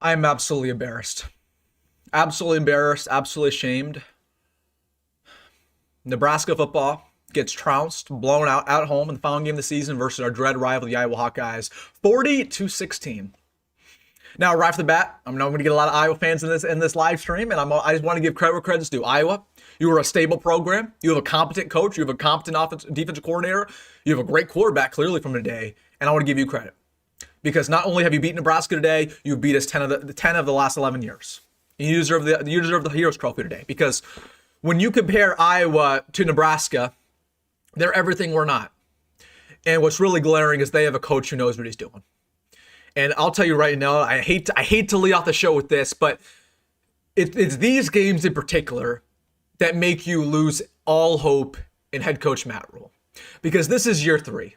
I'm absolutely embarrassed. Absolutely embarrassed, absolutely ashamed. Nebraska football gets trounced, blown out at home in the final game of the season versus our dread rival, the Iowa Hawkeyes, 40-16. Now, right off the bat, I'm going to get a lot of Iowa fans in this live stream, and I just want to give credit where credit's due. Iowa, you are a stable program. You have a competent coach. You have a competent defensive coordinator. You have a great quarterback, clearly from today, and I want to give you credit because not only have you beat Nebraska today, you beat us 10 of the last 11 years. You deserve the Heroes Trophy today because when you compare Iowa to Nebraska, they're everything we're not. And what's really glaring is they have a coach who knows what he's doing. And I'll tell you right now, I hate to lead off the show with this, but it's these games in particular that make you lose all hope in head coach Matt Rhule. Because this is year three.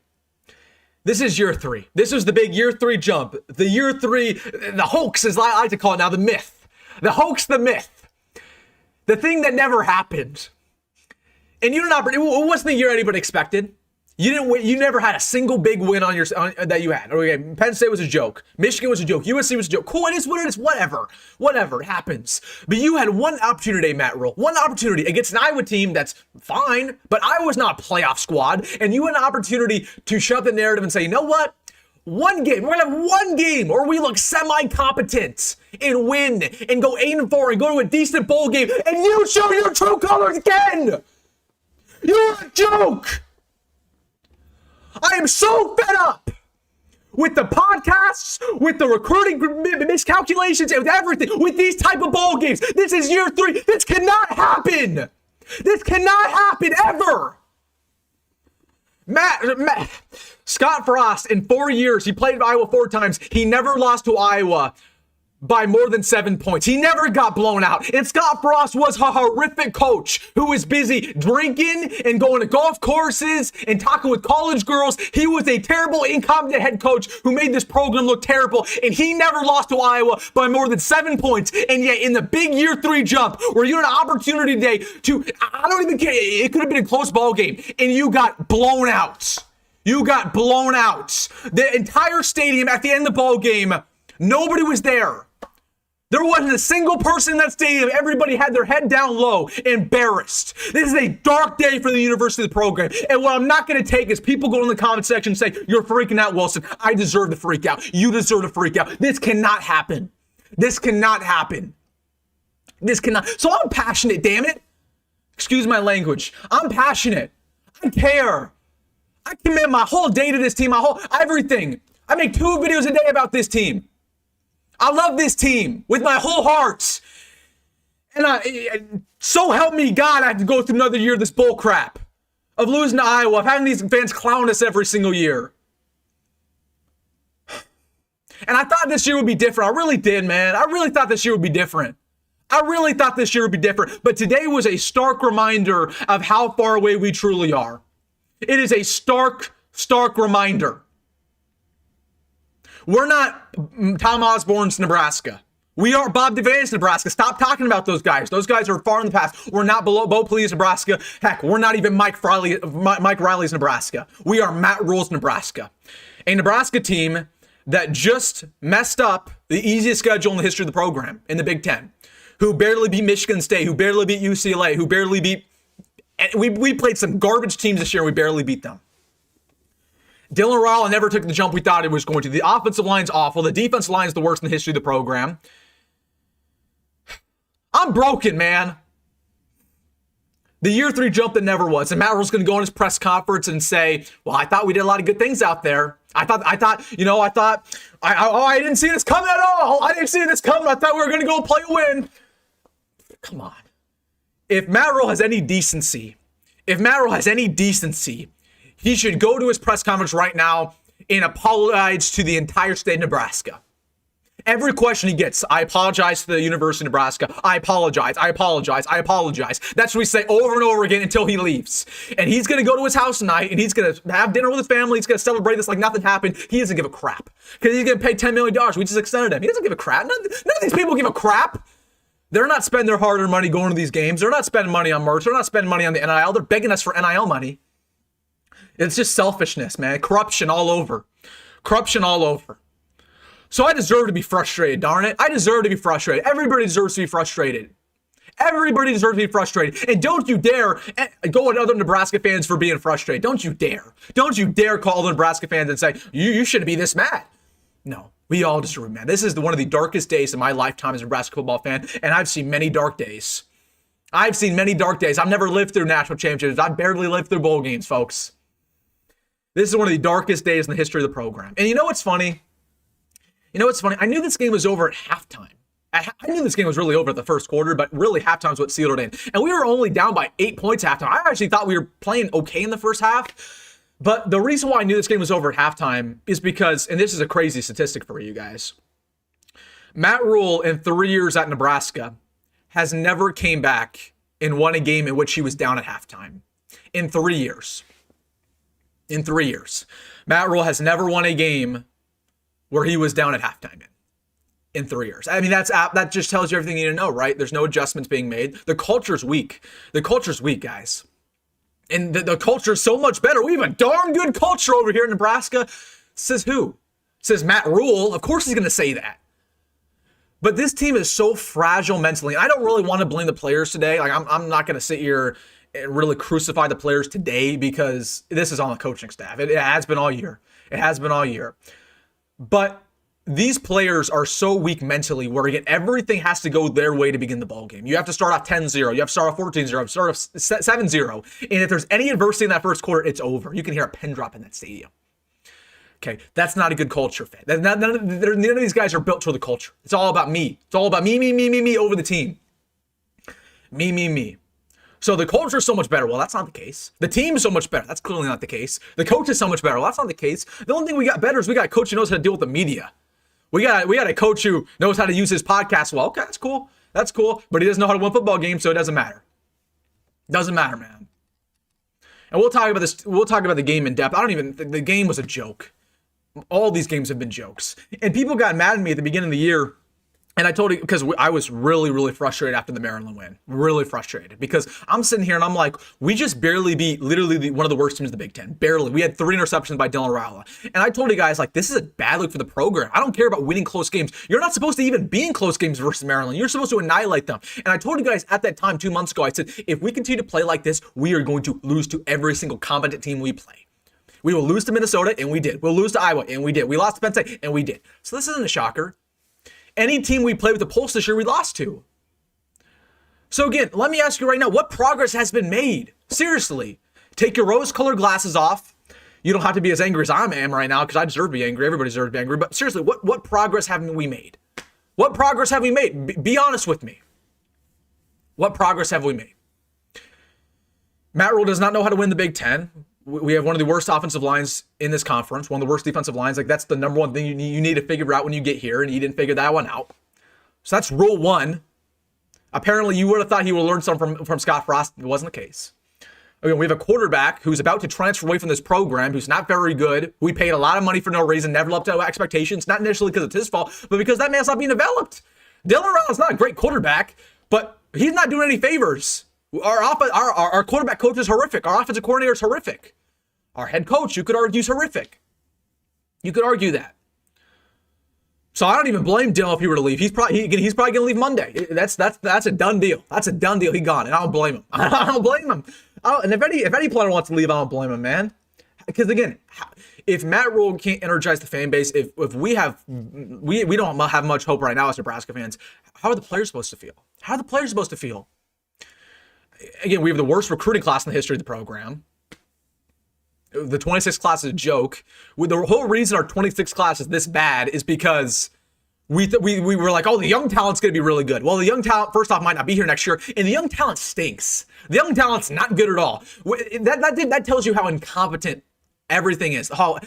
This is year three. This was the big year three jump. The year three, the hoax, as I like to call it now, the myth. The hoax, the myth. The thing that never happened. And it wasn't the year anybody expected. You didn't win. You never had a single big win that you had. Okay, Penn State was a joke. Michigan was a joke. USC was a joke. Cool, it is what it is. Whatever. It happens. But you had one opportunity, Matt Rhule. One opportunity against an Iowa team that's fine, but Iowa's not a playoff squad. And you had an opportunity to shut the narrative and say, you know what? One game. We're going to have one game where we look semi-competent and win and go 8-4 and go to a decent bowl game. And you show your true colors again. You're a joke. I am so fed up with the podcasts, with the recruiting miscalculations, and with everything, with these type of bowl games. This is year three. This cannot happen. This cannot happen ever. Scott Frost, in 4 years, he played Iowa 4 times. He never lost to Iowa by more than 7 points. He never got blown out. And Scott Frost was a horrific coach who was busy drinking and going to golf courses and talking with college girls. He was a terrible, incompetent head coach who made this program look terrible. And he never lost to Iowa by more than 7 points. And yet in the big year three jump where you had an opportunity today to, I don't even care, it could have been a close ball game and you got blown out. You got blown out. The entire stadium at the end of the ball game, nobody was there. There wasn't a single person in that stadium. Everybody had their head down low, embarrassed. This is a dark day for the university program. And what I'm not going to take is people go in the comment section and say, you're freaking out, Wilson. I deserve to freak out. You deserve to freak out. This cannot happen. This cannot happen. This cannot. So I'm passionate, damn it. Excuse my language. I'm passionate. I care. I commit my whole day to this team, everything. I make 2 videos a day about this team. I love this team with my whole heart. And so help me God, I have to go through another year of this bull crap. Of losing to Iowa, of having these fans clown us every single year. And I thought this year would be different. I really did, man. I really thought this year would be different. But today was a stark reminder of how far away we truly are. It is a stark reminder. We're not Tom Osborne's Nebraska. We are Bob Devaney's Nebraska. Stop talking about those guys. Those guys are far in the past. We're not below Bo Pelini's Nebraska. Heck, we're not even Mike Riley's Nebraska. We are Matt Rhule's Nebraska. A Nebraska team that just messed up the easiest schedule in the history of the program in the Big Ten, who barely beat Michigan State, who barely beat UCLA, who barely beat... We played some garbage teams this year and we barely beat them. Dylan Raiola never took the jump we thought it was going to. The offensive line's awful. The defensive line's the worst in the history of the program. I'm broken, man. The year three jump that never was. And Matt Rhule's going to go on his press conference and say, well, I thought we did a lot of good things out there. I didn't see this coming at all. I didn't see this coming. I thought we were going to go play a win. Come on. If Matt Rhule has any decency, he should go to his press conference right now and apologize to the entire state of Nebraska. Every question he gets, I apologize to the University of Nebraska. I apologize. That's what we say over and over again until he leaves. And he's going to go to his house tonight and he's going to have dinner with his family. He's going to celebrate this like nothing happened. He doesn't give a crap because he's going to pay $10 million. We just extended him. He doesn't give a crap. None of these people give a crap. They're not spending their hard-earned money going to these games. They're not spending money on merch. They're not spending money on the NIL. They're begging us for NIL money. It's just selfishness, man. Corruption all over. So I deserve to be frustrated, darn it. I deserve to be frustrated. Everybody deserves to be frustrated. Everybody deserves to be frustrated. And don't you dare go at other Nebraska fans for being frustrated. Don't you dare. Don't you dare call other Nebraska fans and say, you shouldn't be this mad. No, we all deserve to be mad. This is one of the darkest days of my lifetime as a Nebraska football fan, and I've seen many dark days. I've seen many dark days. I've never lived through national championships. I've barely lived through bowl games, folks. This is one of the darkest days in the history of the program. And you know what's funny? I knew this game was over at halftime. I knew this game was really over at the first quarter, but really halftime is what sealed it in. And we were only down by 8 points at halftime. I actually thought we were playing okay in the first half. But the reason why I knew this game was over at halftime is because, and this is a crazy statistic for you guys, Matt Rhule in 3 years at Nebraska has never came back and won a game in which he was down at halftime. In 3 years. In 3 years. Matt Rhule has never won a game where he was down at halftime in 3 years. I mean, that just tells you everything you need to know, right? There's no adjustments being made. The culture's weak. The culture's weak, guys. And the culture's so much better. We have a darn good culture over here in Nebraska. Says who? Says Matt Rhule. Of course he's going to say that. But this team is so fragile mentally. I don't really want to blame the players today. Like I'm not going to sit here and really crucify the players today because this is on the coaching staff. It has been all year. It has been all year. But these players are so weak mentally where again, everything has to go their way to begin the ball game. You have to start off 10-0. You have to start off 14-0. You have to start off 7-0. And if there's any adversity in that first quarter, it's over. You can hear a pin drop in that stadium. Okay, that's not a good culture fit. None of these guys are built for the culture. It's all about me. It's all about me over the team. Me. So the culture is so much better. Well, that's not the case. The team is so much better. That's clearly not the case. The coach is so much better. Well, that's not the case. The only thing we got better is we got a coach who knows how to deal with the media. We got a coach who knows how to use his podcast well. Okay, that's cool. That's cool. But he doesn't know how to win football games, so it doesn't matter. Doesn't matter, man. And we'll talk about this. We'll talk about the game in depth. The game was a joke. All these games have been jokes. And people got mad at me at the beginning of the year. And I told you, because I was really, really frustrated after the Maryland win. Really frustrated. Because I'm sitting here and I'm like, we just barely beat literally one of the worst teams in the Big Ten. Barely. We had 3 interceptions by Dylan Raiola. And I told you guys, like, this is a bad look for the program. I don't care about winning close games. You're not supposed to even be in close games versus Maryland. You're supposed to annihilate them. And I told you guys at that time 2 months ago, I said, if we continue to play like this, we are going to lose to every single competent team we play. We will lose to Minnesota, and we did. We'll lose to Iowa, and we did. We lost to Penn State, and we did. So this isn't a shocker. Any team we play with the Pulse this year, we lost to. So again, let me ask you right now, what progress has been made? Seriously, take your rose-colored glasses off. You don't have to be as angry as I am right now because I deserve to be angry. Everybody deserves to be angry. But seriously, what progress haven't we made? What progress have we made? Be honest with me. What progress have we made? Matt Rhule does not know how to win the Big Ten. We have one of the worst offensive lines in this conference, one of the worst defensive lines. Like, that's the number one thing you need to figure out when you get here, and you didn't figure that one out. So that's rule one. Apparently, you would have thought he would learn something from Scott Frost. It wasn't the case. Again, we have a quarterback who's about to transfer away from this program, who's not very good, who we paid a lot of money for no reason, never lived up to expectations, not initially because it's his fault, but because that man's not being developed. Dylan Raiola not a great quarterback, but he's not doing any favors. Our quarterback coach is horrific. Our offensive coordinator is horrific. Our head coach, you could argue, is horrific. You could argue that. So I don't even blame Dylan if he were to leave. He's probably going to leave Monday. That's a done deal. That's a done deal. He's gone, and I don't blame him. I don't blame him. And if any player wants to leave, I don't blame him, man. Because again, if Matt Rhule can't energize the fan base, if we don't have much hope right now as Nebraska fans, how are the players supposed to feel? How are the players supposed to feel? Again, we have the worst recruiting class in the history of the program. The 26 class is a joke. The whole reason our 26 class is this bad is because we were like, oh, the young talent's going to be really good. Well, the young talent, first off, might not be here next year, and the young talent stinks. The young talent's not good at all. That tells you how incompetent everything is, how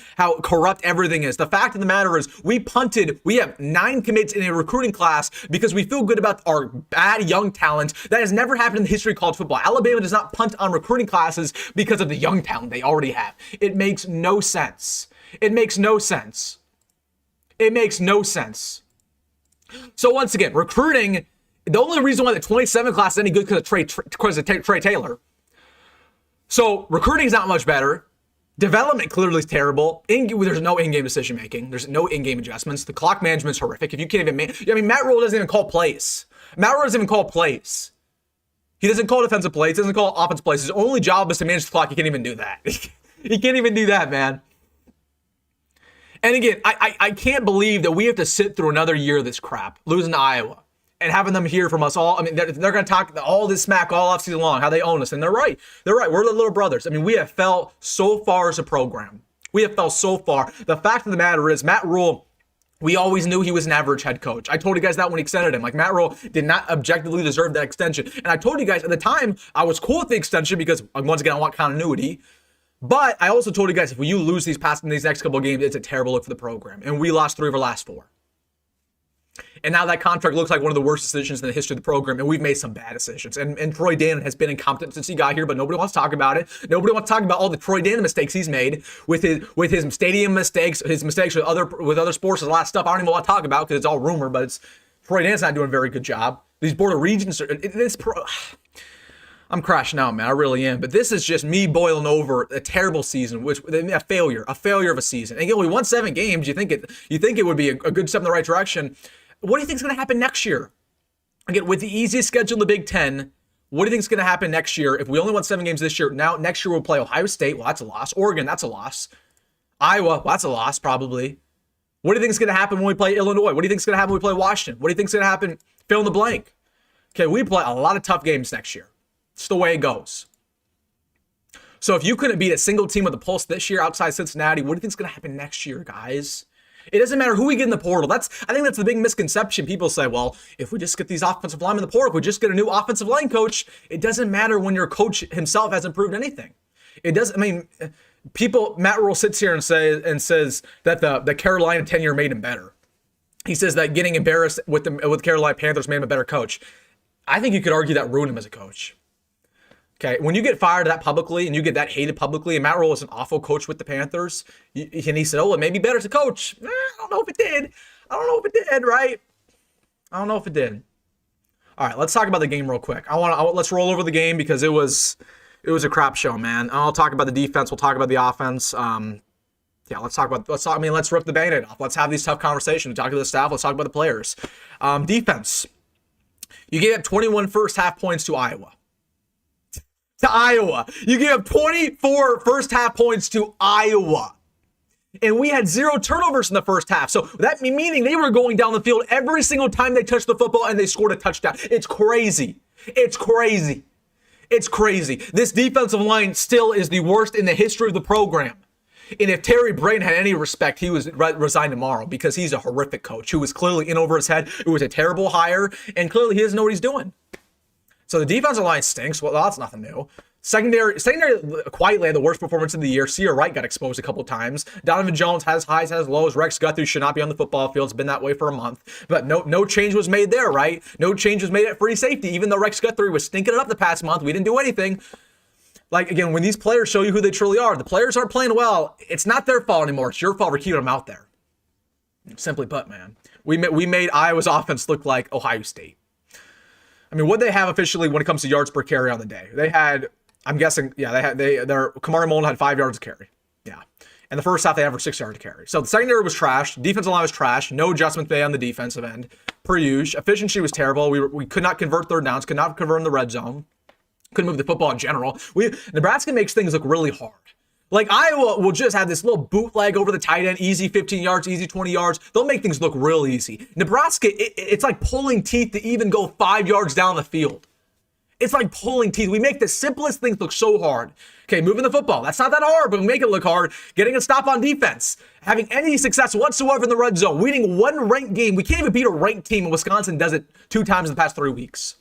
corrupt everything is. The fact of the matter is we have 9 commits in a recruiting class because we feel good about our bad young talent. That has never happened in the history of college football. Alabama does not punt on recruiting classes because of the young talent they already have. It makes no sense. It makes no sense. It makes no sense. So once again, recruiting, the only reason why the 27 class is any good because of Trey Taylor. So recruiting is not much better. Development clearly is terrible. There's no in-game decision making. There's no in-game adjustments. The clock management's horrific. If you can't even Matt Rhule doesn't even call plays. Matt Rhule doesn't even call plays. He doesn't call defensive plays. He doesn't call offensive plays. His only job is to manage the clock. He can't even do that. He can't even do that, man. And again, I can't believe that we have to sit through another year of this crap, losing to Iowa, and having them hear from us all. I mean, they're going to talk all this smack all offseason long, how they own us. And they're right. They're right. We're the little brothers. I mean, we have fell so far as a program. We have fell so far. The fact of the matter is, Matt Rhule, we always knew he was an average head coach. I told you guys that when he extended him. Like, Matt Rhule did not objectively deserve that extension. And I told you guys at the time, I was cool with the extension because, once again, I want continuity. But I also told you guys, if you lose these next couple of games, it's a terrible look for the program. And we lost 3 of our last 4. And now that contract looks like one of the worst decisions in the history of the program, and we've made some bad decisions. And Troy Dane has been incompetent since he got here, but nobody wants to talk about it. Nobody wants to talk about all the Troy Dane mistakes he's made with his stadium mistakes, his mistakes with other sports, and a lot of stuff I don't even want to talk about because it's all rumor. But Troy Dane's not doing a very good job. These Board of Regents I'm crashing out, man. I really am. But this is just me boiling over a terrible season, a failure of a season. And again, we won 7 games. You think it would be a good step in the right direction. What do you think is going to happen next year? Again, with the easiest schedule in the Big Ten, what do you think is going to happen next year? If we only won 7 games this year, now next year we'll play Ohio State. Well, that's a loss. Oregon, that's a loss. Iowa, well, that's a loss probably. What do you think is going to happen when we play Illinois? What do you think is going to happen when we play Washington? What do you think is going to happen? Fill in the blank. Okay, we play a lot of tough games next year. It's the way it goes. So if you couldn't beat a single team with a pulse this year outside Cincinnati, what do you think is going to happen next year, guys? It doesn't matter who we get in the portal. I think that's the big misconception. People say, well, if we just get these offensive linemen in the portal, if we just get a new offensive line coach, it doesn't matter when your coach himself hasn't proved anything. It doesn't. I mean, Matt Rhule sits here and says that the Carolina tenure made him better. He says that getting embarrassed with Carolina Panthers made him a better coach. I think you could argue that ruined him as a coach. Okay, when you get fired that publicly and you get that hated publicly, and Matt Rhule was an awful coach with the Panthers, and he said, oh, it may be better as a coach. I don't know if it did. Right? I don't know if it did. All right, let's talk about the game real quick. Let's roll over the game because it was a crap show, man. I'll talk about the defense. We'll talk about the offense. Let's rip the Band-Aid off. Let's have these tough conversations. Talk to the staff. Let's talk about the players. Defense. You gave up 21 first half points to Iowa. You gave up 24 first half points to Iowa. And we had 0 turnovers in the first half. So that meaning they were going down the field every single time they touched the football and they scored a touchdown. It's crazy. This defensive line still is the worst in the history of the program. And if Terry Braden had any respect, he was resign tomorrow because he's a horrific coach who was clearly in over his head. It was a terrible hire, and clearly he doesn't know what he's doing. So the defensive line stinks. Well, that's nothing new. Secondary quietly had the worst performance of the year. Sierra Wright got exposed a couple times. Donovan Jones has highs, has lows. Rex Guthrie should not be on the football field. It's been that way for a month. But no change was made there, right? No change was made at free safety. Even though Rex Guthrie was stinking it up the past month, we didn't do anything. Like, again, when these players show you who they truly are, the players aren't playing well. It's not their fault anymore. It's your fault for keeping them out there. Simply put, man. We made Iowa's offense look like Ohio State. I mean, what they have officially when it comes to yards per carry on the day? They had, I'm guessing, their Jamarion Mullen had 5 yards to carry. Yeah. And the first half, they averaged 6 yards to carry. So the secondary was trash. Defensive line was trash. No adjustment made on the defensive end. Per usual. Efficiency was terrible. We could not convert third downs, could not convert in the red zone. Couldn't move the football in general. Nebraska makes things look really hard. Like, Iowa will just have this little bootleg over the tight end, easy 15 yards, easy 20 yards. They'll make things look real easy. Nebraska, it's like pulling teeth to even go 5 yards down the field. It's like pulling teeth. We make the simplest things look so hard. Okay, moving the football. That's not that hard, but we make it look hard. Getting a stop on defense. Having any success whatsoever in the red zone. Winning one ranked game. We can't even beat a ranked team, and Wisconsin does it 2 times in the past 3 weeks.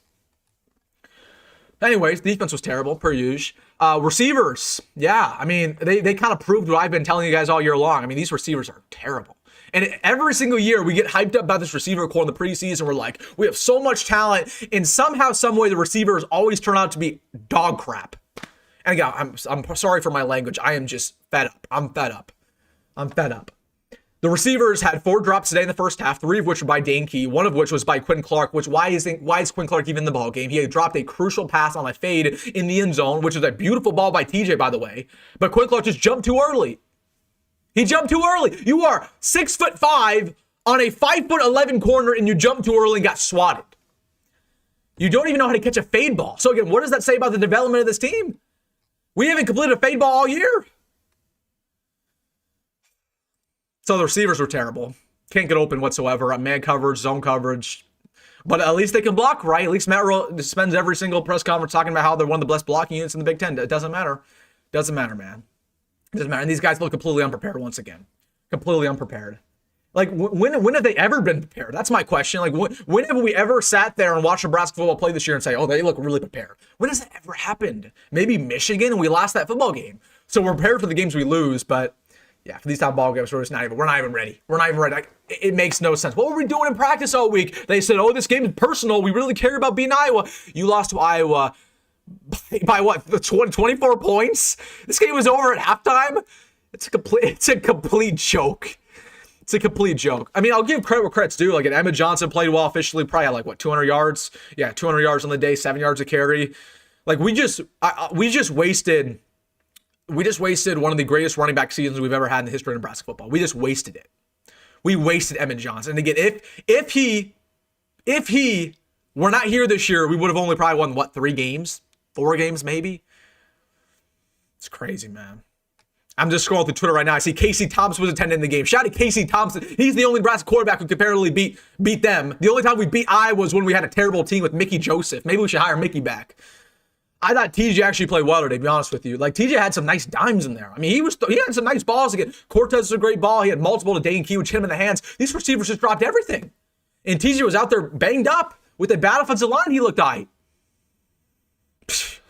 Anyways, defense was terrible, per usual. Receivers, yeah, I mean, they kind of proved what I've been telling you guys all year long. I mean, these receivers are terrible. And every single year, we get hyped up about this receiver core in the preseason. We're like, we have so much talent, and somehow, some way, the receivers always turn out to be dog crap. And again, I'm sorry for my language. I am just fed up. I'm fed up. The receivers had 4 drops today in the first half, 3 of which were by Dane, one of which was by Quinn Clark, which why is Quinn Clark even in the ball game? He had dropped a crucial pass on a fade in the end zone, which was a beautiful ball by TJ, by the way. But Quinn Clark just jumped too early. He jumped too early. You are 6'5" on a 5'11" corner, and you jumped too early and got swatted. You don't even know how to catch a fade ball. So again, what does that say about the development of this team? We haven't completed a fade ball all year. So the receivers were terrible. Can't get open whatsoever. Man coverage, zone coverage. But at least they can block, right? At least Matt Rhule spends every single press conference talking about how they're one of the best blocking units in the Big Ten. It doesn't matter. Doesn't matter, man. It doesn't matter. And these guys look completely unprepared once again. Completely unprepared. Like, when have they ever been prepared? That's my question. Like, when have we ever sat there and watched Nebraska football play this year and say, oh, they look really prepared? When has that ever happened? Maybe Michigan, and we lost that football game. So we're prepared for the games we lose, but yeah, for these type of ball games, we're not even ready. We're not even ready. Like, it makes no sense. What were we doing in practice all week? They said, oh, this game is personal. We really care about beating Iowa. You lost to Iowa by what? 24 points? This game was over at halftime? It's a complete joke. It's a complete joke. I mean, I'll give credit where credit's due. Like, Emmett Johnson played well officially, probably had like, what, 200 yards? Yeah, 200 yards on the day, 7 yards a carry. Like, we just wasted one of the greatest running back seasons we've ever had in the history of Nebraska football. We just wasted it. We wasted Emmett Johnson. And again, if he were not here this year, we would have only probably won, what, 3 games? 4 games, maybe? It's crazy, man. I'm just scrolling through Twitter right now. I see Casey Thompson was attending the game. Shout out to Casey Thompson. He's the only Nebraska quarterback who comparatively beat them. The only time we beat Iowa was when we had a terrible team with Mekhi Joseph. Maybe we should hire Mekhi back. I thought TJ actually played well today, to be honest with you. Like, TJ had some nice dimes in there. I mean, he had some nice balls again. Cortez was a great ball. He had multiple to Dane, which hit him in the hands. These receivers just dropped everything. And TJ was out there banged up with a bad offensive line. He looked aight.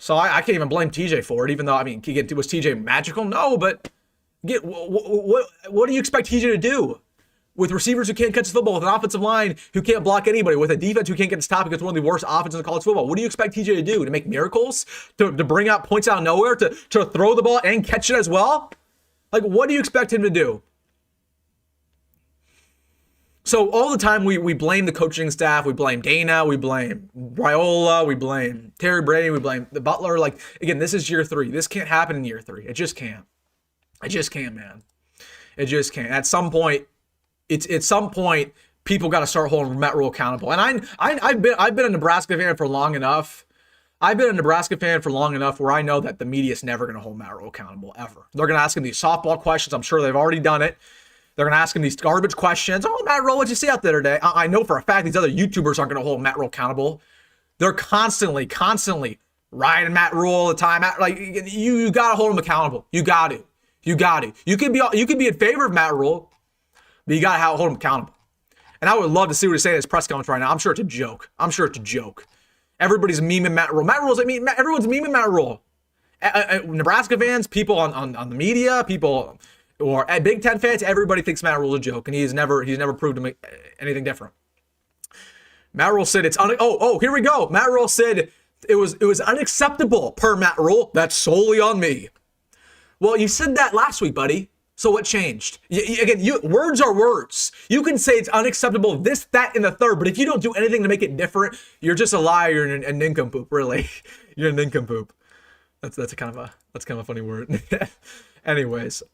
So I can't even blame TJ for it, even though, I mean, was TJ magical? No, but what do you expect TJ to do? With receivers who can't catch the football, with an offensive line who can't block anybody, with a defense who can't get to stop against one of the worst offenses in college football. What do you expect TJ to do? To make miracles? To bring out points out of nowhere? To throw the ball and catch it as well? Like, what do you expect him to do? So all the time we blame the coaching staff, we blame Dana, we blame Raiola, we blame Terry Brady, we blame the Butler. Like, again, this is year 3. This can't happen in year 3. It just can't. It just can't, man. It just can't. At some point, people got to start holding Matt Rhule accountable. And I've been a Nebraska fan for long enough. I've been a Nebraska fan for long enough where I know that the media is never going to hold Matt Rhule accountable, ever. They're going to ask him these softball questions. I'm sure they've already done it. They're going to ask him these garbage questions. Oh, Matt Rhule, what'd you see out there today? I know for a fact these other YouTubers aren't going to hold Matt Rhule accountable. They're constantly riding Matt Rhule all the time. Like, you got to hold him accountable. You got to. You could be in favor of Matt Rhule, but you got to hold him accountable. And I would love to see what he's saying in his press conference right now. I'm sure it's a joke. Everybody's memeing Matt Rhule. Everyone's memeing Matt Rhule. Nebraska fans, people on the media, people or at Big Ten fans, everybody thinks Matt Rhule's a joke, and he's never proved to make anything different. Matt Rhule said here we go. Matt Rhule said it was unacceptable per Matt Rhule. That's solely on me. Well, you said that last week, buddy. So what changed? Words are words. You can say it's unacceptable, this, that, and the third, but if you don't do anything to make it different, you're just a liar and a nincompoop, really. You're a nincompoop. That's kind of a funny word. Anyways,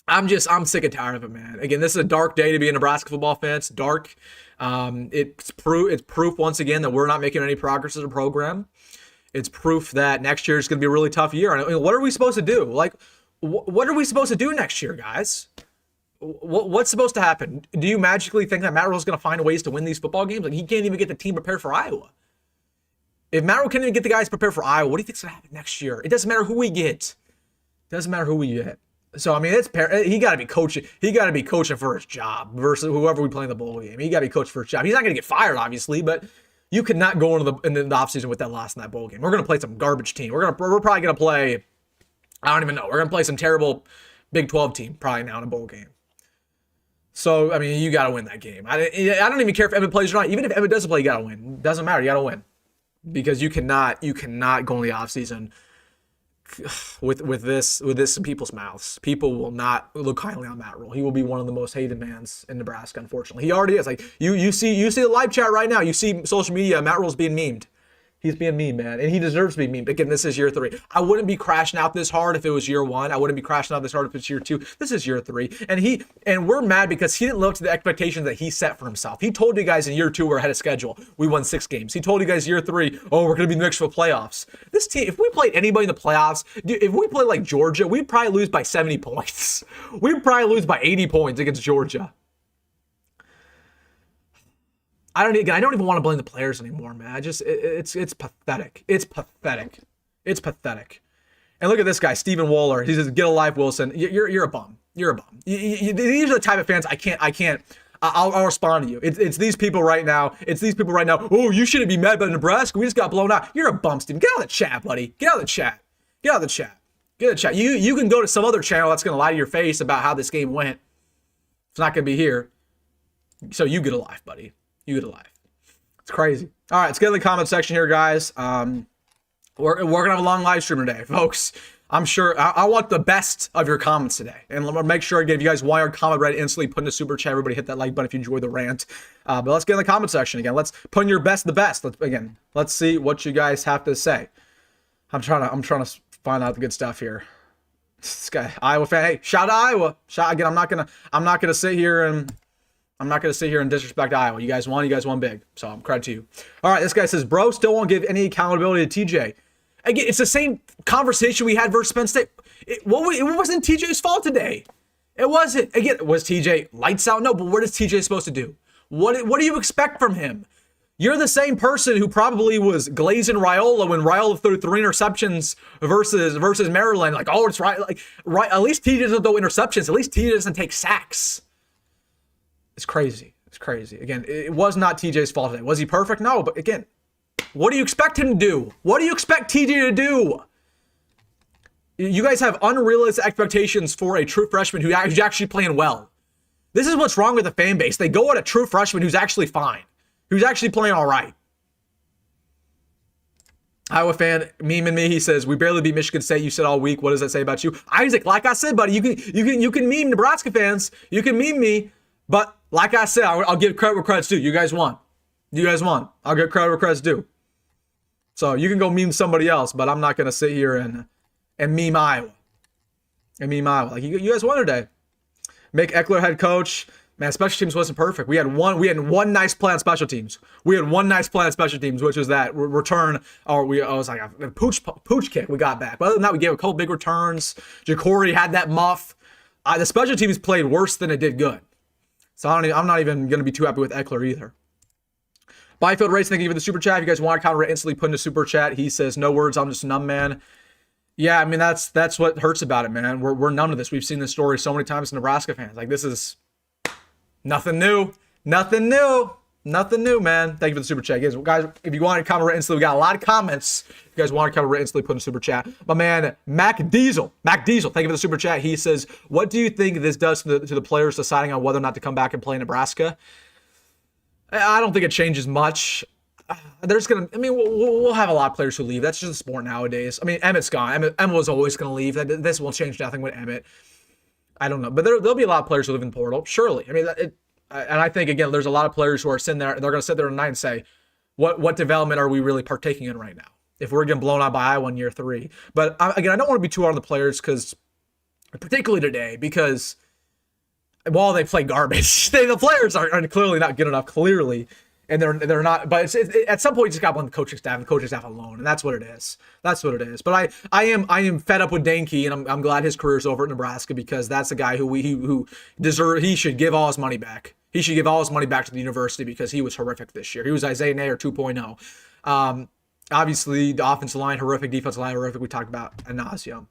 I'm sick and tired of it, man. Again, this is a dark day to be a Nebraska football fan. It's dark. It's proof once again that we're not making any progress as a program. It's proof that next year is going to be a really tough year. I mean, what are we supposed to do? Like, what are we supposed to do next year, guys? What's supposed to happen? Do you magically think that Matt Rhule is going to find ways to win these football games? Like, he can't even get the team prepared for Iowa. If Matt Rhule can't even get the guys prepared for Iowa, what do you think's going to happen next year? It doesn't matter who we get. So, I mean, he got to be coaching. He got to be coaching for his job versus whoever we play in the bowl game. He got to be coached for his job. He's not going to get fired, obviously, but you could not go into the offseason with that loss in that bowl game. We're going to play some garbage team. We're probably going to play, I don't even know. We're going to play some terrible Big 12 team probably now in a bowl game. So, I mean, you got to win that game. I don't even care if Emmett plays or not. Even if Emmett doesn't play, you got to win. Doesn't matter. You got to win. Because you cannot go in the offseason with this in people's mouths, people will not look kindly on Matt Rule. He will be one of the most hated mans in Nebraska, unfortunately. He already is. Like you see the live chat right now. You see social media. Matt Rule's being memed. He's being memed, man, and he deserves to be memed. Again, this is year 3. I wouldn't be crashing out this hard if it was year 1. I wouldn't be crashing out this hard if it's year 2. This is year 3, and we're mad because he didn't live up to the expectations that he set for himself. He told you guys in year 2 we're ahead of schedule. We won 6 games. He told you guys year 3, oh, we're gonna be in the mix for playoffs. This team, if we played anybody in the playoffs, dude, if we played like Georgia, we'd probably lose by 70 points. We'd probably lose by 80 points against Georgia. I don't even want to blame the players anymore, man. It's pathetic. It's pathetic. It's pathetic. And look at this guy, Stephen Waller. He says, "Get a life, Wilson. You're a bum. You're a bum. These are the type of fans I'll respond to you. It's these people right now. It's these people right now. Oh, you shouldn't be mad about Nebraska. We just got blown out. You're a bum, Stephen. Get out of the chat, buddy. Get out of the chat. Get out of the chat. Get out of the chat. You can go to some other channel that's gonna lie to your face about how this game went. It's not gonna be here. So you get a life, buddy. You get a life. It's crazy. All right, let's get in the comment section here, guys. We're gonna have a long live stream today, folks. I'm sure I want the best of your comments today, and I'm gonna make sure again if you guys want your comment ready instantly, put in the super chat. Everybody hit that like button if you enjoy the rant. But let's get in the comment section again. Let's put in your best, the best. Let's see what you guys have to say. I'm trying to find out the good stuff here. This guy, Iowa fan. Hey, shout out to Iowa. Again. I'm not gonna sit here and disrespect Iowa. You guys won big. So I'm credit to you. All right, this guy says, bro, still won't give any accountability to TJ. Again, it's the same conversation we had versus Penn State. It wasn't TJ's fault today. It wasn't. Again, was TJ lights out? No, but what is TJ supposed to do? What do you expect from him? You're the same person who probably was glazing Raiola when Raiola threw 3 interceptions versus Maryland. Like, oh, it's right. Like, right. At least TJ doesn't throw interceptions. At least TJ doesn't take sacks. It's crazy. It's crazy. Again, it was not TJ's fault today. Was he perfect? No, but again, what do you expect him to do? What do you expect TJ to do? You guys have unrealistic expectations for a true freshman who's actually playing well. This is what's wrong with the fan base. They go at a true freshman who's actually fine, who's actually playing all right. Iowa fan, memeing me. He says, "We barely beat Michigan State. You said all week. What does that say about you, Isaac?" Like I said, buddy, you can meme Nebraska fans. You can meme me. But like I said, I'll give credit where credit's due. You guys won. I'll give credit where credit's due. So you can go meme somebody else, but I'm not going to sit here and meme Iowa. Like, you guys won today. Make Eckler head coach. Man, special teams wasn't perfect. We had one nice play on special teams. Which was that return, I was like a pooch kick we got back. But other than that, we gave a couple big returns. Jacory had that muff. The special teams played worse than it did good. So I'm not even going to be too happy with Eckler either. Byfield Race, thank you for the super chat. If you guys want to counter it, instantly put in a super chat. He says, no words, I'm just a numb man. Yeah, I mean, that's what hurts about it, man. We're numb to this. We've seen this story so many times as Nebraska fans. Like, this is nothing new. Nothing new, man. Thank you for the super chat. Guys, if you want to comment right instantly, we got a lot of comments. If you guys want to comment right instantly, put in a super chat. My man, Mac Diesel, thank you for the super chat. He says, what do you think this does to the players deciding on whether or not to come back and play Nebraska? I don't think it changes much. We'll have a lot of players who leave. That's just the sport nowadays. I mean, Emmett's gone. Emmett was always going to leave. This will change nothing with Emmett. I don't know. But there'll be a lot of players who live in the portal. Surely. I mean, and I think, again, there's a lot of players who are sitting there, and they're going to sit there tonight and say, what development are we really partaking in right now? If we're getting blown out by Iowa in year 3. But, again, I don't want to be too hard on the players, particularly today, because while they play garbage, the players are clearly not good enough, clearly. And they're not, but at some point you just got to blame the coaching staff alone, and that's what it is. But I am fed up with Dane, and I'm glad his career's over at Nebraska, because that's a guy who he should give all his money back. He should give all his money back to the university, because he was horrific this year. He was Isaiah Nayer 2.0. Obviously the offensive line horrific, defensive line horrific. We talked about ad nauseum.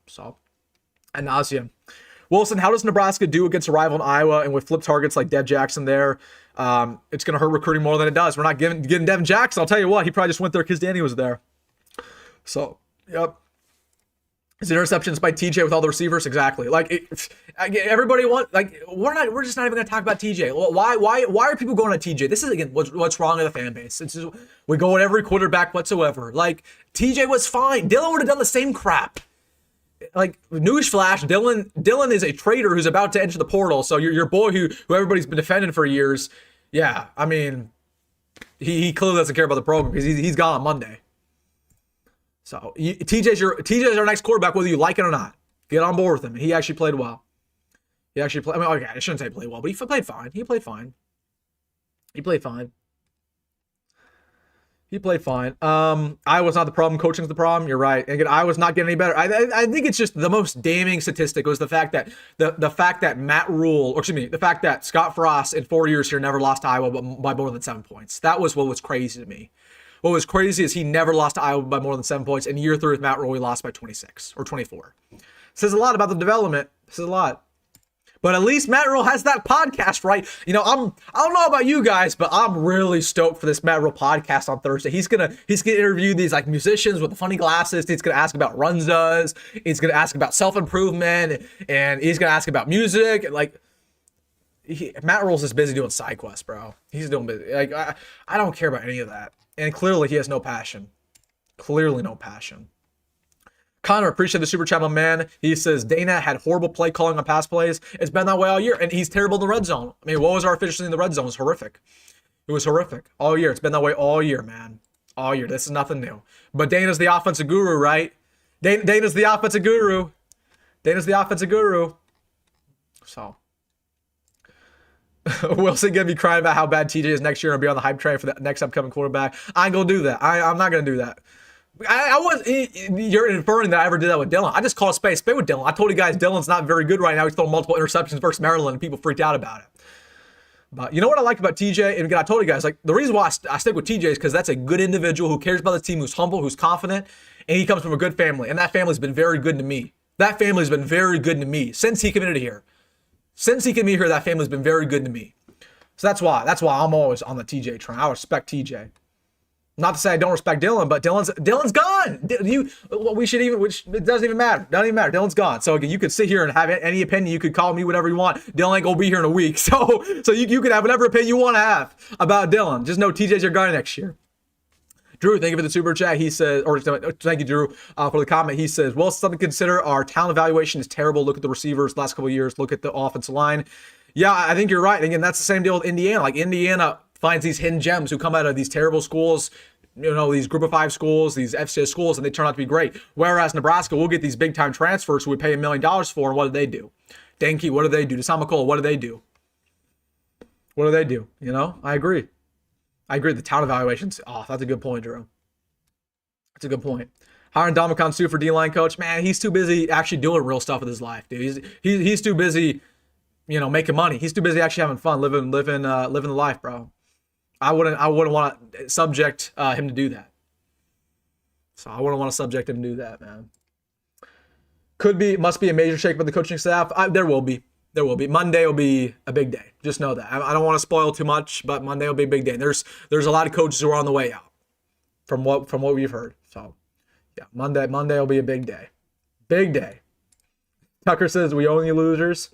Wilson, how does Nebraska do against a rival in Iowa and with flip targets like Dev Jackson there? It's going to hurt recruiting more than it does. We're not getting Devin Jackson. I'll tell you what, he probably just went there because Danny was there. So, yep. Is it interceptions by TJ with all the receivers? Exactly. Everybody we're just not even going to talk about TJ. Why are people going on TJ? This is, again, what's wrong with the fan base. We go at every quarterback whatsoever. Like, TJ was fine. Dylan would have done the same crap. like newsflash, Dylan is a traitor who's about to enter the portal. So your boy who everybody's been defending for years, yeah, I mean, he clearly doesn't care about the program because he's gone on Monday. So TJ's our next quarterback, whether you like it or not. Get on board with him. He actually played well. He actually played. I mean, okay, I shouldn't say played well, but he played fine. He played fine. Iowa's not the problem. Coaching's the problem. You're right. And again, Iowa's not getting any better. I think it's just the most damning statistic was the fact that the fact that the fact that Scott Frost in 4 years here never lost to Iowa by more than 7 points. That was what was crazy to me. What was crazy is he never lost to Iowa by more than 7 points. In year 3 with Matt Rhule, we lost by 26 or 24. Says a lot about the development. Says a lot. But at least Matt Rhule has that podcast, right? You know, I don't know about you guys, but I'm really stoked for this Matt Rhule podcast on Thursday. He's gonna interview these like musicians with the funny glasses. He's gonna ask about runzas. He's gonna ask about self-improvement, and he's gonna ask about music. Like Matt Rhule's just busy doing side quests, bro. He's doing busy. Like I don't care about any of that. And clearly he has no passion. Clearly no passion. Conor, appreciate the super chat, my man. He says, Dana had horrible play calling on pass plays. It's been that way all year, and he's terrible in the red zone. I mean, what was our efficiency in the red zone? It was horrific. It was horrific all year. It's been that way all year, man. All year. This is nothing new. But Dana's the offensive guru, right? Dana's the offensive guru. Dana's the offensive guru. So. Wilson gonna be crying about how bad TJ is next year and be on the hype train for the next upcoming quarterback. I ain't gonna do that. I'm not gonna do that. You're inferring that I ever did that with Dylan. I just called a spade with Dylan. I told you guys Dylan's not very good right now. He's throwing multiple interceptions versus Maryland, and people freaked out about it. But you know what I like about TJ? And again, I told you guys, like, the reason why I stick with TJ is because that's a good individual who cares about the team, who's humble, who's confident, and he comes from a good family. And that family's been very good to me. That family's been very good to me since he committed here. Since he came here, that family's been very good to me. So that's why I'm always on the TJ train. I respect TJ. Not to say I don't respect Dylan, but Dylan's gone. Which it doesn't even matter. Doesn't even matter. Dylan's gone. So again, you could sit here and have any opinion. You could call me whatever you want. Dylan ain't gonna be here in a week. So you can have whatever opinion you want to have about Dylan. Just know TJ's your guy next year. Drew, thank you for the super chat. He says, or thank you, Drew, for the comment. He says, well, something to consider. Our talent evaluation is terrible. Look at the receivers last couple of years. Look at the offensive line. Yeah, I think you're right. Again, that's the same deal with Indiana. Like Indiana finds these hidden gems who come out of these terrible schools, you know, these group of 5 schools, these FCS schools, and they turn out to be great. Whereas Nebraska will get these big time transfers who we pay $1 million for, and what do they do? Danke, what do they do? Deshaun McCullough, what do they do? What do they do? You know, I agree. The talent evaluations. Oh, that's a good point, Drew. That's a good point. Hiring Dominican Sue for D-line coach, man, he's too busy actually doing real stuff with his life, dude. He's too busy, you know, making money. He's too busy actually having fun, living the life, bro. I wouldn't want to subject him to do that. So I wouldn't want to subject him to do that, man. Must be a major shake by the coaching staff. There will be. Monday will be a big day. Just know that. I don't want to spoil too much, but Monday will be a big day. There's a lot of coaches who are on the way out, from what we've heard. So yeah, Monday will be a big day. Big day. Tucker says we only losers.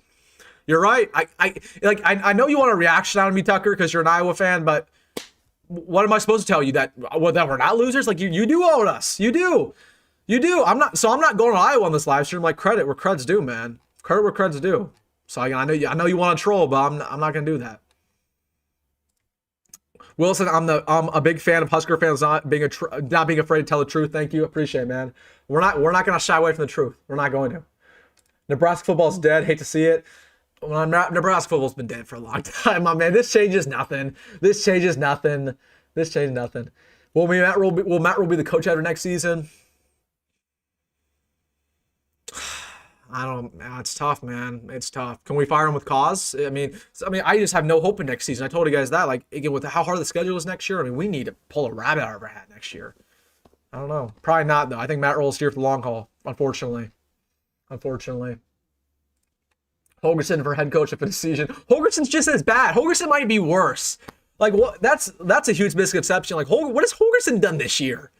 You're right. I know you want a reaction out of me, Tucker, because you're an Iowa fan, but what am I supposed to tell you, that we're not losers? Like you do own us. You do. I'm not going to Iowa on this live stream. Like, credit where credit's due, man. Credit where credit's due. So I know you want to troll, but I'm not going to do that. Wilson, I'm a big fan of Husker fans not being afraid to tell the truth. Thank you, appreciate it, man. We're not going to shy away from the truth. We're not going to. Nebraska football's dead. Hate to see it. Well, Nebraska football's been dead for a long time, my man. This changes nothing. Will Matt Rhule be the coach after next season? It's tough, man. It's tough. Can we fire him with cause? I mean, I just have no hope in next season. I told you guys that. Like, again, with how hard the schedule is next year, I mean, we need to pull a rabbit out of our hat next year. I don't know. Probably not, though. I think Matt Rhule's here for the long haul, unfortunately. Holgorsen for head coach for the season. Holgorsen's just as bad. Holgorsen might be worse. Like, what? That's a huge misconception. Like, what has Holgorsen done this year?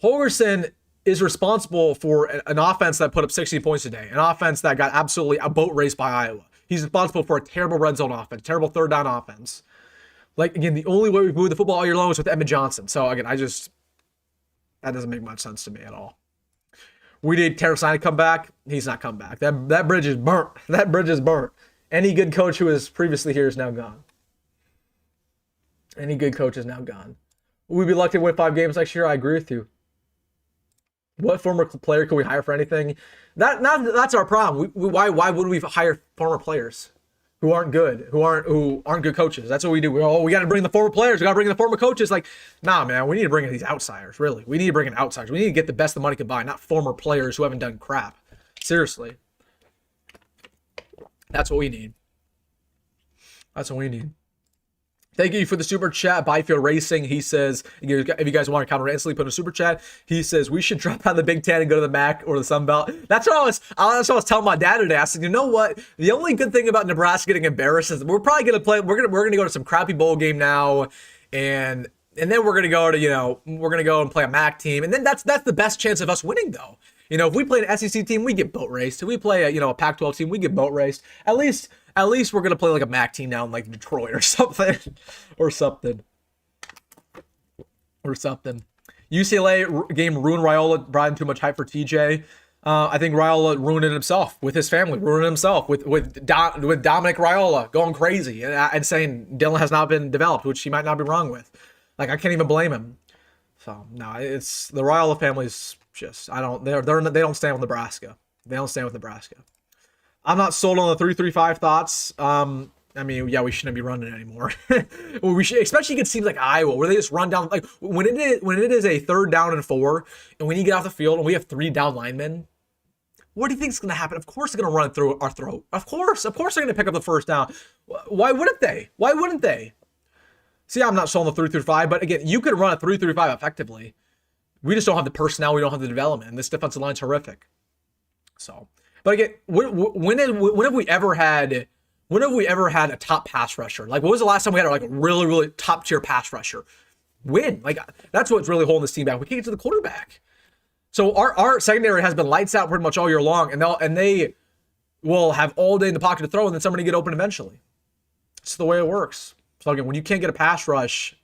Holgorsen is responsible for an offense that put up 60 points a day, an offense that got absolutely a boat raced by Iowa. He's responsible for a terrible red zone offense, terrible third down offense. Like, again, the only way we've moved the football all year long was with Emmett Johnson. So, again, that doesn't make much sense to me at all. We need Kaahaaina to come back. He's not come back. That bridge is burnt. That bridge is burnt. Any good coach who was previously here is now gone. Any good coach is now gone. Will we be lucky to win 5 games next year? I agree with you. What former player could we hire for anything? That's our problem. Why would we hire former players who aren't good, who aren't good coaches? That's what we do. We got to bring the former players. We got to bring the former coaches. Like, nah, man, we need to bring in these outsiders. Really, we need to bring in outsiders. We need to get the best the money can buy, not former players who haven't done crap. Seriously, that's what we need. That's what we need. Thank you for the super chat. Byfield Racing, he says, if you guys want to counter instantly, put in a super chat. He says, we should drop out of the Big Ten and go to the MAC or the Sun Belt. That's what I was telling my dad today. I said, you know what? The only good thing about Nebraska getting embarrassed is we're probably going to play, we're going to go to some crappy bowl game now, and then we're going to go to, we're going to go and play a MAC team. And then that's the best chance of us winning, though. If we play an SEC team, we get boat raced. If we play a Pac-12 team, we get boat raced. At least we're going to play like a MAC team now in like Detroit or something. or something. UCLA game ruined Raiola, brought in too much hype for TJ. I think Raiola ruined it himself with his family, ruined it himself with Dominic Raiola going crazy and saying Dylan has not been developed, which he might not be wrong with. Like, I can't even blame him. So, no, it's the Raiola family's just, they don't stand with Nebraska. They don't stand with Nebraska. I'm not sold on the 3-3-5 thoughts. We shouldn't be running it anymore. We should, especially against teams like Iowa, where they just run down. Like when it is a 3rd down and 4, and when you get off the field and we have 3 down linemen, what do you think is going to happen? Of course, they're going to run it through our throat. Of course, they're going to pick up the 1st down. Why wouldn't they? See, I'm not sold on the 3-3-5, but again, you could run a 3-3-5 effectively. We just don't have the personnel. We don't have the development. And this defensive line's horrific. So, but again, when have we ever had a top pass rusher? Like, when was the last time we had like a really, really top tier pass rusher? When? Like, that's what's really holding this team back. We can't get to the quarterback. So our secondary has been lights out pretty much all year long, and they will have all day in the pocket to throw, and then somebody get open eventually. It's the way it works. So again, when you can't get a pass rush,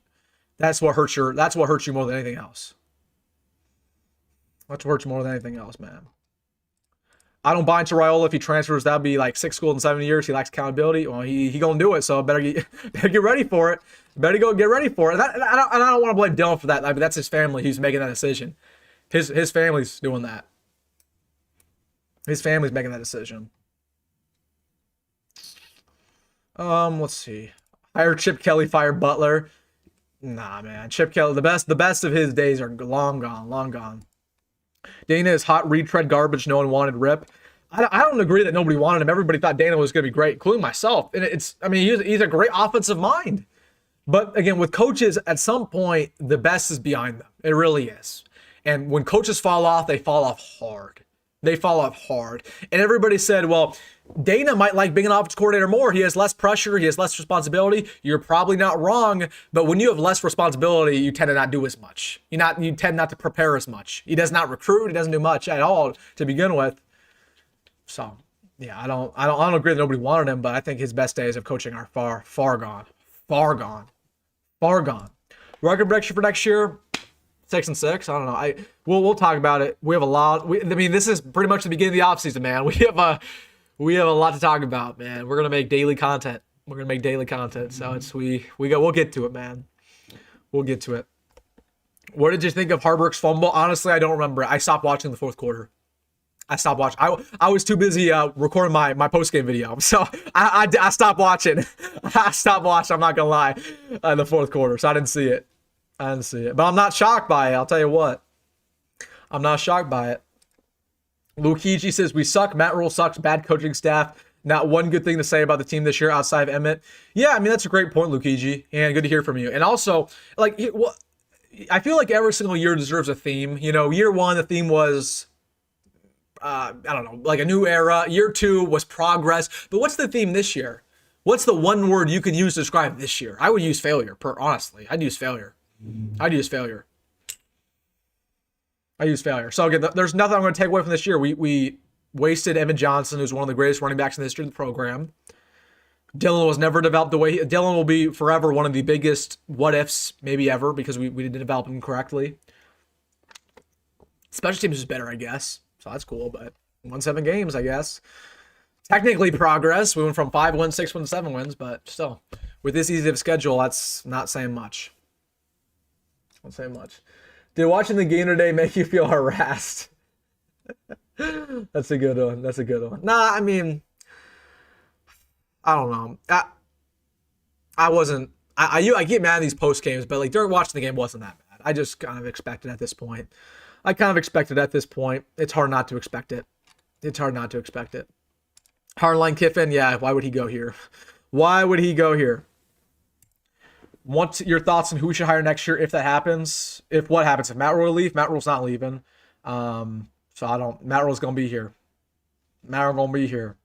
that's what hurts you more than anything else. That's what hurts you more than anything else, man. I don't buy into Raiola if he transfers. That'd be like 6 schools in 7 years. He lacks accountability. Well, he gonna do it, so better get ready for it. Better go get ready for it. And I don't want to blame Dylan for that. I mean, that's his family who's making that decision. His family's doing that. His family's making that decision. Let's see. Hire Chip Kelly, fire Butler. Nah, man. Chip Kelly, the best of his days are long gone. Dana is hot retread garbage. No one wanted. Rip. I don't agree that nobody wanted him. Everybody thought Dana was going to be great, including myself. And he's a great offensive mind. But again, with coaches, at some point, the best is behind them. It really is. And when coaches fall off, they fall off hard. And everybody said, well, Dana might like being an offensive coordinator more. He has less pressure. He has less responsibility. You're probably not wrong. But when you have less responsibility, you tend to not do as much. You tend not to prepare as much. He does not recruit. He doesn't do much at all to begin with. So, yeah, I don't agree that nobody wanted him, but I think his best days of coaching are far gone. Record prediction for next year, 6-6. I don't know. We'll talk about it. We have a lot. This is pretty much the beginning of the offseason, man. We have a lot to talk about, man. We're gonna make daily content. So we'll get to it, man. We'll get to it. What did you think of Haarberg's fumble? Honestly, I don't remember. I stopped watching the 4th quarter. I stopped watching. I was too busy recording my post-game video. So I stopped watching. I'm not gonna lie, in the 4th quarter. So I didn't see it. But I'm not shocked by it. I'll tell you what. I'm not shocked by it. Lukiji says, we suck. Matt Rule sucks. Bad coaching staff. Not one good thing to say about the team this year outside of Emmett. Yeah, that's a great point, Lukiji. And good to hear from you. And also, I feel like every single year deserves a theme. Year 1, the theme was, I don't know, like a new era. Year 2 was progress. But what's the theme this year? What's the one word you can use to describe this year? I would use failure, honestly. I'd use failure. So again, there's nothing I'm going to take away from this year. We wasted Evan Johnson, who's one of the greatest running backs in the history of the program. Dylan was never developed the way Dylan will be forever one of the biggest what ifs maybe ever because we didn't develop him correctly. Special teams is better, I guess. So that's cool, but won 7 games, I guess. Technically progress. We went from 5 wins, 6 wins, 7 wins, but still, with this easy of a schedule, that's not saying much. Not saying much. Did watching the game today make you feel harassed? That's a good one. That's a good one. Nah, I mean, I don't know. I wasn't. I get mad at these post games, but like during watching the game wasn't that bad. I just kind of expected at this point. It's hard not to expect it. Hardline Kiffin, yeah. Why would he go here? Why would he go here? Want your thoughts on who we should hire next year if that happens? If what happens? If Matt Rhule leave, Matt Rhule's not leaving. So I don't. Matt Rhule's gonna be here. Matt Rhule gonna be here.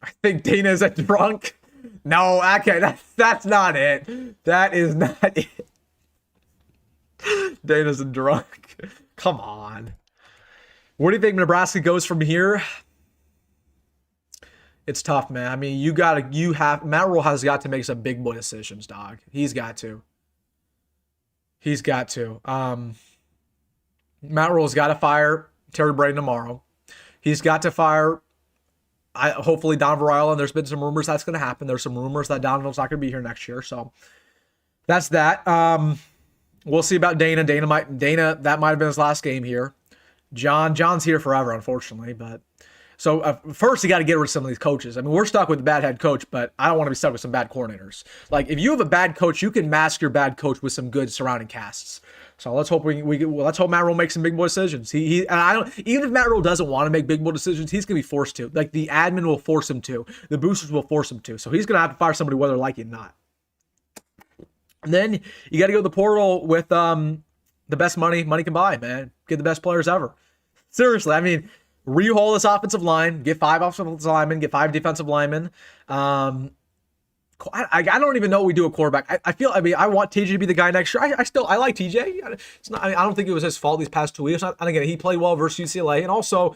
I think Dana's a drunk. No, okay, that's not it. That is not it. Dana's a drunk. Come on. Where do you think Nebraska goes from here? It's tough, man. I mean, Matt Rhule has got to make some big boy decisions, dog. He's got to. Matt Rhule's got to fire Terry Braden tomorrow. He's got to fire, hopefully, Donovan Raiola. And there's been some rumors that's going to happen. There's some rumors that Donovan's not going to be here next year. So that's that. We'll see about Dana. That might have been his last game here. John's here forever, unfortunately. But so first, you got to get rid of some of these coaches. I mean, we're stuck with a bad head coach, but I don't want to be stuck with some bad coordinators. Like, if you have a bad coach, you can mask your bad coach with some good surrounding casts. So let's hope let's hope Matt Rhule makes some big boy decisions. Even if Matt Rhule doesn't want to make big boy decisions, he's gonna be forced to. Like, the admin will force him to. The boosters will force him to. So he's gonna have to fire somebody whether they like it or not. And then you got to go to the portal with the best money can buy, man. Get the best players ever. Seriously, I mean, rehaul this offensive line, get 5 offensive linemen, get 5 defensive linemen. I don't even know what we do at quarterback. I want TJ to be the guy next year. I like TJ. It's not. I don't think it was his fault these past 2 weeks. And again, he played well versus UCLA, and also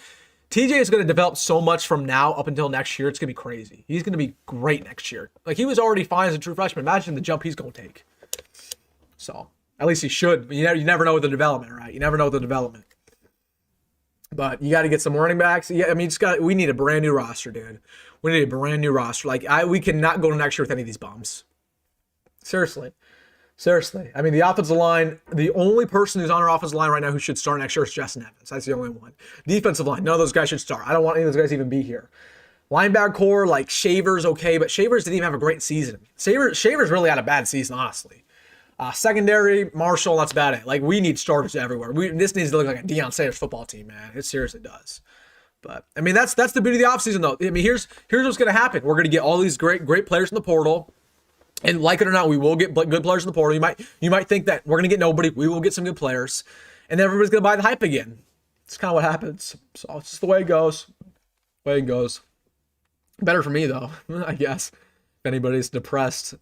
TJ is going to develop so much from now up until next year. It's going to be crazy. He's going to be great next year. Like, he was already fine as a true freshman. Imagine the jump he's going to take. So at least he should. You never know with the development, right? You never know with the development. But you got to get some running backs. Yeah, I mean, we need a brand new roster, dude. We need a brand new roster. Like, we cannot go to next year with any of these bums. Seriously. I mean, the offensive line, the only person who's on our offensive line right now who should start next year is Justin Evans. That's the only one. Defensive line, none of those guys should start. I don't want any of those guys to even be here. Linebacker core, like, Shavers, okay, but Shavers didn't even have a great season. Shavers really had a bad season, honestly. Secondary, Marshall, that's about it. Like, we need starters everywhere. This needs to look like a Deion Sanders football team, man. It seriously does. But, I mean, that's the beauty of the offseason, though. I mean, here's what's going to happen. We're going to get all these great players in the portal. And like it or not, we will get good players in the portal. You might think that we're going to get nobody. We will get some good players. And then everybody's going to buy the hype again. It's kind of what happens. So it's just the way it goes. Better for me, though, I guess. If anybody's depressed.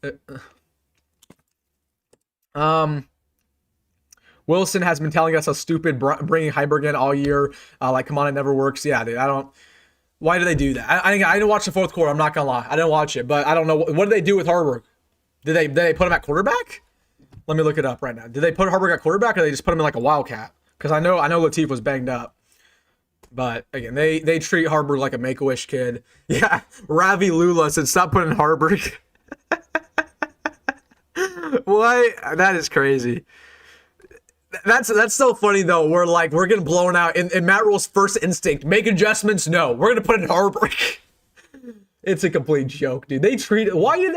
Wilson has been telling us how stupid bringing Haarberg in all year. Like, come on, it never works. Yeah, dude, why do they do that? I didn't watch the fourth quarter. I'm not going to lie. I didn't watch it, but I don't know. What did they do with Haarberg? Did they put him at quarterback? Let me look it up right now. Did they put Haarberg at quarterback, or they just put him in like a wildcat? Because I know Lateef was banged up. But again, they treat Haarberg like a Make-A-Wish kid. Yeah, Ravi Lula said stop putting Haarberg. What? That is crazy. That's so funny though. We're getting blown out, and Matt Rhule's first instinct, make adjustments. No, we're gonna put in Haarberg. It's a complete joke, dude. Why did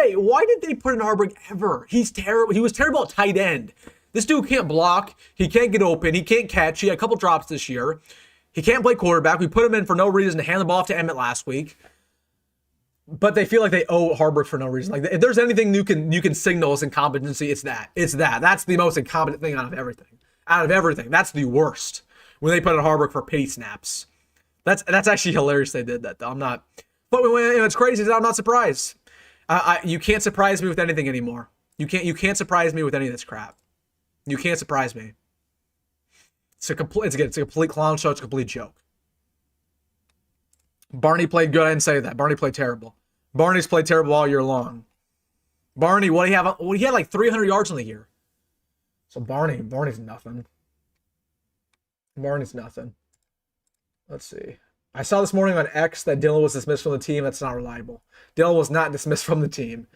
they put in Haarberg ever? He's terrible. He was terrible at tight end. This dude can't block. He can't get open. He can't catch. He had a couple drops this year. He can't play quarterback. We put him in for no reason to hand the ball off to Emmett last week. But they feel like they owe Haarberg for no reason. Like, if there's anything you can signal as incompetency, it's that. That's the most incompetent thing out of everything. That's the worst. When they put in Haarberg for pity snaps. That's actually hilarious they did that, though. I'm not. But what's crazy is I'm not surprised. You can't surprise me with anything anymore. You can't surprise me with any of this crap. You can't surprise me. It's a complete clown show. It's a complete joke. Barney played good. I didn't say that. Barney played terrible. Barney's played terrible all year long. Barney, what do you have? Well, he had like 300 yards in the year. So Barney's nothing. Barney's nothing. Let's see. I saw this morning on X that Dylan was dismissed from the team. That's not reliable. Dylan was not dismissed from the team.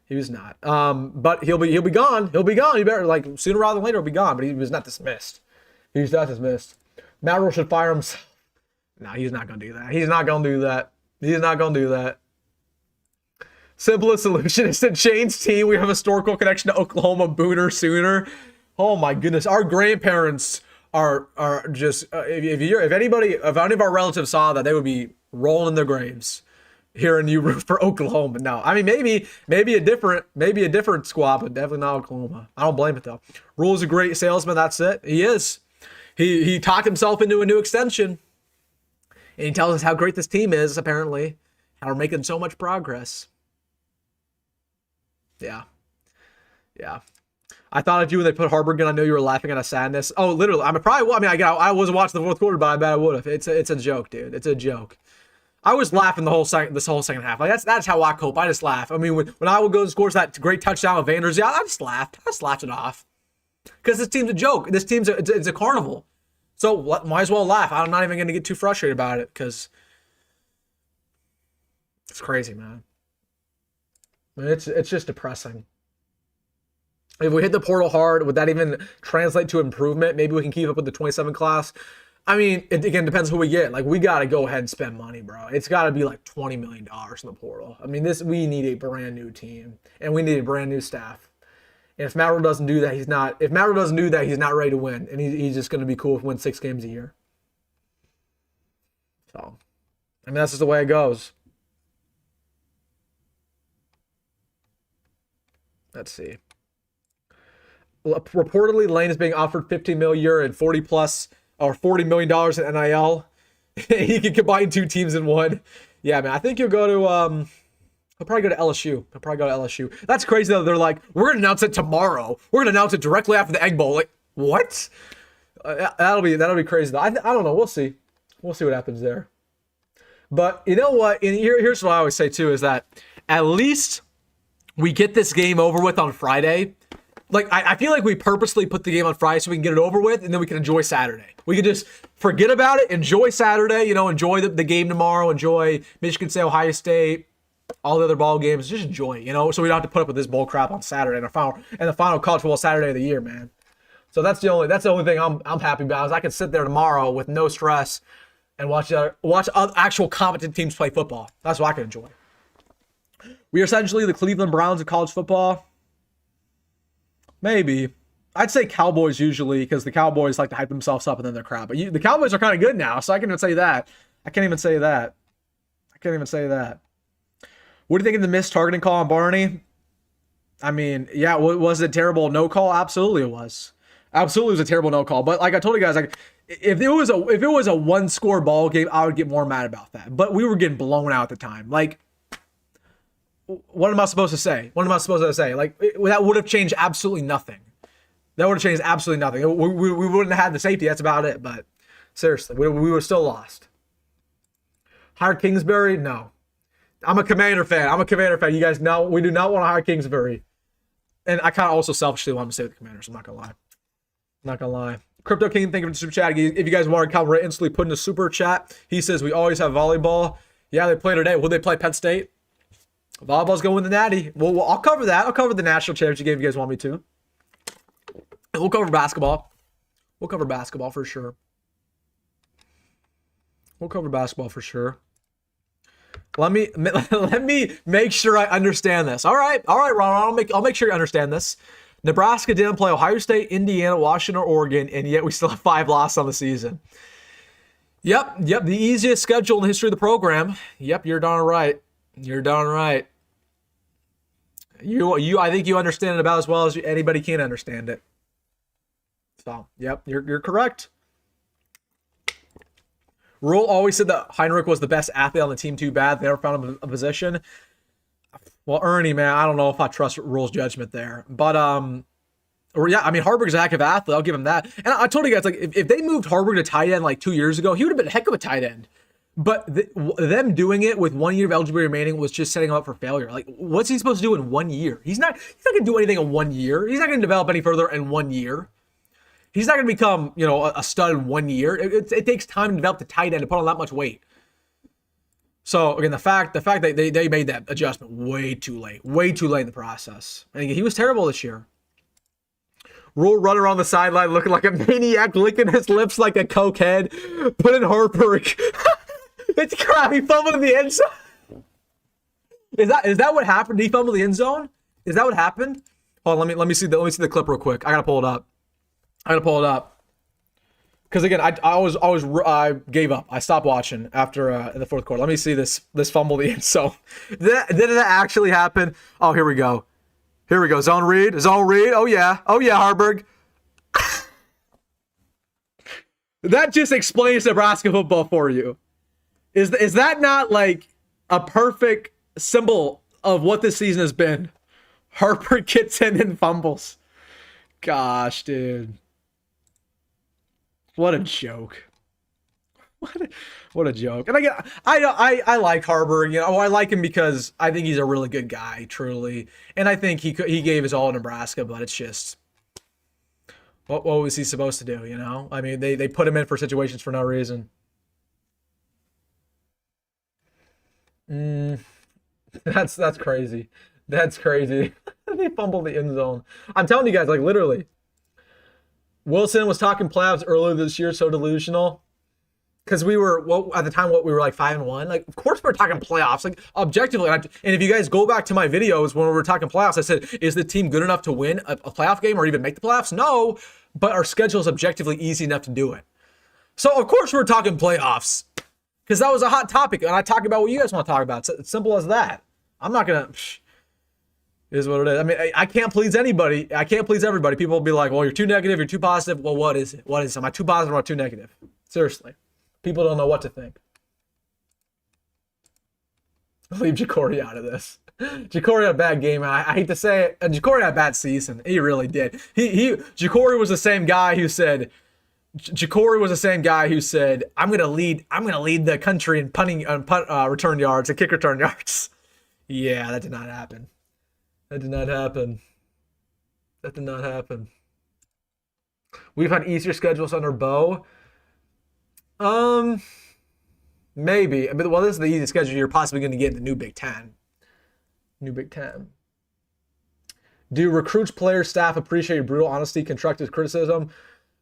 He was not. But he'll be gone. He'll be gone. You better, like, sooner rather than later he'll be gone. But he was not dismissed. He was not dismissed. Matt Rule should fire himself. No, he's not gonna do that. He's not gonna do that. He's not gonna do that. Simplest solution is to change team. We have a historical connection to Oklahoma, Booner, Sooner. Oh my goodness, our grandparents are just if any of our relatives saw that, they would be rolling in their graves hearing you root for Oklahoma. No, I mean maybe a different squad, but definitely not Oklahoma. I don't blame it though. Rule's a great salesman. That's it. He is. He talked himself into a new extension, and he tells us how great this team is. Apparently, how we're making so much progress. Yeah. I thought of you when they put Haarberg in. I know you were laughing at a sadness. Oh, literally. I wasn't watching the fourth quarter, but I bet I would have. It's a joke, dude. It's a joke. I was laughing this whole second half. Like that's how I cope. I just laugh. I mean, when I would go and scores that great touchdown with Vanders, yeah, I just laughed. I just laughed it off. Because this team's a joke. This team's it's a carnival. So might as well laugh. I'm not even going to get too frustrated about it because it's crazy, man. I mean, it's just depressing. If we hit the portal hard, would that even translate to improvement? Maybe we can keep up with the 27 class. I mean, it again depends who we get. Like, we got to go ahead and spend money, bro. It's got to be like $20 million in the portal. I mean, we need a brand new team, and we need a brand new staff. And if Matt Rule doesn't do that, he's not ready to win, and he's just going to be cool if we win 6 games a year. So, I mean, that's just the way it goes. Let's see. Reportedly, Lane is being offered $15 million a year and $40 million in NIL. He can combine 2 teams in one. Yeah, man. I think he'll go to he'll probably go to LSU. That's crazy though. They're like, we're gonna announce it tomorrow. We're gonna announce it directly after the Egg Bowl. Like, what? That'll be crazy though. I don't know. We'll see. We'll see what happens there. But you know what? Here's what I always say too: is that at least we get this game over with on Friday. Like, I feel like we purposely put the game on Friday so we can get it over with, and then we can enjoy Saturday. We can just forget about it, enjoy Saturday, enjoy the game tomorrow, enjoy Michigan State, Ohio State, all the other ball games. Just enjoy it, so we don't have to put up with this bull crap on Saturday and the final college football Saturday of the year, man. So that's the only thing I'm happy about is I can sit there tomorrow with no stress and watch actual competent teams play football. That's what I can enjoy. We are essentially the Cleveland Browns of college football. Maybe. I'd say Cowboys usually because the Cowboys like to hype themselves up and then they're crap. But the Cowboys are kind of good now, so I can't even say that. I can't even say that. What do you think of the missed targeting call on Barney? I mean, yeah, was it a terrible no call? Absolutely it was. Absolutely it was a terrible no call. But like I told you guys, like if it was a 1-score ball game, I would get more mad about that. But we were getting blown out at the time. Like, what am I supposed to say? Like, that would have changed absolutely nothing. We wouldn't have had the safety. That's about it. But seriously, we would have still lost. Hire Kingsbury? No. I'm a Commander fan. You guys know we do not want to hire Kingsbury. And I kind of also selfishly want him to stay with the Commanders. I'm not going to lie. Crypto King, thank you for the super chat. If you guys want to come right instantly put in the super chat, he says we always have volleyball. Yeah, they play today. Will they play Penn State? Volleyball's going to win the Natty. Well, I'll cover that. I'll cover the national championship game if you guys want me to. And we'll cover basketball. For sure. Let me make sure I understand this. All right, Ron. I'll make sure you understand this. Nebraska didn't play Ohio State, Indiana, Washington, or Oregon, and yet we still have 5 losses on the season. Yep. The easiest schedule in the history of the program. Yep, you're darn right. I think you understand it about as well as anybody can understand it. So, yep, you're correct. Rule always said that Heinrich was the best athlete on the team. Too bad they never found him a position. Well, Ernie, man, I don't know if I trust Rule's judgment there. But, yeah, I mean, Haarberg's an active athlete. I'll give him that. And I told you guys, like, if they moved Haarberg to tight end like 2 years ago, he would have been a heck of a tight end. But them doing it with 1 year of eligibility remaining was just setting him up for failure. Like, what's he supposed to do in 1 year? He's not going to do anything in 1 year. He's not going to develop any further in 1 year. He's not going to become, a stud in 1 year. It takes time to develop the tight end to put on that much weight. So again, the fact that they made that adjustment way too late in the process. And he was terrible this year. Rule running around the sideline looking like a maniac, licking his lips like a cokehead. Put in Haarberg. It's crap. He fumbled in the end zone. Is that what happened? Did he fumble the end zone? Is that what happened? Hold on, let me see the clip real quick. I gotta pull it up. Because again, I gave up. I stopped watching after in the fourth quarter. Let me see this fumble the end zone. Did that actually happen? Oh, here we go. Zone read. Oh yeah, Haarberg. That just explains Nebraska football for you. Is that not like a perfect symbol of what this season has been? Haarberg gets in and fumbles. Gosh, dude. What a joke. What a joke. And again, I like Haarberg. I like him because I think he's a really good guy, truly. And I think he gave his all in Nebraska, but it's just, what was he supposed to do, I mean, they put him in for situations for no reason. That's crazy. That's crazy. They fumbled the end zone. I'm telling you guys, like, literally. Wilson was talking playoffs earlier this year, so delusional. Because we were, at the time, we were like 5-1. Like, of course we were talking playoffs. Like, objectively. And if you guys go back to my videos when we were talking playoffs, I said, is the team good enough to win a playoff game or even make the playoffs? No. But our schedule is objectively easy enough to do it. So, of course, we're talking playoffs. Because that was a hot topic. And I talk about what you guys want to talk about. It's simple as that. I'm not going to... It is what it is. I mean, I can't please anybody. I can't please everybody. People will be like, well, you're too negative, you're too positive. Well, what is it? Am I too positive or am I too negative? Seriously. People don't know what to think. Leave Jacory out of this. Jacory had a bad game. I hate to say it. Jacory had a bad season. He really did. Jacory was the same guy who said, I'm gonna lead the country in punting return yards and kick return yards. Yeah, that did not happen. That did not happen. We've had easier schedules under Bo. Maybe. I mean, well, this is the easiest schedule you're possibly going to get in the new Big Ten. Do recruits, players, staff appreciate your brutal honesty, constructive criticism?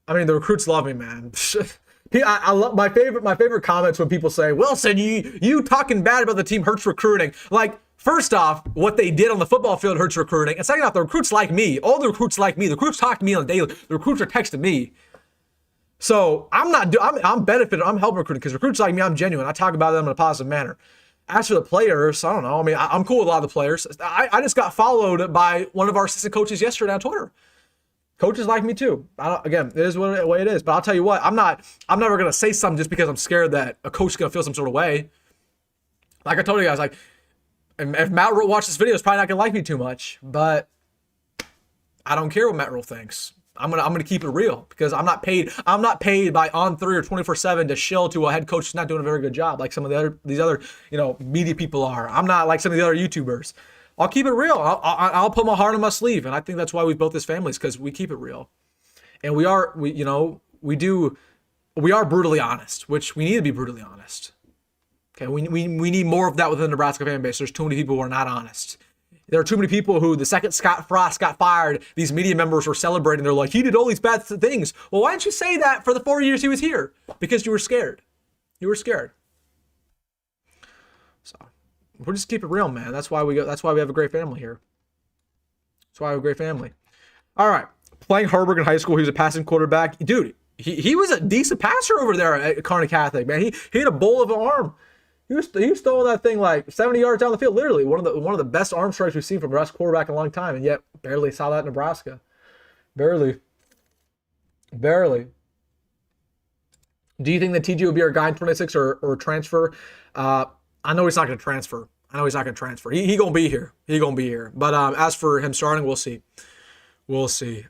I mean, the recruits love me, man. I love my favorite comments when people say, Wilson, you talking bad about the team hurts recruiting. Like, first off, what they did on the football field hurts recruiting. And second off, the recruits like me. All the recruits like me. The recruits talk to me on the daily. The recruits are texting me. So I'm benefiting. I'm helping recruiting because recruits like me, I'm genuine. I talk about them in a positive manner. As for the players, I don't know. I mean, I'm cool with a lot of the players. I just got followed by one of our assistant coaches yesterday on Twitter. Coaches like me too. Again, it is the way it is. But I'll tell you what, I'm never gonna say something just because I'm scared that a coach is gonna feel some sort of way. Like I told you guys, like if Matt Rule watches this video, it's probably not gonna like me too much. But I don't care what Matt Rule thinks. I'm gonna keep it real because I'm not paid by On3 or 24/7 to shill to a head coach who's not doing a very good job like some of these other media people are. I'm not like some of the other YouTubers. I'll keep it real. I'll put my heart on my sleeve, and I think that's why we've built this family, is because we keep it real, and we are brutally honest, which we need to be brutally honest. Okay, we need more of that within the Nebraska fan base. There's too many people who are not honest. There are too many people who, the second Scott Frost got fired, these media members were celebrating. They're like, he did all these bad things. Well, why didn't you say that for the 4 years he was here? Because you were scared. You were scared. So we'll just keep it real, man. That's why we have a great family here. That's why we have a great family. All right. Playing Haarberg in high school, he was a passing quarterback. Dude, he was a decent passer over there at Kearney Catholic, man. He had a bull of an arm. He was throwing that thing like 70 yards down the field, literally. One of the best arm strikes we've seen from a Nebraska quarterback in a long time, and yet barely saw that in Nebraska. Barely. Do you think that TJ will be our guy in 26 or transfer? I know he's not going to transfer. He going to be here. But as for him starting, we'll see. Yeah, we'll see.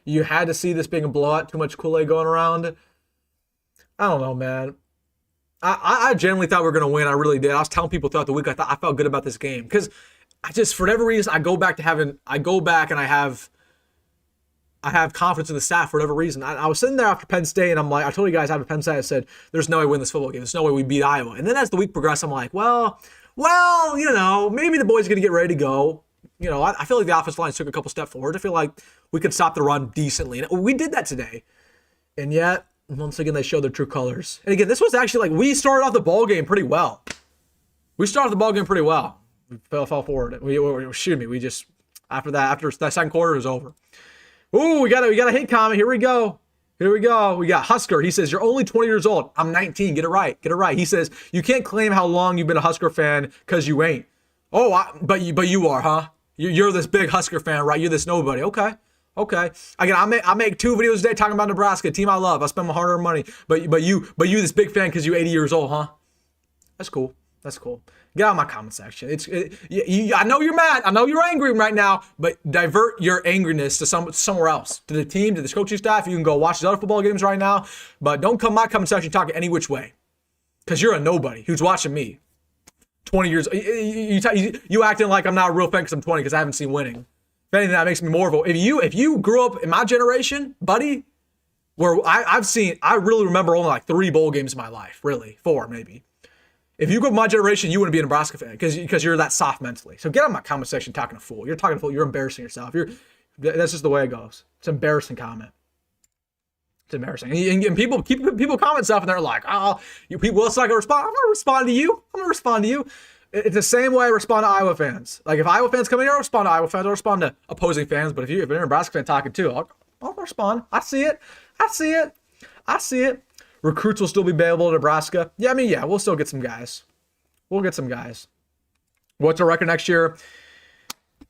You had to see this being a blowout, too much Kool-Aid going around. I don't know, man. I genuinely thought we were going to win. I really did. I was telling people throughout the week, I felt good about this game because for whatever reason, I go back and I have confidence in the staff for whatever reason. I was sitting there after Penn State and I'm like, I told you guys after Penn State, I said, there's no way we win this football game. There's no way we beat Iowa. And then as the week progressed, I'm like, well, maybe the boys are going to get ready to go. I feel like the offensive line took a couple steps forward. I feel like we could stop the run decently. And we did that today. And yet, once again, they showed their true colors. And again, this was actually we started off the ball game pretty well. We fell forward. We just, after that second quarter, it was over. Ooh, we got a hate comment. Here we go. We got Husker. He says, you're only 20 years old. I'm 19. Get it right. He says, you can't claim how long you've been a Husker fan because you ain't. Oh, but you are, huh? You're this big Husker fan, right? You're this nobody. Okay. Again, I make 2 videos a day talking about Nebraska, a team I love. I spend my hard-earned money. But you this big fan because you 80 years old, huh? That's cool. Get out of my comment section. I know you're mad. I know you're angry right now, but divert your angriness to somewhere else, to the team, to the coaching staff. You can go watch the other football games right now, but don't come my comment section talking any which way, because you're a nobody who's watching me. 20 years. You acting like I'm not a real fan because I'm 20 because I haven't seen winning. If anything, that makes me more of a. If you grew up in my generation, buddy, where I really remember only like 3 bowl games in my life, really 4 maybe. If you grew up in my generation, you wouldn't be a Nebraska fan because you're that soft mentally. So get out of my comment section talking a fool. You're talking a fool. You're embarrassing yourself. That's just the way it goes. It's an embarrassing comment. It's embarrassing. And people comment stuff and they're like, oh, you people else not gonna respond. I'm gonna respond to you. It's the same way I respond to Iowa fans. Like if Iowa fans come in here, I'll respond to Iowa fans. I'll respond to opposing fans. But if you're a Nebraska fan talking too, I'll respond. I see it. Recruits will still be available in Nebraska. Yeah, we'll still get some guys. What's our record next year?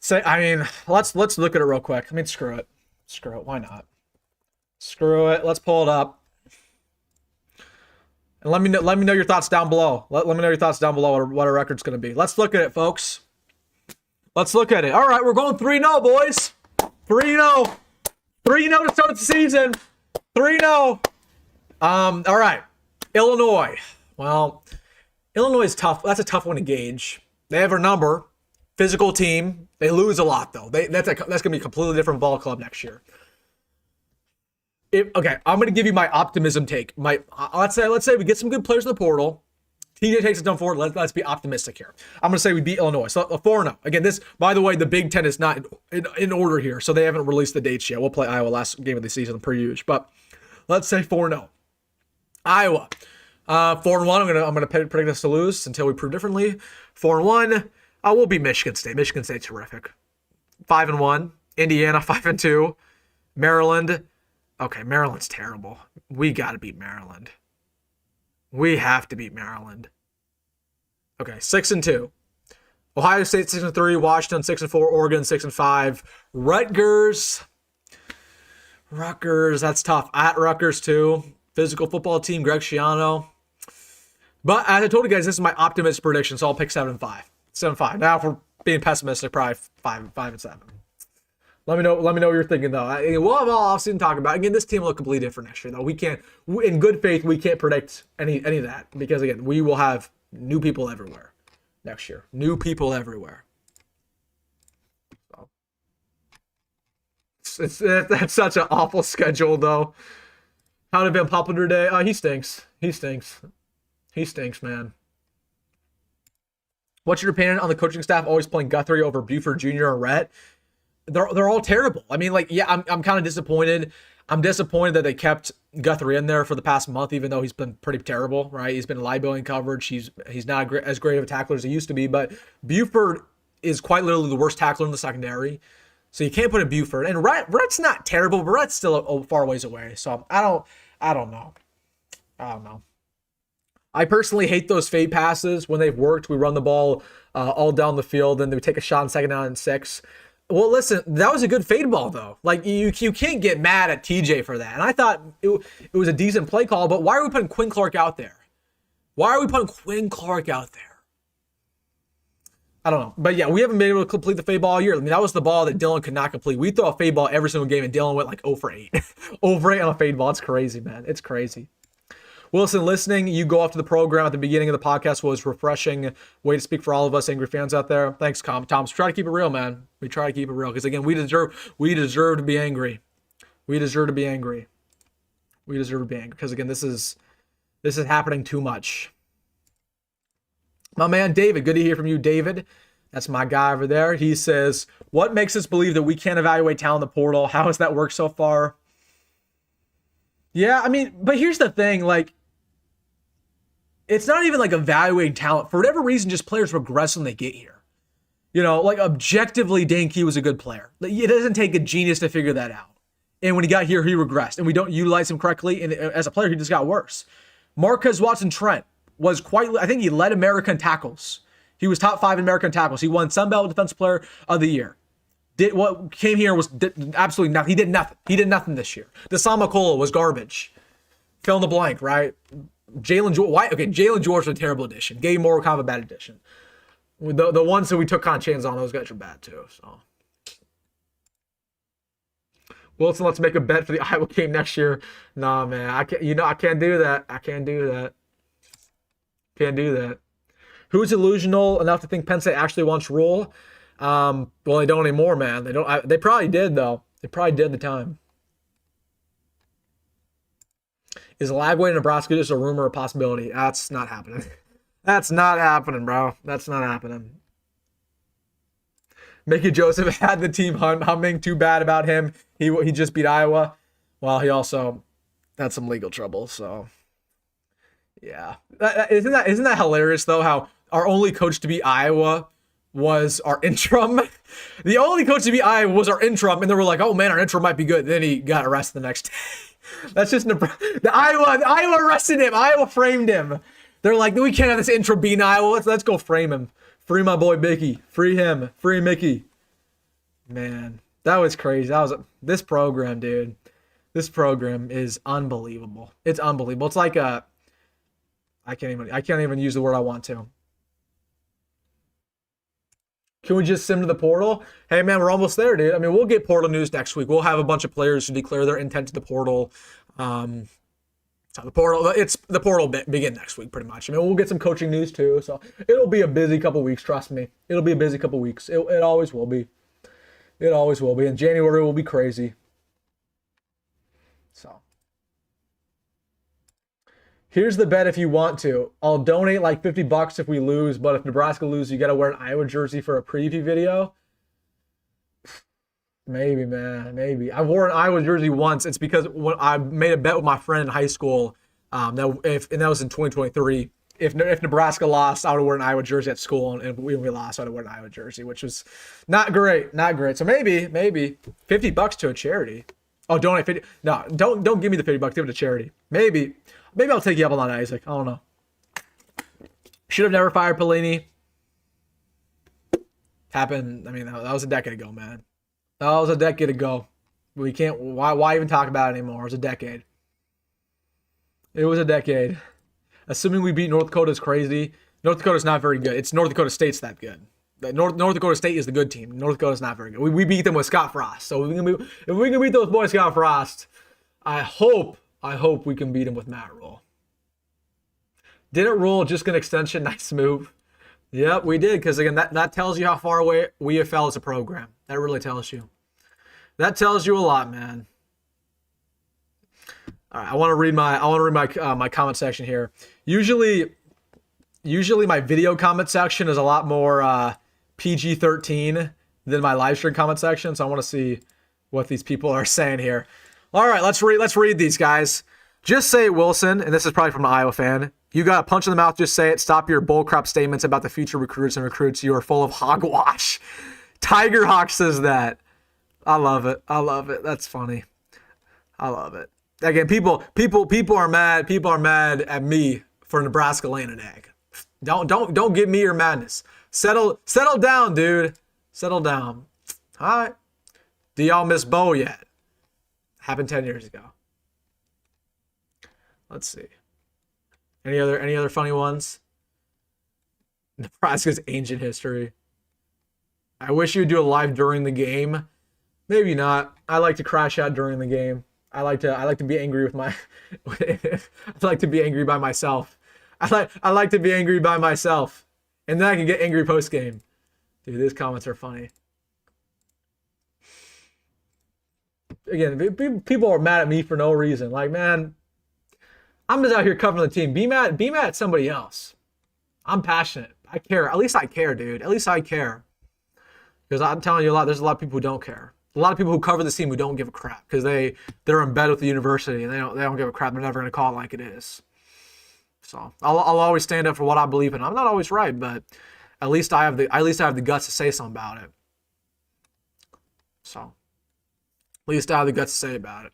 Let's look at it real quick. Screw it. Why not? Screw it. Let's pull it up. And let me know your thoughts down below. Let me know your thoughts down below what our record's going to be. Let's look at it, folks. Let's look at it. All right, we're going 3-0, boys. 3-0. 3-0 to start the season. 3-0. All right. Illinois. Well, Illinois is tough. That's a tough one to gauge. They have our number. Physical team. They lose a lot, though. That's going to be a completely different ball club next year. Okay, I'm going to give you my optimism take. Let's say we get some good players in the portal. TJ takes it down forward. Let's be optimistic here. I'm going to say we beat Illinois. So 4-0. Again, this, by the way, the Big Ten is not in order here, so they haven't released the dates yet. We'll play Iowa last game of the season per usual. But let's say 4-0. Iowa. 4-1. I'm gonna predict us to lose until we prove differently. 4-1. We'll beat Michigan State. Michigan State's terrific. 5-1. Indiana 5-2. Maryland. Okay, Maryland's terrible. We got to beat Maryland. We have to beat Maryland. Okay, 6-2. Ohio State 6-3. Washington 6-4. Oregon 6-5. Rutgers. That's tough. At Rutgers too. Physical football team. Greg Schiano. But as I told you guys, this is my optimist prediction, so I'll pick 7-5. 7-5. Now, if we're being pessimistic, probably 5-7. Let me know what you're thinking, though. We'll have all offseason to talk about. Again, this team will look completely different next year, though. We can't, in good faith, we can't predict any of that because, again, we will have new people everywhere next year. New people everywhere. So, that's such an awful schedule, though. How did Van Poppel today? He stinks. He stinks, man. What's your opinion on the coaching staff always playing Guthrie over Buford Jr. and Rhett? They're all terrible. I'm kind of disappointed. I'm disappointed that they kept Guthrie in there for the past month, even though he's been pretty terrible, right? He's been liability in coverage. He's not as great of a tackler as he used to be, but Buford is quite literally the worst tackler in the secondary. So you can't put in Buford. And Rhett's not terrible, but Rhett's still a far ways away. So I don't know. I personally hate those fade passes. When they've worked, we run the ball all down the field, and they would take a shot on 2nd down and 6. Well, listen, that was a good fade ball, though. Like, you can't get mad at TJ for that. And I thought it was a decent play call, but why are we putting Quinn Clark out there? I don't know. But, yeah, we haven't been able to complete the fade ball all year. That was the ball that Dylan could not complete. We throw a fade ball every single game, and Dylan went like 0 for 8. 0 for 8 on a fade ball. It's crazy, man. It's crazy. Wilson, listening, you go off to the program at the beginning of the podcast was refreshing. Way to speak for all of us angry fans out there. Thanks, Thomas. Try to keep it real, man. We try to keep it real because again, we deserve to be angry. We deserve to be angry. We deserve to be angry because again, this is happening too much. My man David, good to hear from you, David. That's my guy over there. He says, "What makes us believe that we can't evaluate talent in the portal? How has that worked so far?" Yeah, I mean, but here's the thing, like, it's not even like evaluating talent. For whatever reason, just players regress when they get here. You know, like objectively, Dane was a good player. It doesn't take a genius to figure that out. And when he got here, he regressed. And we don't utilize him correctly. And as a player, he just got worse. Marquez Watson-Trent was I think he led America in tackles. He was top 5 in America in tackles. He won Sun Belt Defensive Player of the Year. What came here was absolutely nothing. He did nothing. He did nothing this year. Deshaun McCullough was garbage. Fill in the blank, right? Jalen George was a terrible addition. Gabe Moore kind of a bad addition. The ones that we took kind of chances on, those guys are bad too. So, Wilson, let's make a bet for the Iowa game next year. Nah, man, I can't. I can't do that. I can't do that. Can't do that. Who's illusional enough to think Penn State actually wants Rule? Well, they don't anymore, man. They don't. They probably did though. They probably did at the time. Is Lagway in Nebraska just a rumor or possibility? That's not happening. That's not happening, bro. That's not happening. Mickey Joseph had the team humming. Too bad about him. He just beat Iowa. Well, he also had some legal trouble. So, yeah. Isn't that hilarious though? How our only coach to beat Iowa was our interim. The only coach to beat Iowa was our interim, and they were like, "Oh man, our interim might be good." Then he got arrested the next day. That's just the Iowa arrested him. Iowa framed him. They're like, "We can't have this interim beating Iowa. Let's go frame him. Free my boy Mekhi. Free him. Free Mekhi." Man, that was crazy. This program, dude. This program is unbelievable. It's unbelievable. It's like I can't even use the word I want to. Can we just sim to the portal? Hey, man, we're almost there, dude. I mean, we'll get portal news next week. We'll have a bunch of players who declare their intent to the portal. The portal begin next week, pretty much. I mean, we'll get some coaching news, too. So it'll be a busy couple weeks, trust me. It'll be a busy couple weeks. It always will be. It always will be. And January will be crazy. So. Here's the bet if you want to. I'll donate like $50 if we lose, but if Nebraska loses, you got to wear an Iowa jersey for a preview video. Maybe, man, maybe. I wore an Iowa jersey once. It's because when I made a bet with my friend in high school, and that was in 2023. If Nebraska lost, I would wear an Iowa jersey at school, and if we lost, I would wear an Iowa jersey, which was not great, not great. So maybe $50 to a charity. Oh, donate 50. No, don't give me the $50. Give it to charity. Maybe I'll take you up on that, Isaac. I don't know. Should have never fired Pelini. Happened. I mean, that was a decade ago, man. That was a decade ago. We can't. Why even talk about it anymore? It was a decade. It was a decade. Assuming we beat North Dakota is crazy. North Dakota's not very good. It's North Dakota State's that good. North Dakota State is the good team. North Dakota's not very good. We beat them with Scott Frost. So if we can beat those boys Scott Frost, I hope we can beat them with Matt Rule. Didn't Rule just get an extension? Nice move. Yep, we did. Because again, that tells you how far away we have fell as a program. That really tells you. That tells you a lot, man. All right, I want to read my comment section here. Usually my video comment section is a lot more PG-13 than my live stream comment section, so I want to see what these people are saying here. All right, let's read these guys. Just say it, Wilson, and this is probably from an Iowa fan. You got a punch in the mouth, just say it. Stop your bullcrap statements about the future recruits and recruits. You are full of hogwash. Tiger Hawk says that. I love it. That's funny. I love it. Again, people are mad. People are mad at me for Nebraska laying an egg. Don't give me your madness. Settle down, dude. Settle down. All right. Do y'all miss Bo yet? Happened 10 years ago. Let's see. Any other funny ones? Nebraska's ancient history. I wish you'd do a live during the game. Maybe not. I like to crash out during the game. I like to be angry with my. I like to be angry by myself. I like to be angry by myself, and then I can get angry post game. Dude, these comments are funny. Again, people are mad at me for no reason. Like, man, I'm just out here covering the team. Be mad at somebody else. I'm passionate. I care. At least I care, dude. At least I care. Because I'm telling you there's a lot of people who don't care. A lot of people who cover the team who don't give a crap because they're in bed with the university and they don't give a crap. They're never going to call it like it is. So I'll always stand up for what I believe in. I'm not always right, but at least I have the guts to say something about it. So at least I have the guts to say about it.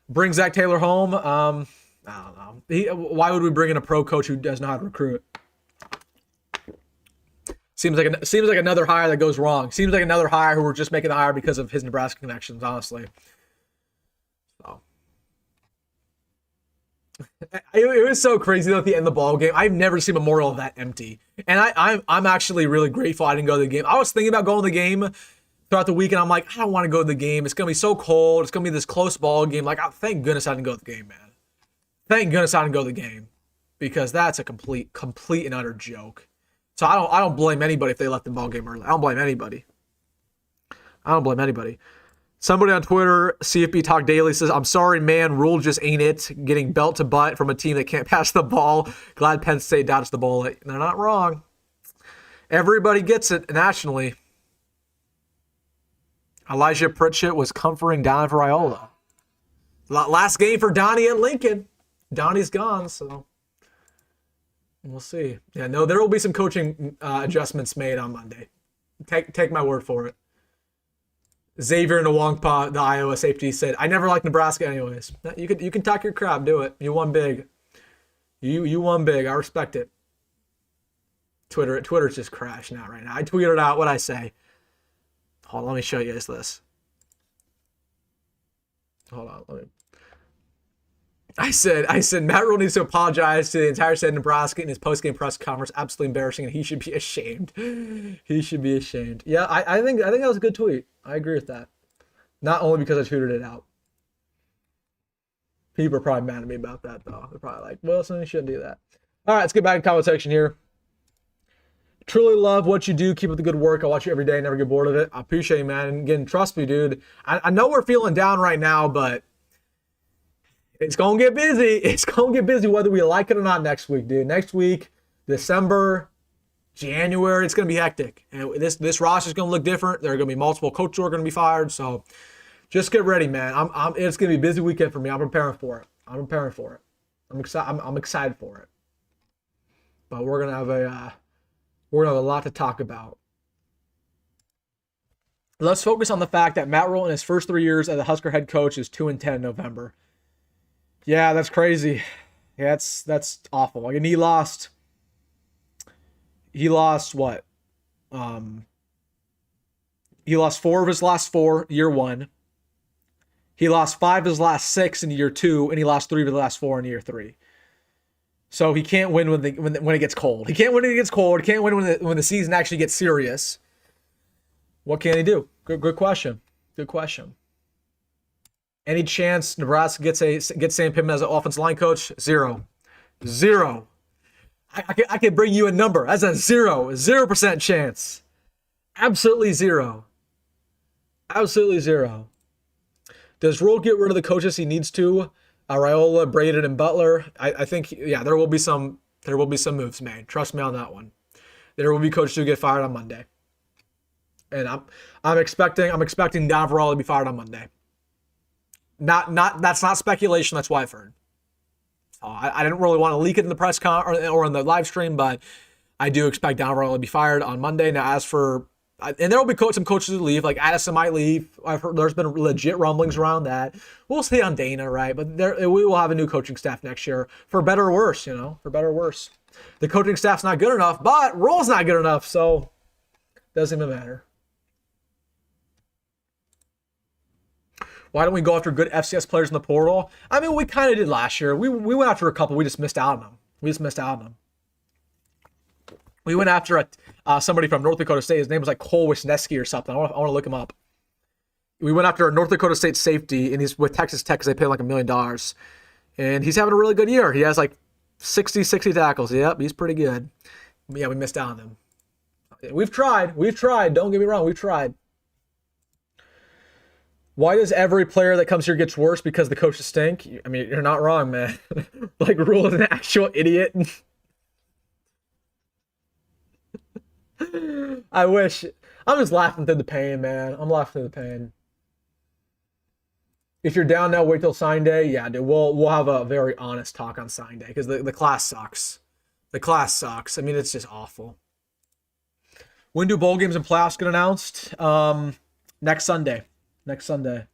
Bring Zach Taylor home. I don't know. Why would we bring in a pro coach who does not know how to recruit? Seems like another hire that goes wrong. Seems like another hire who we're just making the hire because of his Nebraska connections, honestly. So it was so crazy though at the end of the ball game. I've never seen Memorial that empty. And I'm actually really grateful I didn't go to the game. I was thinking about going to the game throughout the week, and I'm like, I don't want to go to the game. It's gonna be so cold. It's gonna be this close ball game. Like, thank goodness I didn't go to the game, man. Thank goodness I didn't go to the game. Because that's a complete and utter joke. So I don't blame anybody if they left the ball game early. I don't blame anybody. Somebody on Twitter, CFB Talk Daily, says, I'm sorry, man. Rule just ain't it. Getting belt to butt from a team that can't pass the ball. Glad Penn State dodged the bullet. They're not wrong. Everybody gets it nationally. Elijah Pritchett was comforting Don for Raiola. Last game for Donnie at Lincoln. Donnie's gone, so we'll see. Yeah, no, there will be some coaching adjustments made on Monday. Take my word for it. Xavier Nwangpa, the Iowa safety, said, I never liked Nebraska anyways. You can talk your crap, do it. You won big. You won big. I respect it. Twitter's just crashing out right now. I tweeted out what I say. Hold on, let me show you guys this. Hold on, I said Matt Rhule needs to apologize to the entire state of Nebraska in his post-game press conference. Absolutely embarrassing, and he should be ashamed. He should be ashamed. Yeah, I think that was a good tweet. I agree with that. Not only because I tweeted it out. People are probably mad at me about that, though. They're probably like, Wilson, you shouldn't do that. All right, let's get back in the comment section here. Truly love what you do. Keep up the good work. I watch you every day. Never get bored of it. I appreciate you, man. And again, trust me, dude. I know we're feeling down right now, but it's going to get busy. It's going to get busy whether we like it or not next week, dude. Next week, December, January, it's going to be hectic. And this roster is going to look different. There are going to be multiple coaches who are going to be fired. So just get ready, man. It's going to be a busy weekend for me. I'm preparing for it. I'm excited for it. But we're going to have a lot to talk about. Let's focus on the fact that Matt Rhule in his first 3 years as a Husker head coach is 2-10 in November. Yeah, that's crazy. Yeah, that's awful. Like, and he lost what? He lost 4 of his last 4 year 1. He lost 5 of his last 6 in year 2, and he lost 3 of the last 4 in year 3. So he can't win when it gets cold. He can't win when it gets cold. He can't win when the season actually gets serious. What can he do? Good question. Good question. Any chance Nebraska gets Sam Pittman as an offensive line coach? Zero. I can bring you a number. That's a 0% chance. Absolutely zero. Does Rhule get rid of the coaches he needs to? Raiola, Braden, and Butler. I think, yeah, there will be some moves made. Trust me on that one. There will be coaches who get fired on Monday. And I'm expecting Don Raiola to be fired on Monday. That's not speculation. That's what I've heard. I didn't really want to leak it in the press con or in the live stream, but I do expect Don Raiola to be fired on Monday. Now, as for and there will be some coaches who leave, like Addison might leave. I've heard there's been legit rumblings around that. We'll see on Dana, right? But we will have a new coaching staff next year, for better or worse. For better or worse. The coaching staff's not good enough, but Rhule's not good enough, so it doesn't even matter. Why don't we go after good FCS players in the portal? I mean, we kind of did last year. We went after a couple. We just missed out on them. We went after somebody from North Dakota State. His name was like Cole Wisniewski or something. I want to look him up. we went after a North Dakota State safety, and he's with Texas Tech because they paid like $1 million. And he's having a really good year. He has like 60 tackles. Yep, he's pretty good. Yeah, we missed out on him. We've tried. Don't get me wrong. We've tried. Why does every player that comes here gets worse? Because the coaches stink? I mean, you're not wrong, man. Like, Rule is an actual idiot. I wish. I'm just laughing through the pain, man. I'm laughing through the pain. If you're down now, wait till sign day. Yeah, dude, we'll have a very honest talk on sign day because the class sucks. The class sucks. I mean, it's just awful. When do bowl games and playoffs get announced? Next Sunday. Next Sunday.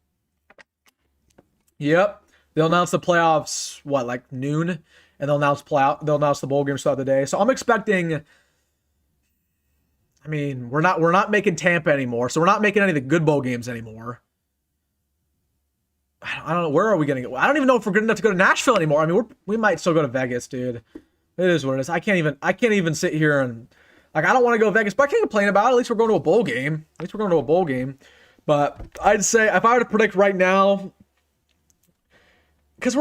Yep. They'll announce the playoffs, what, like noon? And they'll announce the bowl games throughout the day. So I'm expecting, I mean, we're not making Tampa anymore, so we're not making any of the good bowl games anymore. I don't know, where are we gonna go? I don't even know if we're good enough to go to Nashville anymore. I mean, we might still go to Vegas, dude. It is what it is. I can't even sit here and, like, I don't want to go to Vegas, but I can't complain about it. At least we're going to a bowl game. But I'd say if I were to predict right now, because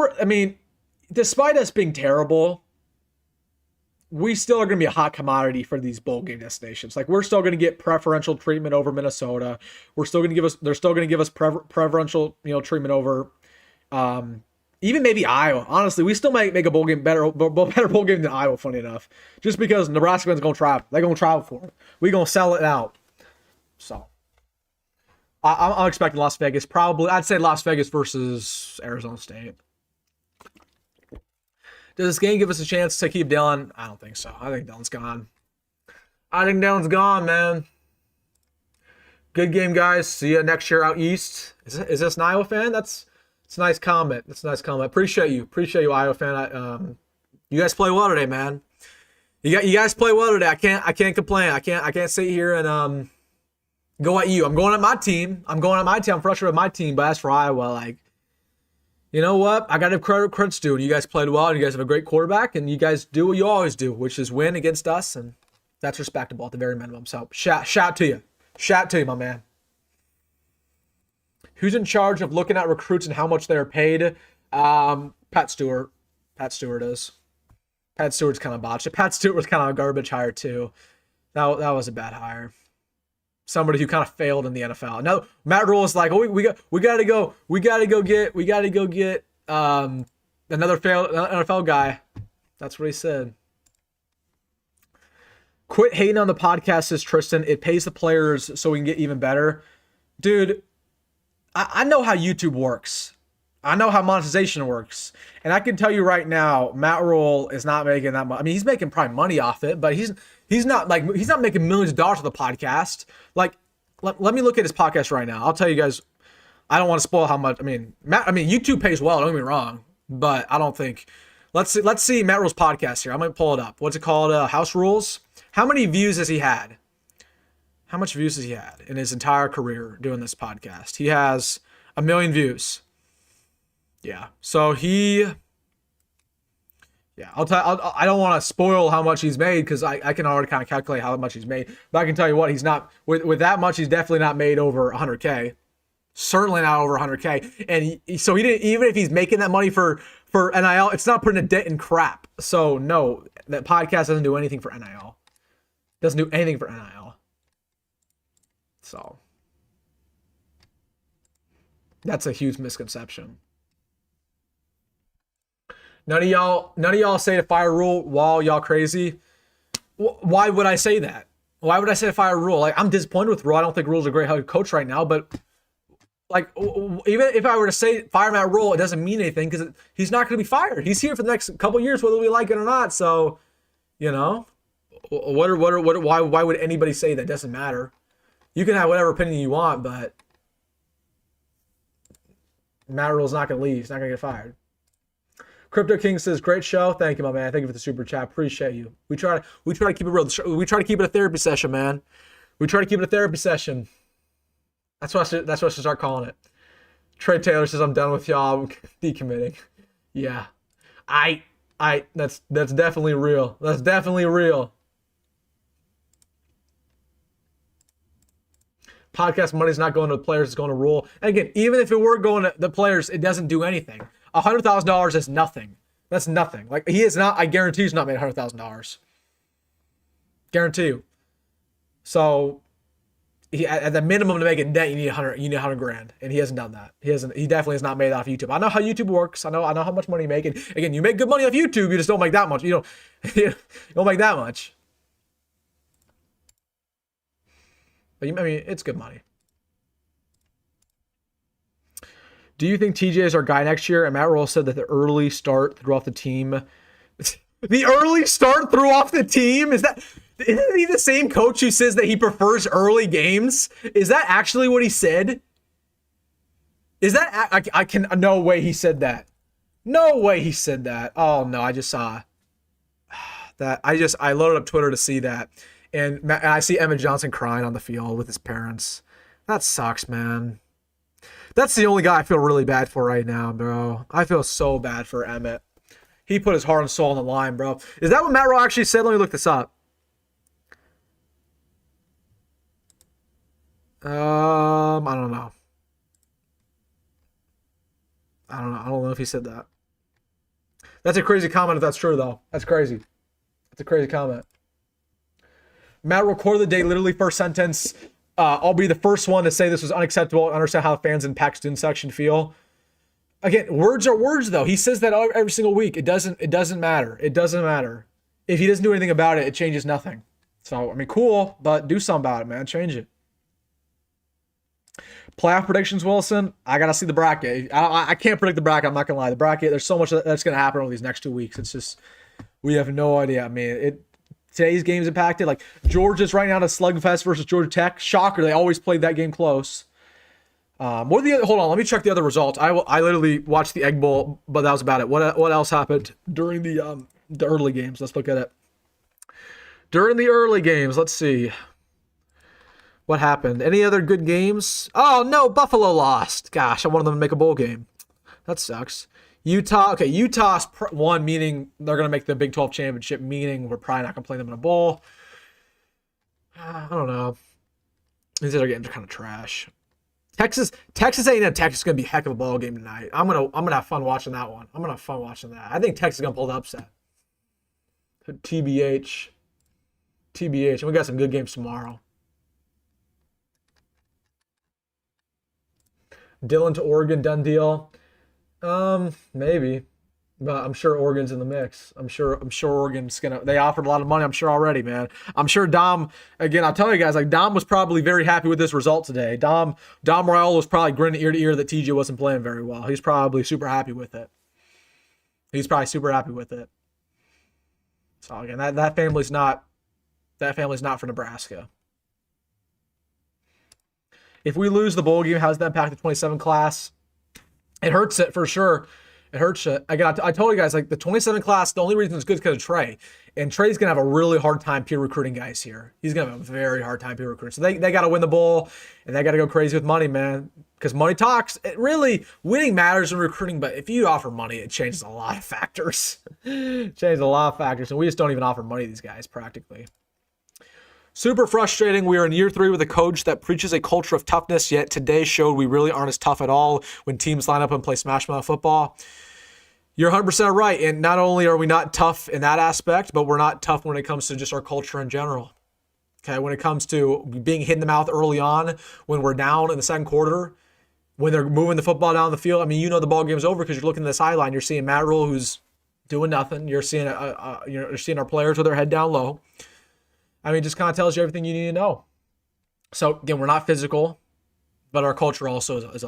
despite us being terrible, we still are going to be a hot commodity for these bowl game destinations. Like, we're still going to get preferential treatment over Minnesota. They're still going to give us preferential, treatment over, even maybe Iowa. Honestly, we still might make a bowl game better bowl game than Iowa. Funny enough, just because Nebraska's going to travel, they're going to travel for it. We're going to sell it out. So, I'm expecting Las Vegas. Probably, I'd say Las Vegas versus Arizona State. Does this game give us a chance to keep Dylan? I don't think so. I think Dylan's gone. Man. Good game, guys. See you next year out east. Is this an Iowa fan? It's a nice comment. Appreciate you, Iowa fan. You guys play well today, man. You guys play well today. I can't complain. I can't sit here and go at you. I'm going at my team. I'm frustrated with my team. But as for Iowa, like, you know what? I got to give credit's due. You guys played well, and you guys have a great quarterback, and you guys do what you always do, which is win against us, and that's respectable at the very minimum. So shout to you. Shout to you, my man. Who's in charge of looking at recruits and how much they're paid? Pat Stewart. Pat Stewart is. Pat Stewart's kind of botched it. Pat Stewart was kind of a garbage hire, too. That was a bad hire. Somebody who kind of failed in the NFL. Now Matt Rule is like, oh, we got to go get another failed NFL guy. That's what he said. Quit hating on the podcast, says Tristan. It pays the players so we can get even better. Dude, I know how YouTube works. I know how monetization works. And I can tell you right now, Matt Rule is not making that much. I mean, he's making probably money off it, but he's not making millions of dollars with the podcast. Like, let me look at his podcast right now. I'll tell you guys, I don't want to spoil how much. YouTube pays well, don't get me wrong, but I don't think. Let's see Matt Rule's podcast here. I'm going to pull it up. What's it called? House Rules. How many views has he had? How much views has he had in his entire career doing this podcast? He has 1 million views. Yeah. So I don't want to spoil how much he's made because I can already kind of calculate how much he's made. But I can tell you what, he's not with that much. He's definitely not made over 100K. Certainly not over 100K. And so he didn't. Even if he's making that money for NIL, it's not putting a dent in crap. So no, that podcast doesn't do anything for NIL. Doesn't do anything for NIL. So that's a huge misconception. None of y'all say to fire Rule while y'all crazy. Why would I say that? Why would I say to fire Rule? Like, I'm disappointed with Rule. I don't think Rule's a great head coach right now, but like, even if I were to say fire Matt Rule, it doesn't mean anything because he's not going to be fired. He's here for the next couple of years, whether we like it or not. So, why would anybody say that? It doesn't matter. You can have whatever opinion you want, but Matt Rule's not going to leave. He's not going to get fired. Crypto King says, great show. Thank you, my man. Thank you for the super chat. Appreciate you. We try to keep it real. We try to keep it a therapy session, man. We try to keep it a therapy session. That's what I should start calling it. Trey Taylor says, I'm done with y'all. I'm decommitting. Yeah. That's definitely real. That's definitely real. podcast money's not going to the players, it's going to Rule. And again, even if it were going to the players, it doesn't do anything. $100,000 is nothing. That's nothing. Like, he is not, I guarantee he's not made $100,000. Guarantee you. So, at the minimum to make it net, you need 100 grand, and he hasn't done that. He definitely has not made that off YouTube. I know how YouTube works. I know how much money you make. And again, you make good money off YouTube, you just don't make that much. You don't make that much. But I mean, it's good money. Do you think TJ is our guy next year? And Matt Rule said that the early start threw off the team. The early start threw off the team? Isn't he the same coach who says that he prefers early games? Is that actually what he said? Is that, I can, no way he said that. No way he said that. Oh no, I just saw that. I loaded up Twitter to see that. And I see Emmett Johnson crying on the field with his parents. That sucks, man. That's the only guy I feel really bad for right now, bro. I feel so bad for Emmett. He put his heart and soul on the line, bro. Is that what Matt Rowe actually said? Let me look this up. I don't know. I don't know if he said that. That's a crazy comment if that's true, though. That's crazy. That's a crazy comment. Matt recorded the day, literally first sentence. I'll be the first one to say this was unacceptable and understand how fans in Pac student section feel. Again, words are words, though. He says that every single week. It doesn't matter. It doesn't matter. If he doesn't do anything about it, it changes nothing. So, I mean, cool, but do something about it, man. Change it. Playoff predictions, Wilson. I got to see the bracket. I can't predict the bracket. I'm not going to lie. The bracket, there's so much that's going to happen over these next 2 weeks. It's just, we have no idea. I mean, today's game's impacted. Like, Georgia's right now to slugfest versus Georgia Tech. Shocker. They always played that game close. What are the other, hold on, let me check the other results. I literally watched the Egg Bowl, but that was about it. What else happened during the early games? Let's look at it. During the early games, let's see. What happened? Any other good games? Oh, no, Buffalo lost. Gosh, I wanted them to make a bowl game. That sucks. Utah, okay, Utah's won, meaning they're going to make the Big 12 championship, meaning we're probably not going to play them in a bowl. I don't know. These other games are kind of trash. Texas A&M Texas is going to be a heck of a ball game tonight. I'm gonna have fun watching that one. I'm gonna have fun watching that. I think Texas is going to pull the upset. TBH. And we got some good games tomorrow. Dylan to Oregon, done deal. Maybe. But I'm sure Oregon's in the mix. I'm sure Oregon's they offered a lot of money, I'm sure already, man. I'm sure Dom, again, I'll tell you guys, like, Dom was probably very happy with this result today. Dom Raiola was probably grinning ear to ear that TJ wasn't playing very well. He's probably super happy with it. So again, that family's not for Nebraska. If we lose the bowl game, how does that impact the 27 class? It hurts it for sure. It hurts it. Again, I told you guys, like, the 27 class, the only reason it's good is because of Trey. And Trey's going to have a really hard time peer recruiting guys here. He's going to have a very hard time peer recruiting. So they got to win the bowl, and they got to go crazy with money, man. Because money talks. It really, winning matters in recruiting, but if you offer money, it changes a lot of factors. And we just don't even offer money to these guys, practically. Super frustrating. We are in year 3 with a coach that preaches a culture of toughness, yet today showed we really aren't as tough at all when teams line up and play smash mouth football. You're 100% right. And not only are we not tough in that aspect, but we're not tough when it comes to just our culture in general. Okay, when it comes to being hit in the mouth early on, when we're down in the second quarter, when they're moving the football down the field. I mean, the ball game's over because you're looking at the sideline. You're seeing Matt Rule, who's doing nothing. You're seeing you're seeing our players with their head down low. I mean, it just kind of tells you everything you need to know. So, again, we're not physical, but our culture also is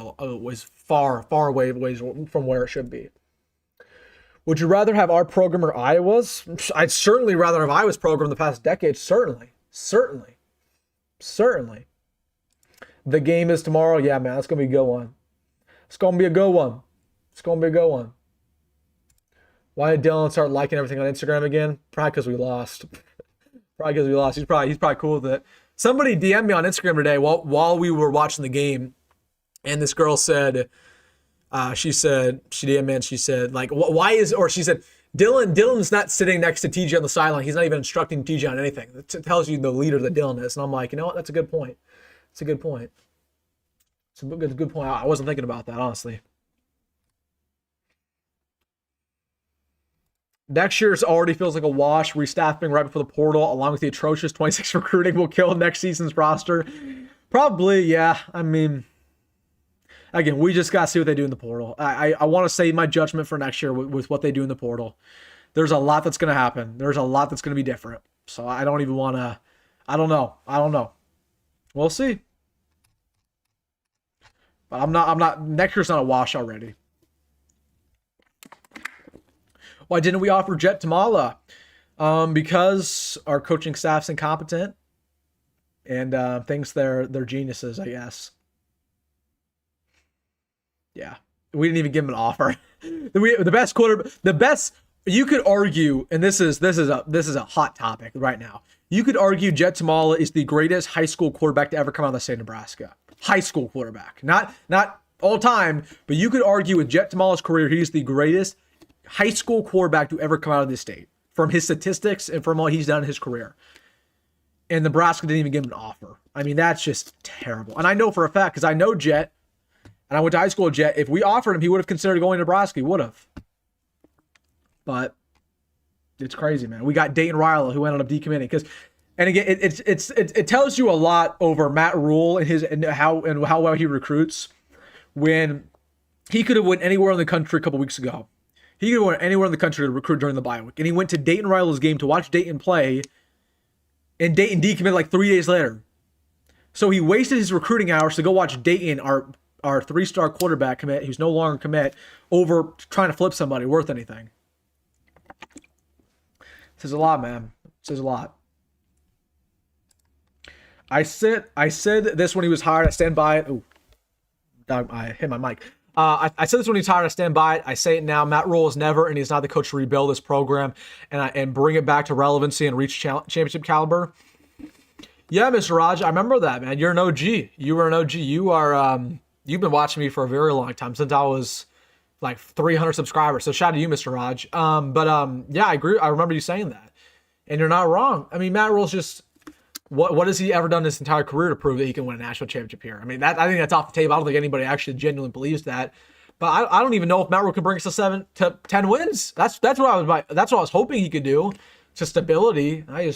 far away from where it should be. Would you rather have our program or Iowa's? I'd certainly rather have Iowa's program the past decade. Certainly. The game is tomorrow. Yeah, man, that's going to be a good one. It's going to be a good one. Why did Dylan start liking everything on Instagram again? Probably because we lost. He's probably cool with it. Somebody DM'd me on Instagram today while we were watching the game, and this girl said, she DM'd me and she said, like, she said, Dylan's not sitting next to TJ on the sideline. He's not even instructing TJ on anything. It tells you the leader that Dylan is. And I'm like, you know what? That's a good point. It's a good point. It's a good point. I wasn't thinking about that, honestly. Next year's already feels like a wash. Restaffing right before the portal, along with the atrocious 26 recruiting, will kill next season's roster. Probably, yeah. I mean, again, we just got to see what they do in the portal. I want to save my judgment for next year with what they do in the portal. There's a lot that's going to happen. There's a lot that's going to be different. So I don't even want to. I don't know. We'll see. But I'm not. Next year's not a wash already. Why didn't we offer Jet Tamala? Because our coaching staff's incompetent and thinks they're geniuses, I guess. Yeah, we didn't even give him an offer. The best you could argue, and this is a hot topic right now. You could argue Jet Tamala is the greatest high school quarterback to ever come out of the state of Nebraska. High school quarterback, not all time, but you could argue with Jet Tamala's career, he's the greatest high school quarterback to ever come out of this state from his statistics and from what he's done in his career. And Nebraska didn't even give him an offer. I mean, that's just terrible. And I know for a fact, because I know Jet, and I went to high school with Jet, if we offered him, he would have considered going to Nebraska. He would have. But it's crazy, man. We got Dane Raiola, who ended up decommitting. And again, it tells you a lot over Matt Rule and how well he recruits. When he could have went anywhere in the country a couple weeks ago. He could have went anywhere in the country to recruit during the bye week. And he went to Dayton Raiola's game to watch Dayton play. And Dayton decommitted like 3 days later. So he wasted his recruiting hours to go watch Dayton, our 3-star quarterback commit, who's no longer commit, over trying to flip somebody worth anything. It says a lot, man. It says a lot. I said this when he was hired. I stand by it. Ooh, I hit my mic. I said this when he's hired. I stand by it. I say it now. Matt Rule is never, and he's not the coach to rebuild this program and bring it back to relevancy and reach championship caliber. Yeah, Mr. Raj, I remember that, man. You're an OG. You were an OG. You are. You've been watching me for a very long time, since I was like 300 subscribers. So shout out to you, Mr. Raj. Yeah, I agree. I remember you saying that, and you're not wrong. I mean, Matt Rule's just. What has he ever done his entire career to prove that he can win a national championship here? I mean, I think that's off the table. I don't think anybody actually genuinely believes that. But I don't even know if Matt Rule can bring us to 7 to 10 wins. That's what I was hoping he could do. To stability. I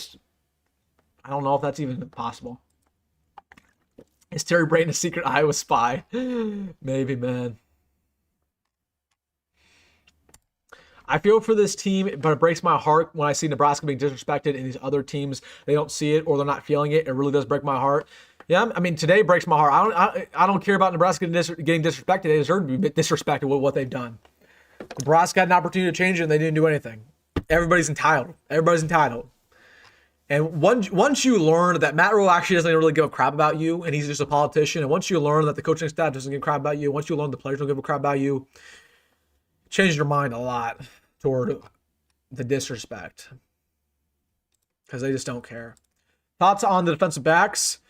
don't know if that's even possible. Is Terry Brayton a secret Iowa spy? Maybe, man. I feel for this team, but it breaks my heart when I see Nebraska being disrespected and these other teams, they don't see it or they're not feeling it. It really does break my heart. Yeah, I mean, today breaks my heart. I don't care about Nebraska getting disrespected. They deserve to be disrespected with what they've done. Nebraska had an opportunity to change it and they didn't do anything. Everybody's entitled. And once you learn that Matt Rule actually doesn't really give a crap about you and he's just a politician, and once you learn that the coaching staff doesn't give a crap about you, once you learn the players don't give a crap about you, changed your mind a lot toward the disrespect because they just don't care. Thoughts on the defensive backs?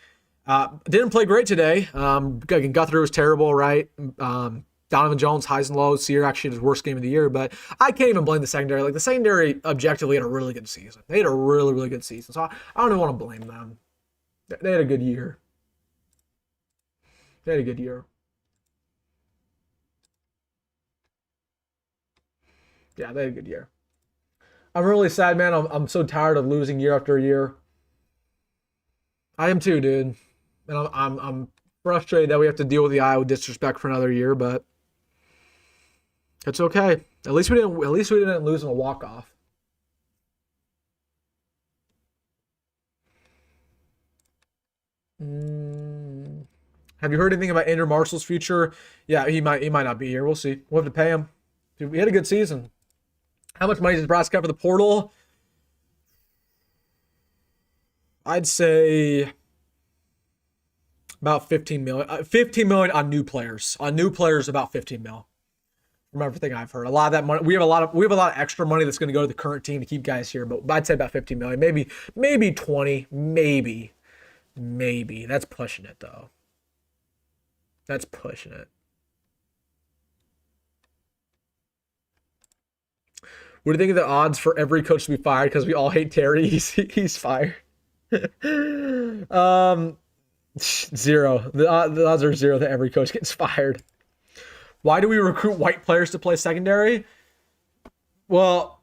Didn't play great today. Guthrie was terrible, right? Donovan Jones, highs and lows. Sear actually his worst game of the year, but I can't even blame the secondary. Like, the secondary objectively had a really good season. They had a really, really good season. So I don't even want to blame them. They had a good year. Yeah, they had a good year. I'm really sad, man. I'm so tired of losing year after year. I am too, dude. And I'm frustrated that we have to deal with the Iowa disrespect for another year, but it's okay. At least we didn't lose in a walk-off. Have you heard anything about Andrew Marshall's future? Yeah, he might not be here. We'll see. We'll have to pay him. Dude, we had a good season. How much money does Nebraska have for the portal? I'd say about 15 million. 15 million on new players. On new players, about 15 mil. From everything I've heard, a lot of that money. We have a lot of extra money that's going to go to the current team to keep guys here. But I'd say about 15 million, maybe 20, maybe. That's pushing it though. That's pushing it. What do you think of the odds for every coach to be fired because we all hate Terry? He's fired. 0. The odds are 0 that every coach gets fired. Why do we recruit white players to play secondary? Well,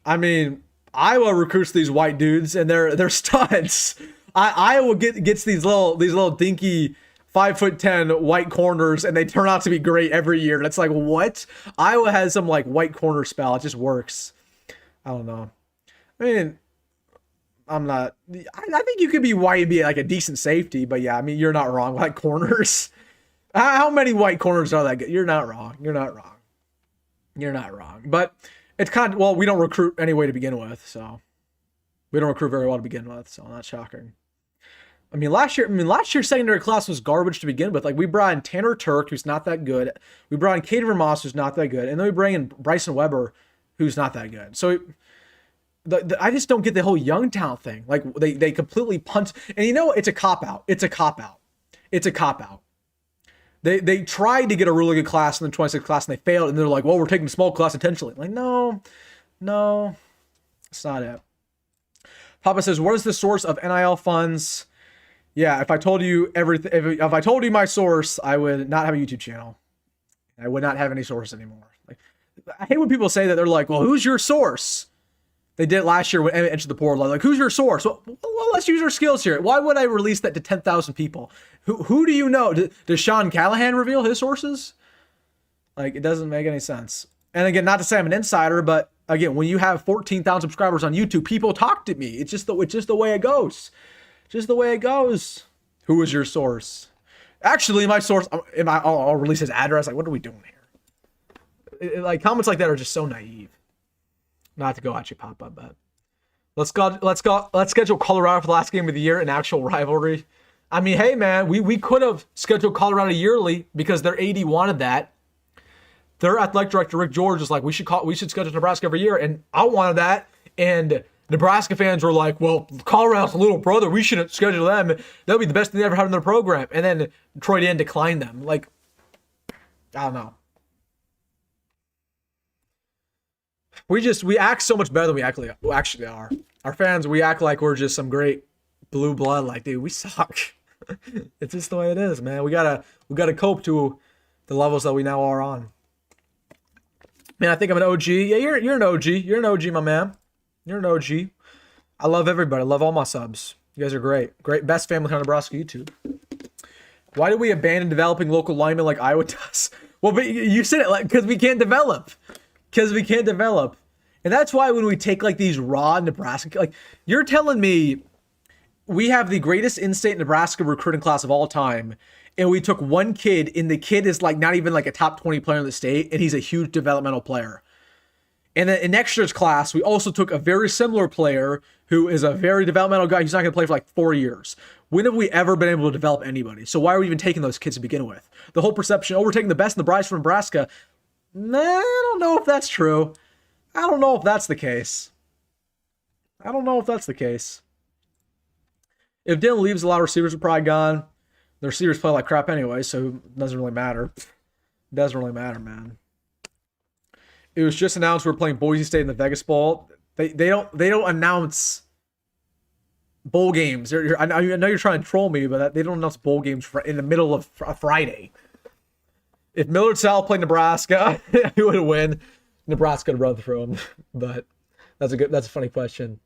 I mean, Iowa recruits these white dudes, and they're studs. Iowa gets these little dinky 5'10" white corners, and they turn out to be great every year. And it's like, what? Iowa has some like white corner spell. It just works. I don't know. I mean, I'm not. I think you could be white and be like a decent safety, but yeah, I mean, you're not wrong. Like corners. How many white corners are that good? You're not wrong. You're not wrong. You're not wrong. But it's kind of, well, we don't recruit anyway to begin with, so we don't recruit very well to begin with, so not shocking. I mean, last year's secondary class was garbage to begin with. Like, we brought in Tanner Turk, who's not that good. We brought in Caden Vermoss, who's not that good. And then we bring in Bryson Weber, who's not that good. So I just don't get the whole young talent thing. Like, they completely punt. And you know, it's a cop-out. It's a cop-out. It's a cop-out. They tried to get a really good class in the 26 class, and they failed. And they're like, well, we're taking a small class intentionally. Like, no, that's not it. Papa says, what is the source of NIL funds? Yeah, if I told you everything, if I told you my source, I would not have a YouTube channel. I would not have any source anymore. Like, I hate when people say that. They're like, well, who's your source? They did it last year when Emmett entered the portal. Like, who's your source? Well, let's use our skills here. Why would I release that to 10,000 people? Who do you know? Does Sean Callahan reveal his sources? Like, it doesn't make any sense. And again, not to say I'm an insider, but again, when you have 14,000 subscribers on YouTube, people talk to me. It's just the way it goes. Just the way it goes. Who is your source? Actually, my source, I'll release his address. Like, what are we doing here? Like, comments like that are just so naive. Not to go at you, Papa, but let's schedule Colorado for the last game of the year, an actual rivalry. I mean, hey man, we could have scheduled Colorado yearly because their AD wanted that. Their athletic director Rick George was like, we should schedule Nebraska every year, and I wanted that, and Nebraska fans were like, well, Colorado's a little brother. We shouldn't schedule them. That'll be the best thing they ever had in their program. And then Troy Dane declined them. Like, I don't know. We act so much better than we actually are. Our fans, we act like we're just some great blue blood. Like, dude, we suck. It's just the way it is, man. We gotta cope to the levels that we now are on. Man, I think I'm an OG. Yeah, you're an OG. You're an OG, my man. You're an OG. I love everybody. I love all my subs. You guys are great. Great. Best family on Nebraska YouTube. Why do we abandon developing local linemen like Iowa does? Well, but you said it like because we can't develop. Because we can't develop. And that's why when we take like these raw Nebraska, like you're telling me we have the greatest in-state Nebraska recruiting class of all time, and we took one kid, and the kid is like not even like a top 20 player in the state, and he's a huge developmental player. And then in next year's class, we also took a very similar player who is a very developmental guy who's not going to play for like 4 years. When have we ever been able to develop anybody? So why are we even taking those kids to begin with? The whole perception, we're taking the best and the brightest from Nebraska. Nah, I don't know if that's true. I don't know if that's the case. If Dylan leaves, a lot of receivers are probably gone. The receivers play like crap anyway, so it doesn't really matter. It doesn't really matter, man. It was just announced we're playing Boise State in the Vegas Bowl. They don't announce bowl games. I know you're trying to troll me, but they don't announce bowl games in the middle of a Friday. If Millard South played Nebraska, who would win? Nebraska would run through them. But that's a funny question.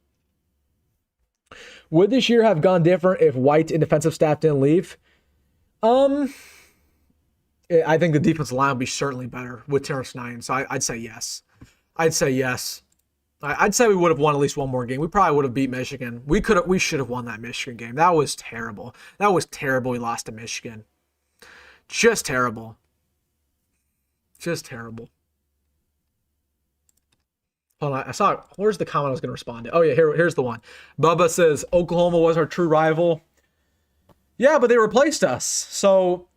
Would this year have gone different if White and defensive staff didn't leave? I think the defensive line would be certainly better with Terrence Nine, so I'd say yes. I'd say we would have won at least one more game. We probably would have beat Michigan. We should have won that Michigan game. That was terrible. We lost to Michigan. Just terrible. Hold on, where's the comment I was going to respond to? Oh yeah, here's the one. Bubba says, Oklahoma was our true rival. Yeah, but they replaced us. So,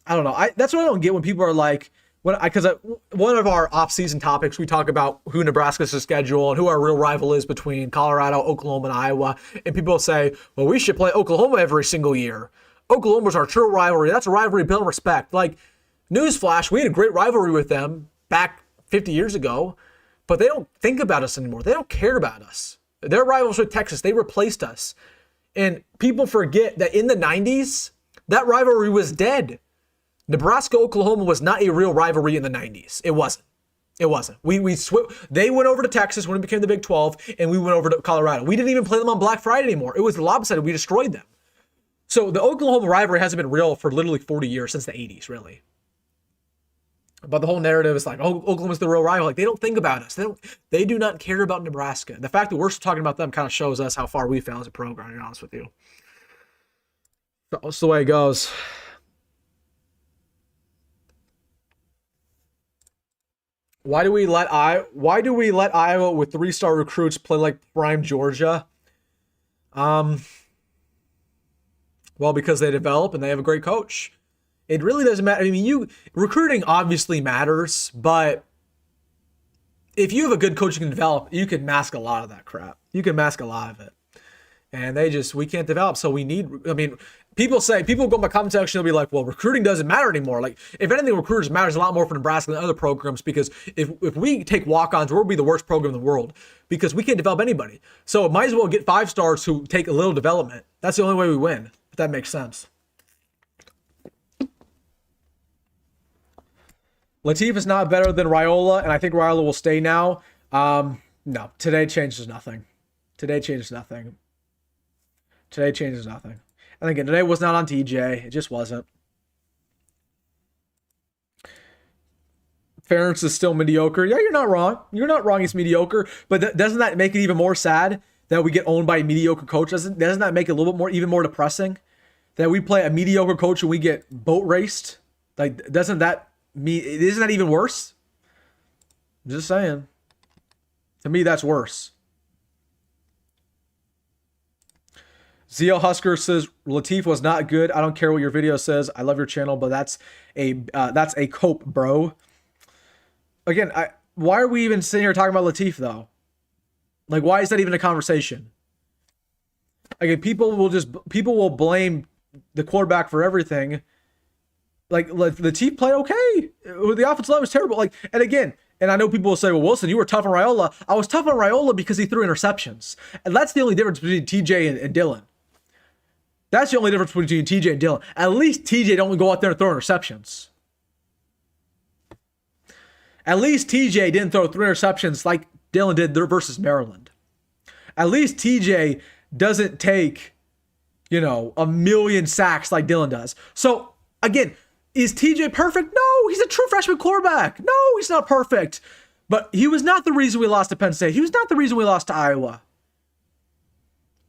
I don't know. That's what I don't get when people are like, because one of our off-season topics, we talk about who Nebraska's schedule and who our real rival is between Colorado, Oklahoma, and Iowa. And people say, well, we should play Oklahoma every single year. Oklahoma's our true rivalry. That's a rivalry built on respect. Like, newsflash, we had a great rivalry with them back 50 years ago, but they don't think about us anymore. They don't care about us. Their rivals with Texas, they replaced us. And people forget that in the 90s, that rivalry was dead. Nebraska-Oklahoma was not a real rivalry in the 90s. It wasn't. It wasn't. They went over to Texas when it became the Big 12, and we went over to Colorado. We didn't even play them on Black Friday anymore. It was lopsided. We destroyed them. So the Oklahoma rivalry hasn't been real for literally 40 years, since the 80s, really. But the whole narrative is like, oh, Oklahoma's the real rival. Like, they don't think about us. They do not care about Nebraska. The fact that we're talking about them kind of shows us how far we fell as a program, to be honest with you. That's the way it goes. Why do we let Iowa with 3-star recruits play like prime Georgia? Well, because they develop and they have a great coach. It really doesn't matter. I mean, recruiting obviously matters, but if you have a good coach you can develop, you can mask a lot of that crap. You can mask a lot of it. And we can't develop. So people go in my comment section, they'll be like, well, recruiting doesn't matter anymore. Like, if anything, recruiters matters a lot more for Nebraska than other programs, because if we take walk-ons, we'll be the worst program in the world because we can't develop anybody. So it might as well get 5-stars who take a little development. That's the only way we win, if that makes sense. Lateef is not better than Raiola, and I think Raiola will stay now. No, today changes nothing. Today changes nothing. And again, today was not on TJ. It just wasn't. Ferentz is still mediocre. Yeah, you're not wrong. You're not wrong. He's mediocre. But doesn't that make it even more sad that we get owned by a mediocre coach? Doesn't that make it a little bit even more depressing that we play a mediocre coach and we get boat raced? Like, isn't that even worse? I'm just saying. To me, that's worse. ZL Husker says Lateef was not good. I don't care what your video says. I love your channel, but that's a cope, bro. Again, why are we even sitting here talking about Lateef though? Like, why is that even a conversation? Again, people will blame the quarterback for everything. Like, Lateef played okay. The offensive line was terrible. Like, and again, and I know people will say, well, Wilson, you were tough on Raiola. I was tough on Raiola because he threw interceptions. And that's the only difference between TJ and Dylan. That's the only difference between TJ and Dylan. At least TJ don't go out there and throw interceptions. At least TJ didn't throw 3 interceptions like Dylan did versus Maryland. At least TJ doesn't take, a million sacks like Dylan does. So, again, is TJ perfect? No, he's a true freshman quarterback. No, he's not perfect. But he was not the reason we lost to Penn State. He was not the reason we lost to Iowa.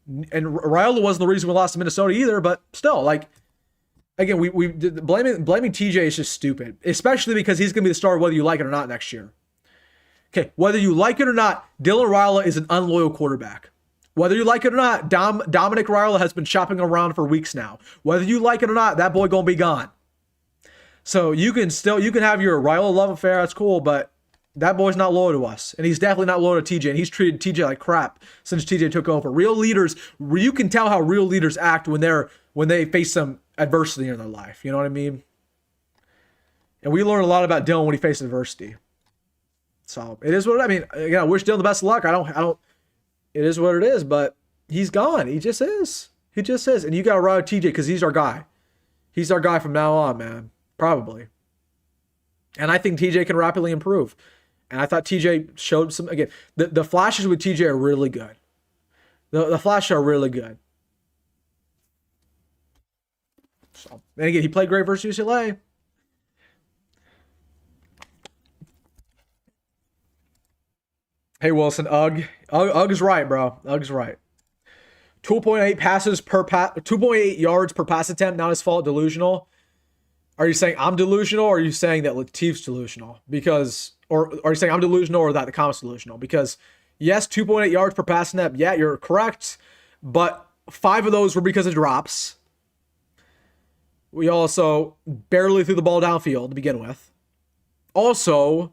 And Raiola wasn't the reason we lost to Minnesota either, but still, like, again, blaming TJ is just stupid, especially because he's going to be the star whether you like it or not next year. Okay, whether you like it or not, Dylan Raiola is an unloyal quarterback. Whether you like it or not, Dominic Raiola has been shopping around for weeks now. Whether you like it or not, that boy going to be gone. So you can have your Raiola love affair, that's cool, but that boy's not loyal to us. And he's definitely not loyal to TJ. And he's treated TJ like crap since TJ took over. Real leaders, you can tell how real leaders act when they face some adversity in their life. You know what I mean? And we learned a lot about Dylan when he faced adversity. So it is what I mean. Again, I wish Dylan the best of luck. I don't. It is what it is. But he's gone. He just is. He just is. And you got to ride TJ because he's our guy. He's our guy from now on, man. Probably. And I think TJ can rapidly improve. And I thought TJ showed some, again, the flashes with TJ are really good. The flashes are really good. So, and again, he played great versus UCLA. Hey, Wilson, Ugg is right, bro. Ugg is right. 2.8 yards per pass attempt, not his fault, delusional. Are you saying I'm delusional, or are you saying that Lateef's delusional? Because, or are you saying I'm delusional or that the comment's delusional? Because, yes, 2.8 yards per pass snap. Yeah, you're correct. But 5 of those were because of drops. We also barely threw the ball downfield to begin with. Also,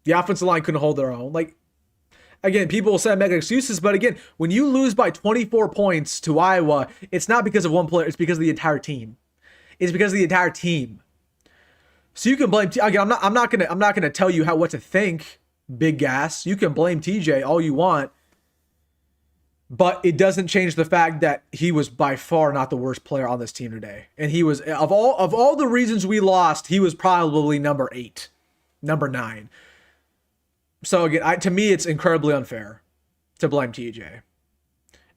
the offensive line couldn't hold their own. Like, again, people will say I'm making excuses, but again, when you lose by 24 points to Iowa, it's not because of one player, it's because of the entire team. It's because of the entire team. So you can blame again, I'm not gonna tell you what to think, Big Gas. You can blame TJ all you want. But it doesn't change the fact that he was by far not the worst player on this team today. And he was, of all the reasons we lost, he was probably number 8, number 9. So again, to me, it's incredibly unfair to blame TJ.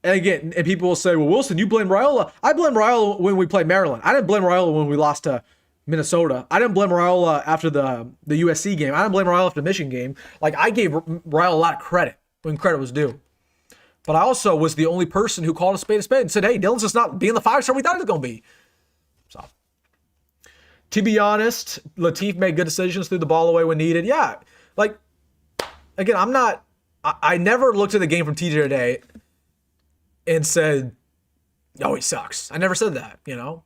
And again, and people will say, well, Wilson, you blame Raiola. I blame Raiola when we played Maryland. I didn't blame Raiola when we lost to Minnesota. I didn't blame Raiola after the USC game. I didn't blame Raiola after the Michigan game. Like, I gave Raiola a lot of credit when credit was due. But I also was the only person who called a spade and said, hey, Dylan's just not being the 5-star we thought he was going to be. So, to be honest, Lateef made good decisions, threw the ball away when needed. Yeah, like, again, I never looked at the game from TJ today and said, oh, he sucks. I never said that, you know?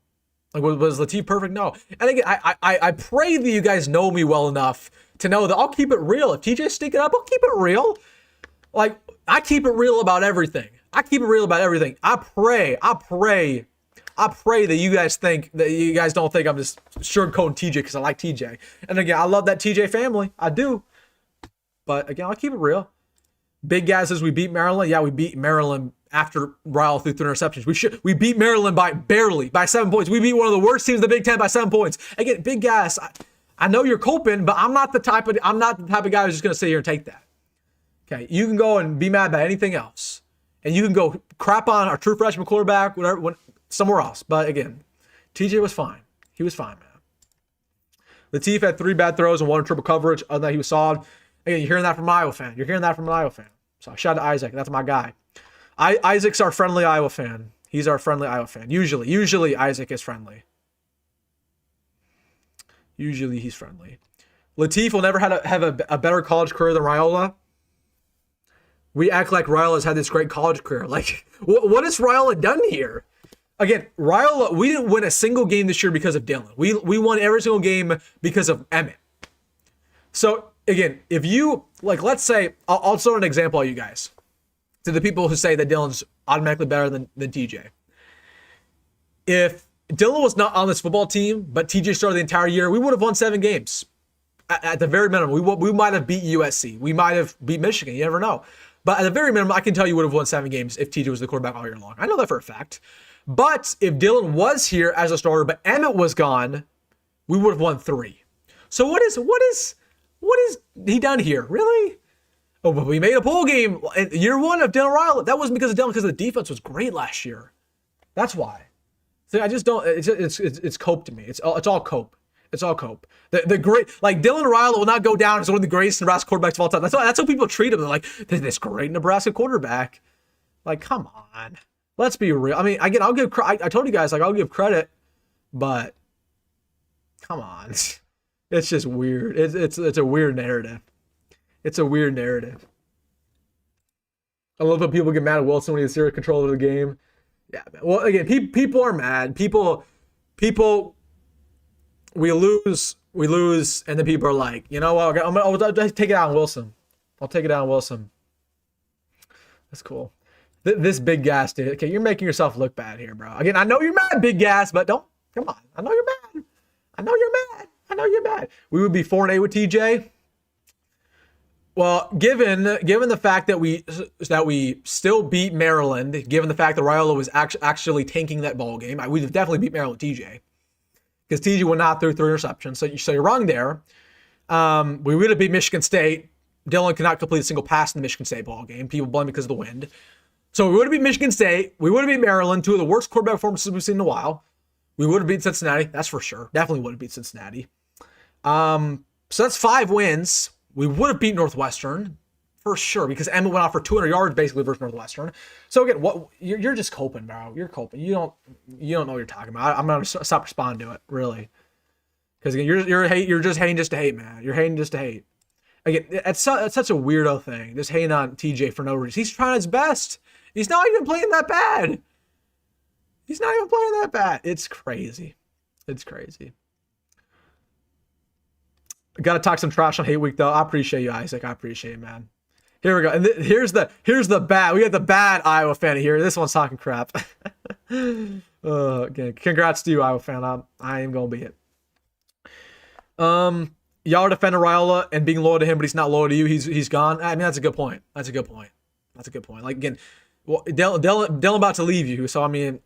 Like, was Lateef perfect? No. And again, I pray that you guys know me well enough to know that I'll keep it real. If TJ's sticking up, I'll keep it real. Like, I keep it real about everything. I pray that you guys don't think I'm just sugarcoating TJ because I like TJ. And again, I love that TJ family. I do. But again, I'll keep it real. Big guys as we beat Maryland. Yeah, we beat Maryland after Raiola threw 3 interceptions. We beat Maryland by 7 points. We beat one of the worst teams in the Big Ten by 7 points. Again, big guys. I know you're coping, but I'm not the type of guy who's just gonna sit here and take that. Okay, you can go and be mad about anything else, and you can go crap on our true freshman quarterback, whatever, somewhere else. But again, TJ was fine. He was fine, man. Lateef had 3 bad throws and 1 in triple coverage. Other than that, he was solid. Again, you're hearing that from an Iowa fan. So shout out to Isaac. That's my guy. Isaac's our friendly Iowa fan. He's our friendly Iowa fan. Usually Isaac is friendly. Usually he's friendly. Lateef will never have a better college career than Raiola. We act like Raiola's had this great college career. Like, what has Raiola done here? Again, Raiola, we didn't win a single game this year because of Dylan. We won every single game because of Emmett. So, again, if you, like, let's say, I'll throw an example of you guys. To the people who say that Dylan's automatically better than TJ. If Dylan was not on this football team, but TJ started the entire year, we would have won 7 games. At the very minimum, we might have beat USC. We might have beat Michigan. You never know. But at the very minimum, I can tell you would have won 7 games if TJ was the quarterback all year long. I know that for a fact. But if Dylan was here as a starter, but Emmett was gone, we would have won 3. So what is he done here? Really? Oh, but we made a bowl game in year 1 of Dylan Raiola. That wasn't because of Dylan, because the defense was great last year. That's why. So I just don't. It's cope to me. It's all cope. It's all cope. The great, like, Dylan Raiola will not go down as one of the greatest Nebraska quarterbacks of all time. That's how people treat him. They're like, this great Nebraska quarterback. Like, come on. Let's be real. I mean, again, I told you guys, like, I'll give credit, but come on. It's just weird. It's a weird narrative. It's a weird narrative. I love when people get mad at Wilson when he has zero control of the game. Yeah, man. Well, again, people are mad. People, we lose, and then people are like, you know what? I'll take it out on Wilson. I'll take it out on Wilson. That's cool. This big gas, dude. Okay, you're making yourself look bad here, bro. Again, I know you're mad, big gas, but don't. Come on. I know you're mad. We would be 4-8 with TJ. Well, given the fact that we still beat Maryland, given the fact that Raiola was actually tanking that ball game, we would definitely beat Maryland TJ. Because TJ would not throw 3 interceptions. So you're wrong there. We would have beat Michigan State. Dylan could not complete a single pass in the Michigan State ball game. People blame it because of the wind. So we would have beat Michigan State. We would have beat Maryland, 2 of the worst quarterback performances we've seen in a while. We would have beat Cincinnati. That's for sure. Definitely would have beat Cincinnati. So that's 5 wins. We would have beat Northwestern for sure because Emmett went off for 200 yards basically versus Northwestern. So again, you're just coping, bro. You're coping. You don't know what you're talking about. I'm gonna stop responding to it, really, because again, you're just hating just to hate, man. You're hating just to hate. Again, it's such a weirdo thing, just hating on TJ for no reason. He's trying his best. He's not even playing that bad. It's crazy. Got to talk some trash on Hate Week, though. I appreciate you, Isaac. I appreciate it, man. Here we go. And here's the bad. We got the bad Iowa fan here. This one's talking crap. Again, congrats to you, Iowa fan. I am going to be it. Y'all are defending Raiola and being loyal to him, but he's not loyal to you. He's gone. I mean, that's a good point. Like, again, Well, Dylan about to leave you, so I mean,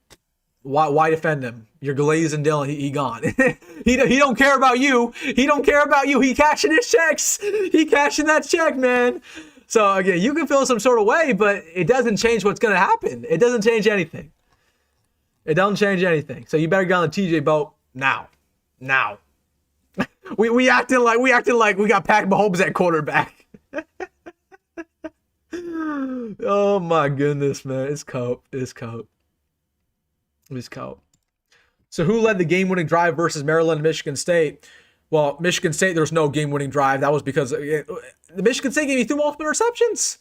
why defend him? You're glazing Dylan. He gone. he don't care about you. He don't care about you. He cashing his checks. He cashing that check, man. So again, you can feel some sort of way, but it doesn't change what's gonna happen. It doesn't change anything. It doesn't change anything. So you better get on the TJ boat now. Now. we acting like we got Patrick Mahomes at quarterback. Oh my goodness, man. It's cope. So who led the game-winning drive versus Maryland and Michigan State? Well, Michigan State, there was no game-winning drive. That was because the Michigan State game, he threw multiple interceptions.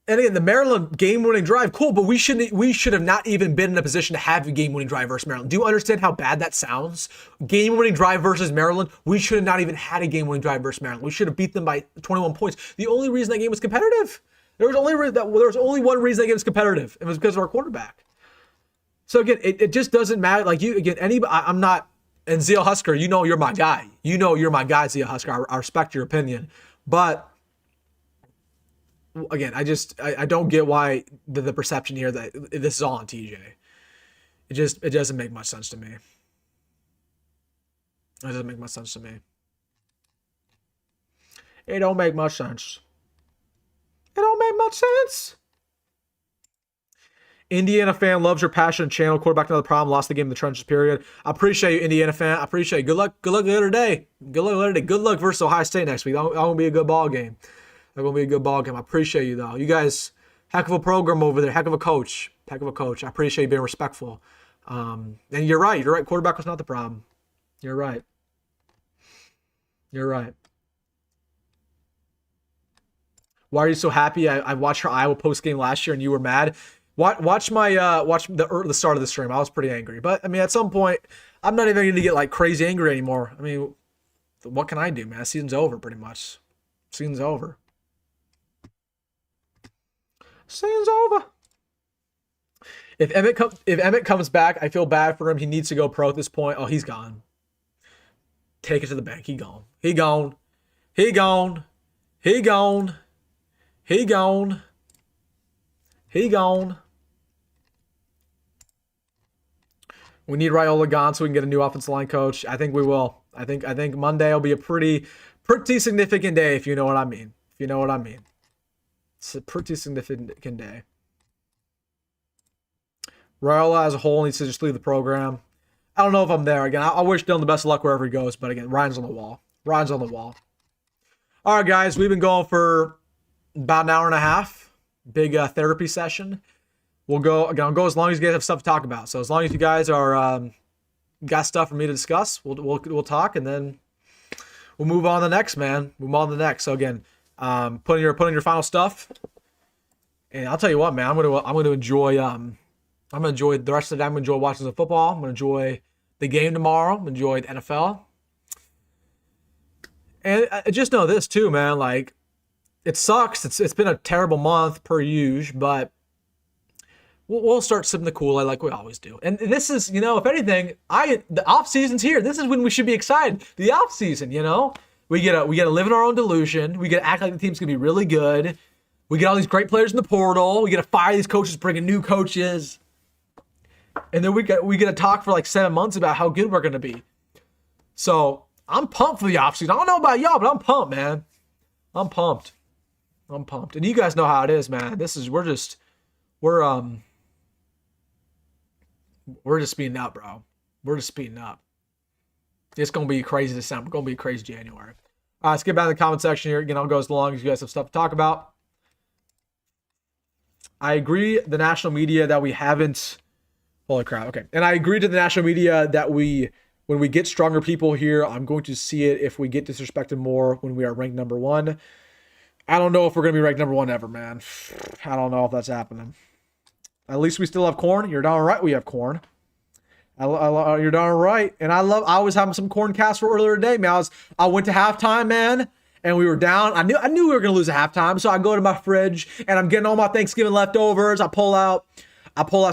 And again, the Maryland game-winning drive, cool, but we should have not even been in a position to have a game-winning drive versus Maryland. Do you understand how bad that sounds? Game-winning drive versus Maryland, we should have not even had a game-winning drive versus Maryland. We should have beat them by 21 points. The only reason that game was competitive, there was only one reason that game was competitive. It was because of our quarterback. So again, it just doesn't matter. Like I'm not, and Zia Husker, you're my guy. You're my guy, Zia Husker. I respect your opinion. But again, I don't get why the perception here that this is all on TJ. It doesn't make much sense to me. It doesn't make much sense to me. It don't make much sense. It don't make much sense. Indiana fan loves your passion channel. Quarterback another problem. Lost the game in the trenches. Period. I appreciate you, Indiana fan. I appreciate you. Good luck. Good luck the other day. Good luck versus Ohio State next week. That's gonna be a good ball game. I appreciate you though. You guys, heck of a program over there. Heck of a coach. I appreciate you being respectful. And you're right. Quarterback was not the problem. You're right. Why are you so happy? I watched her Iowa post game last year and you were mad. Watch the start of the stream. I was pretty angry, but I mean, at some point, I'm not even going to get like crazy angry anymore. I mean, what can I do, man? Season's over, pretty much. Season's over. If Emmett comes back, I feel bad for him. He needs to go pro at this point. Oh, he's gone. Take it to the bank. He gone. We need Raiola gone so we can get a new offensive line coach. I think we will. I think Monday will be a pretty significant day, if you know what I mean. It's a pretty significant day. Raiola as a whole needs to just leave the program. I don't know if I'm there. Again, I wish Dylan the best of luck wherever he goes, but again, Ryan's on the wall. All right, guys, we've been going for about an hour and a half. Big therapy session. I'll go as long as you guys have stuff to talk about. So as long as you guys are got stuff for me to discuss, we'll talk, and then we'll move on to the next, man. So again, put in your final stuff, and I'll tell you what, man, I'm gonna enjoy the rest of the day. I'm gonna enjoy watching some football. I'm gonna enjoy the game tomorrow. I'm gonna enjoy the NFL, and I just know this too, man. Like, it sucks. It's been a terrible month per usual, but we'll start sipping the Kool-Aid like we always do. And this is, if anything, the off season's here. This is when we should be excited. The off season, we gotta live in our own delusion. We gotta act like the team's gonna be really good. We get all these great players in the portal. We gotta fire these coaches, bring in new coaches, and then we gotta talk for like 7 months about how good we're gonna be. So I'm pumped for the off season. I don't know about y'all, but I'm pumped, man. I'm pumped, and you guys know how it is, man. We're just speeding up, bro. We're just speeding up. It's going to be crazy December. It's going to be crazy January. All right, let's get back to the comment section here. Again, I'll go as long as you guys have stuff to talk about. I agree the national media that we haven't... Holy crap, okay. And I agree to the national media that when we get stronger people here, I'm going to see it if we get disrespected more when we are ranked number 1. I don't know if we're going to be ranked number 1 ever, man. I don't know if that's happening. At least we still have corn. You're darn right we have corn. You're darn right. And I was having some corn casserole earlier today, man. I went to halftime, man, and we were down. I knew we were going to lose at halftime, so I go to my fridge, and I'm getting all my Thanksgiving leftovers. I pull out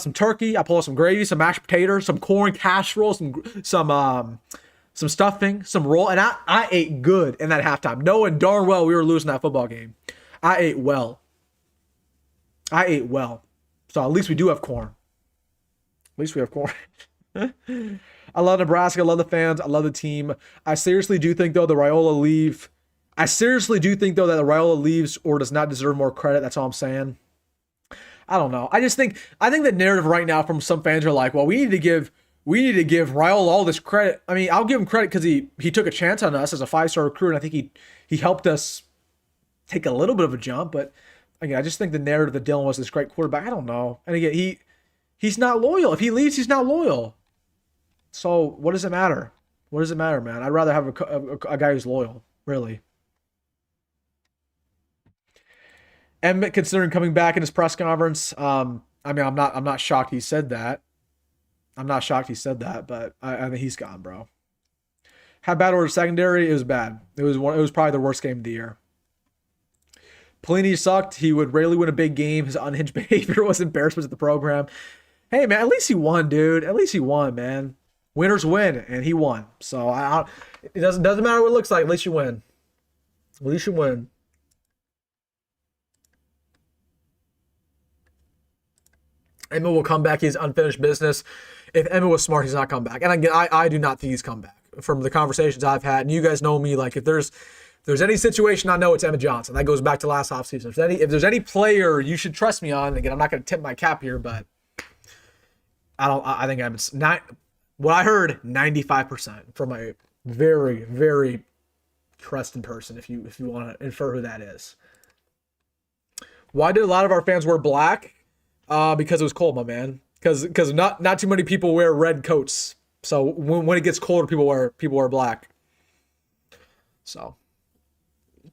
some turkey. I pull out some gravy, some mashed potatoes, some corn casserole, some stuffing, some roll. And I ate good in that halftime, knowing darn well we were losing that football game. I ate well. So at least we do have corn. At least we have corn. I love Nebraska. I love the fans. I love the team. I seriously do think, though, that the Raiola leaves or does not deserve more credit. That's all I'm saying. I don't know. I think the narrative right now from some fans are like, well, we need to give Raiola all this credit. I mean, I'll give him credit because he took a chance on us as a 5-star recruit, and I think he helped us take a little bit of a jump. But again, I just think the narrative that Dylan was this great quarterback. I don't know. And again, he's not loyal. If he leaves, he's not loyal. So what does it matter? What does it matter, man? I'd rather have a guy who's loyal, really. Emmett considering coming back in his press conference. I mean, I'm not shocked he said that. I'm not shocked he said that, but I think he's gone, bro. How bad was secondary? It was bad. It was probably the worst game of the year. Pelini sucked. He would rarely win a big game. His unhinged behavior was embarrassment to the program. Hey, man, at least he won, dude. At least he won, man. Winners win, and he won. So it doesn't matter what it looks like. At least you win. At least you win. Emmett will come back. He's unfinished business. If Emmett was smart, he's not come back. And again, I do not think he's come back. From the conversations I've had, and you guys know me, like if there's any situation I know, it's Emmett Johnson. That goes back to last offseason. If there's any player you should trust me on, again, I'm not going to tip my cap here, but I think Emmett's not. What I heard, 95% from a very, very trusted person, if you want to infer who that is. Why did a lot of our fans wear black? Because it was cold, my man. Because not too many people wear red coats. So when it gets colder, people wear black. So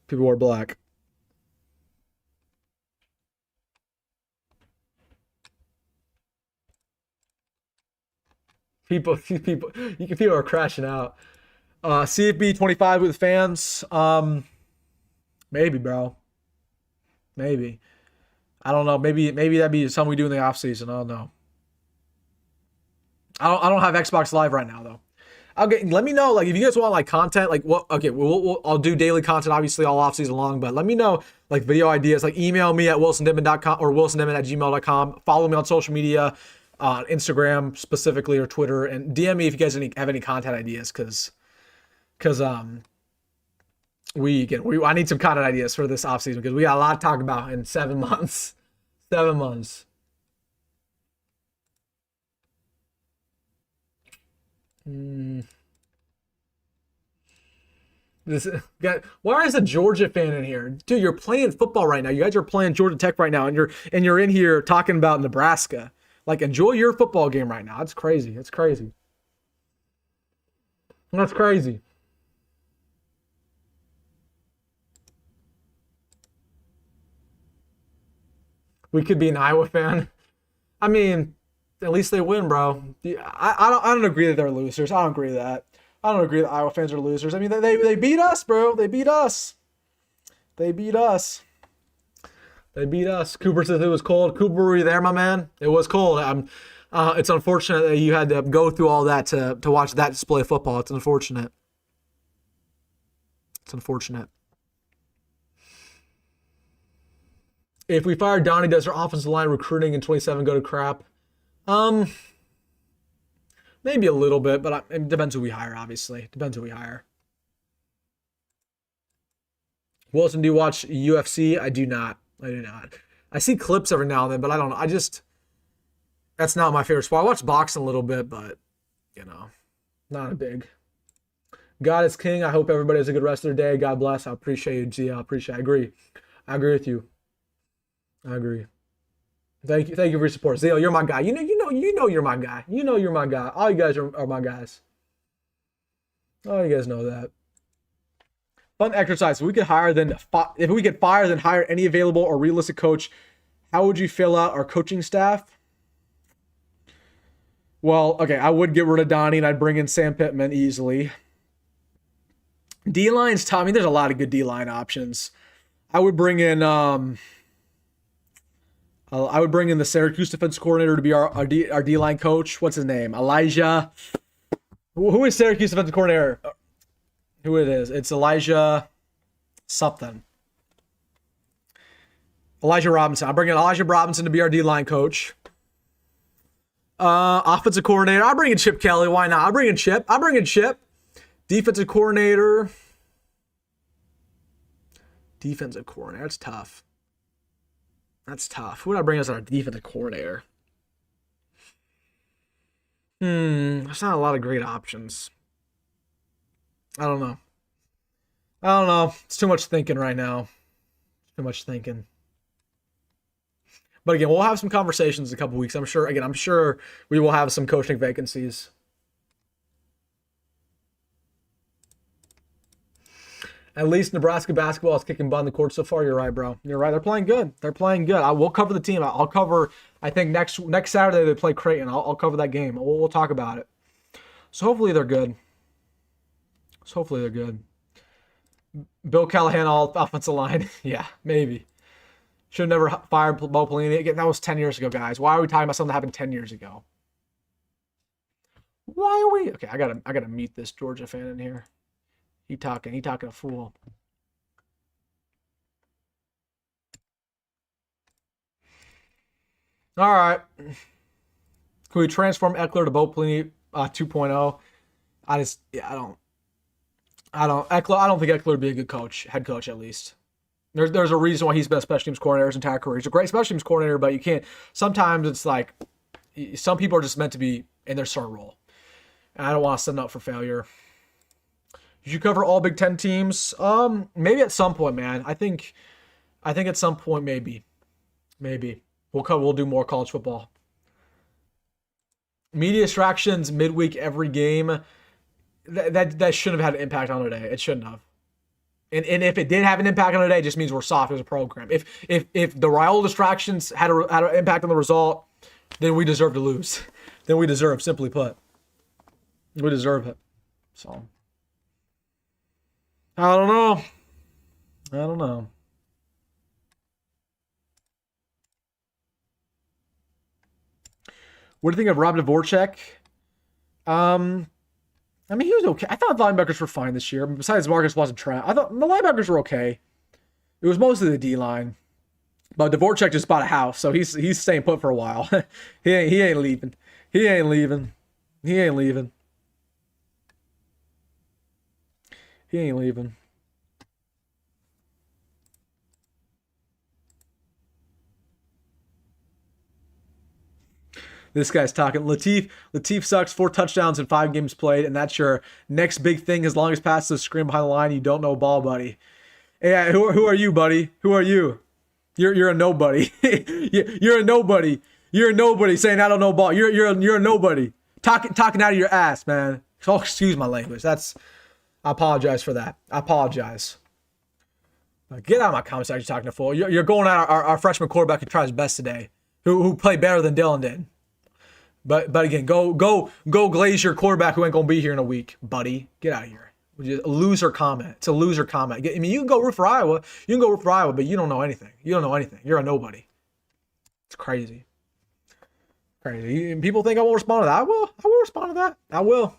people wear black. People are crashing out. CFB 25 with fans. Maybe, bro. Maybe. I don't know. Maybe that'd be something we do in the off season. I don't know. I don't have Xbox Live right now though. Okay, let me know, like, if you guys want, like, content, like, what, okay, I'll do daily content, obviously, all off-season long, but let me know, like, video ideas, like, email me at wilsondittman.com or wilsondittman@gmail.com, follow me on social media, Instagram specifically, or Twitter, and DM me if you guys have any content ideas, because I need some content ideas for this off-season, because we got a lot to talk about in 7 months. 7 months. Why is a Georgia fan in here? Dude, you're playing football right now. You guys are playing Georgia Tech right now, and you're in here talking about Nebraska. Like, enjoy your football game right now. It's crazy. It's crazy. That's crazy. We could be an Iowa fan. I mean, at least they win, bro. I don't agree that they're losers. I don't agree with that. I don't agree that Iowa fans are losers. I mean, they beat us, bro. They beat us. They beat us. They beat us. Cooper says it was cold. Cooper, were you there, my man? It was cold. It's unfortunate that you had to go through all that to watch that display of football. It's unfortunate. It's unfortunate. If we fire Donnie, does our offensive line recruiting in 27 go to crap? Maybe a little bit, but it depends who we hire, obviously. Depends who we hire. Wilson, do you watch UFC? I do not. I do not. I see clips every now and then, but I don't know. That's not my favorite sport. I watch boxing a little bit, but, not a big. God is king. I hope everybody has a good rest of their day. God bless. I appreciate you, G. I agree. I agree with you. I agree. Thank you for your support. Zio, you're my guy. You know you're my guy. You know you're my guy. All you guys are my guys. Oh, you guys know that. Fun exercise. If we could fire then hire any available or realistic coach, how would you fill out our coaching staff? Well, okay, I would get rid of Donnie and I'd bring in Sam Pittman easily. D-line's tough. I mean, there's a lot of good D-line options. I would bring in the Syracuse defense coordinator to be our D-line coach. What's his name? Elijah. Who is Syracuse defensive coordinator? Who it is? It's Elijah something. Elijah Robinson. I'm bringing Elijah Robinson to be our D-line coach. Offensive coordinator. I'll bring in Chip Kelly. Why not? I'll bring in Chip. Defensive coordinator. That's tough. Who would I bring as our defensive coordinator? There's not a lot of great options. I don't know. It's too much thinking right now. But again, we'll have some conversations in a couple weeks. I'm sure we will have some coaching vacancies. At least Nebraska basketball is kicking butt on the court so far. You're right, bro. You're right. They're playing good. I will cover the team. I'll cover. I think next Saturday they play Creighton. I'll cover that game. We'll talk about it. So hopefully they're good. Bill Callahan all offensive line. Yeah, maybe. Should have never fired Bo Pelini. Again, that was 10 years ago, guys. Why are we talking about something that happened 10 years ago? Why are we? Okay, I gotta meet this Georgia fan in here. He talking a fool. All right. Can we transform Eckler to Bo Pelini 2.0? I don't think Eckler would be a good head coach at least. There's a reason why he's been a special teams coordinator his entire career. He's a great special teams coordinator, but you can't. Sometimes it's like some people are just meant to be in their certain role, and I don't want to set them up for failure. Did you cover all Big Ten teams? Maybe at some point, man. I think at some point, maybe we'll do more college football. Media distractions midweek every game. That shouldn't have had an impact on today. It shouldn't have. And if it did have an impact on today, it just means we're soft as a program. If the Raiola distractions had an impact on the result, then we deserve to lose. Simply put. We deserve it. So I don't know. What do you think of Rob Dvorak? I mean, he was okay. I thought the linebackers were fine this year. Besides, Marcus wasn't trash. I thought the linebackers were okay. It was mostly the D-line. But Dvorak just bought a house, so he's staying put for a while. He ain't leaving. This guy's talking. Lateef sucks. 4 touchdowns in 5 games played, and that's your next big thing. As long as passes a screen behind the line, you don't know ball, buddy. Yeah, who are you, buddy? Who are you? You're a nobody. You're a nobody. You're a nobody saying I don't know ball. You're a nobody. Talking out of your ass, man. Oh, excuse my language. I apologize for that. I apologize. Get out of my comment section talking to fool. You're going at our freshman quarterback who tried his best today, who played better than Dylan did. But again, go glaze your quarterback who ain't gonna be here in a week, buddy. Get out of here. A loser comment. It's a loser comment. I mean, you can go root for Iowa. But you don't know anything. You're a nobody. It's crazy. People think I won't respond to that. I will respond to that. I will.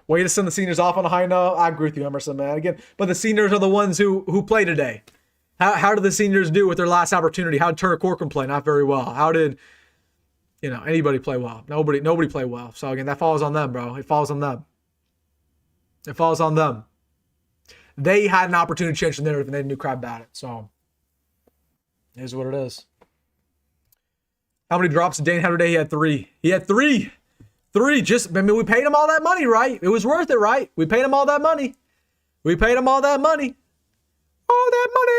Way to send the seniors off on a high note. I agree with you, Emerson, man. Again, but the seniors are the ones who play today. How did the seniors do with their last opportunity? How did Turner Corcoran play? Not very well. How did anybody play well? Nobody played well. So again, that falls on them, bro. It falls on them. They had an opportunity to change the narrative and they knew crap about it. So it is what it is. How many drops did Dane have today? He had 3. Three. We paid him all that money, right? It was worth it, right? We paid him all that money. All that money.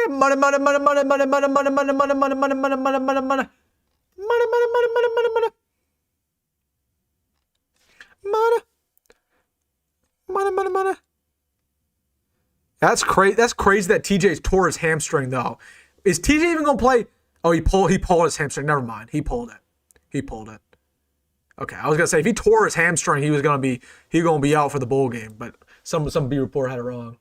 Money. That's crazy that TJ's tore his hamstring though. Is TJ even gonna play? Oh, he pulled his hamstring. Never mind. He pulled it. Okay, I was gonna say if he tore his hamstring, he was gonna be out for the bowl game. But some B report had it wrong.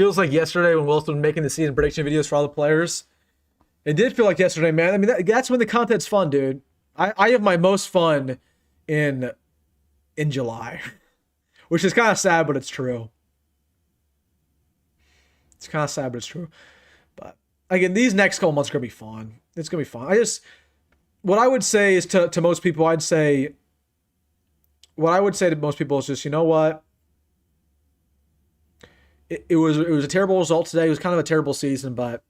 Feels like yesterday when Wilson was making the season prediction videos for all the players. It did feel like yesterday, man. I mean, that's when the content's fun, dude. I have my most fun in July, which is kind of sad, but it's true. It's kind of sad, but it's true. But again, these next couple months are gonna be fun. It's gonna be fun. What I would say is to most people, what I would say to most people is just, you know what? It was a terrible result today. It was kind of a terrible season, but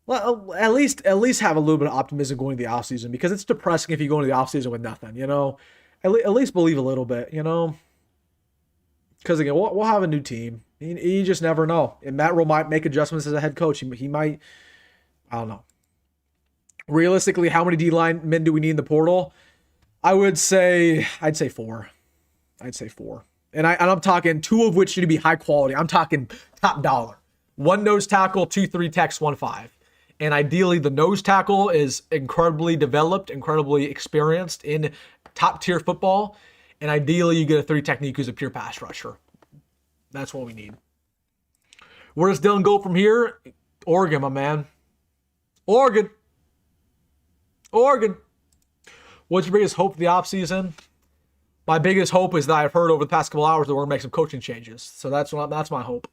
well, at least have a little bit of optimism going into the offseason, because it's depressing if you go into the offseason with nothing, you know? At least believe a little bit, you know? Because again, we'll have a new team. You just never know. And Matt Rule might make adjustments as a head coach. He might, I don't know. Realistically, how many D-line men do we need in the portal? I'd say 4. I'd say 4. And I'm talking 2 of which need to be high quality. I'm talking top dollar. 1 nose tackle, 2 3 techs, 1 5. And ideally, the nose tackle is incredibly developed, incredibly experienced in top tier football. And ideally, you get a 3 technique who's a pure pass rusher. That's what we need. Where does Dylan go from here? Oregon, my man. Oregon. What's your biggest hope for the offseason? My biggest hope is that I've heard over the past couple hours that we're gonna make some coaching changes. So that's my hope.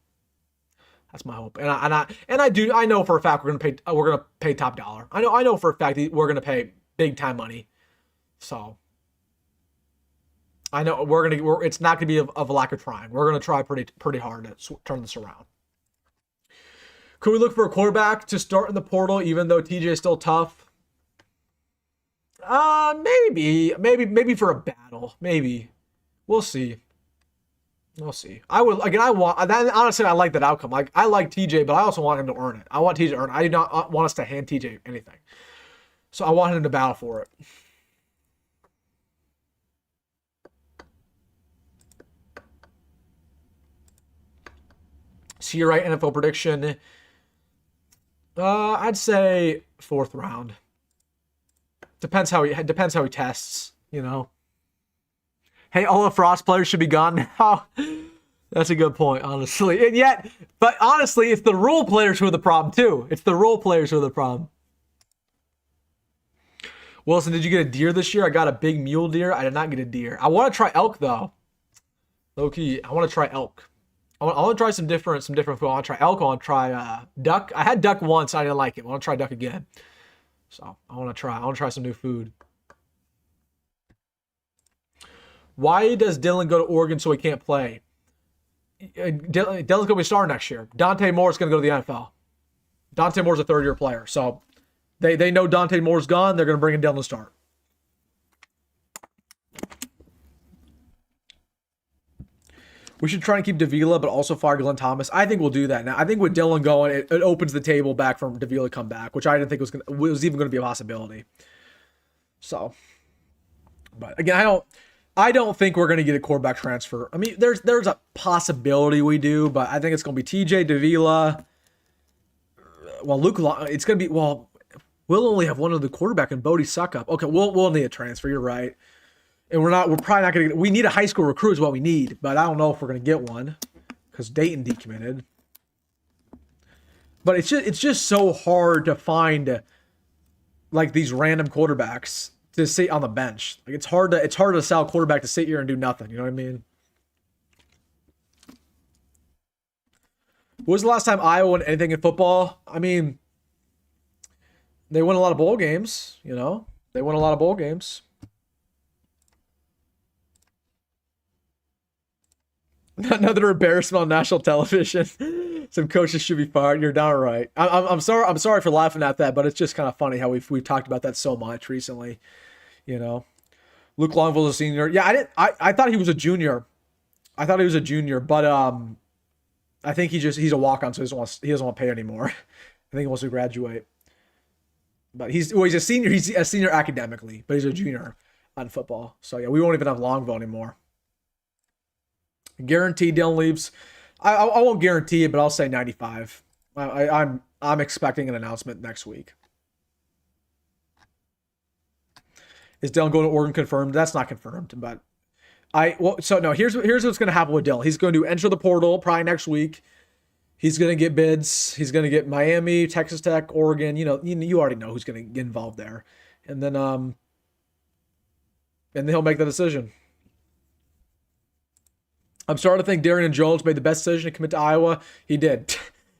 That's my hope. And I know for a fact we're gonna pay top dollar. I know for a fact that we're gonna pay big time money. So I know it's not gonna be of a lack of trying. We're gonna try pretty hard to turn this around. Could we look for a quarterback to start in the portal, even though TJ is still tough? Maybe for a battle. Maybe. We'll see. Honestly, I like that outcome. Like, I like TJ, but I also want him to earn it. I want TJ to earn it. I do not want us to hand TJ anything. So I want him to battle for it. So you're right, NFL prediction. I'd say 4th round. Depends how he tests, you know. Hey, all the Frost players should be gone now. That's a good point, honestly. But honestly, it's the role players who are the problem too. It's the role players who are the problem. Wilson, did you get a deer this year? I got a big mule deer. I did not get a deer. I want to try elk though. Low-key, I want to try elk. I want to try some different food. I want to try elk. I want to try duck. I had duck once. I didn't like it. I want to try duck again. So I want to try some new food. Why does Dylan go to Oregon so he can't play? Dylan's going to be starting next year. Dante Moore's going to go to the NFL. Dante Moore's a 3rd-year player. So they know Dante Moore's gone. They're going to bring in Dylan to start. We should try and keep Davila, but also fire Glenn Thomas. I think we'll do that now. I think with Dylan going, it opens the table back for Davila to come back, which I didn't think was even going to be a possibility. So, but again, I don't think we're going to get a quarterback transfer. I mean, there's a possibility we do, but I think it's going to be TJ, Davila. Well, Luke, it's going to be, we'll only have one of the quarterback and Bodie Suckup. Okay, we'll need a transfer. You're right. And we're probably not going to we need a high school recruit is what we need, but I don't know if we're going to get one because Dayton decommitted. But it's just so hard to find like these random quarterbacks to sit on the bench. Like it's hard to sell a quarterback to sit here and do nothing. You know what I mean? When was the last time Iowa won anything in football? I mean, they won a lot of bowl games, you know? They won a lot of bowl games. Another embarrassment on national television. Some coaches should be fired. You're darn right. I'm sorry for laughing at that, but it's just kind of funny how we've talked about that so much recently. You know, Luke Longville's a senior. Yeah, I thought he was a junior. But I think he's a walk-on, so he doesn't want to pay anymore. I think he wants to graduate. But he's a senior. He's a senior academically, but he's a junior on football. So yeah, we won't even have Longville anymore. Guaranteed Dylan leaves. I won't guarantee it, but I'll say 95. I'm expecting an announcement next week. Is Dylan going to Oregon confirmed? That's not confirmed, but here's what's going to happen with Dylan. He's going to enter the portal probably next week. He's going to get bids. He's going to get Miami, Texas Tech, Oregon. You already know who's going to get involved there. And then he'll make the decision. I'm starting to think Darian Jones made the best decision to commit to Iowa. He did.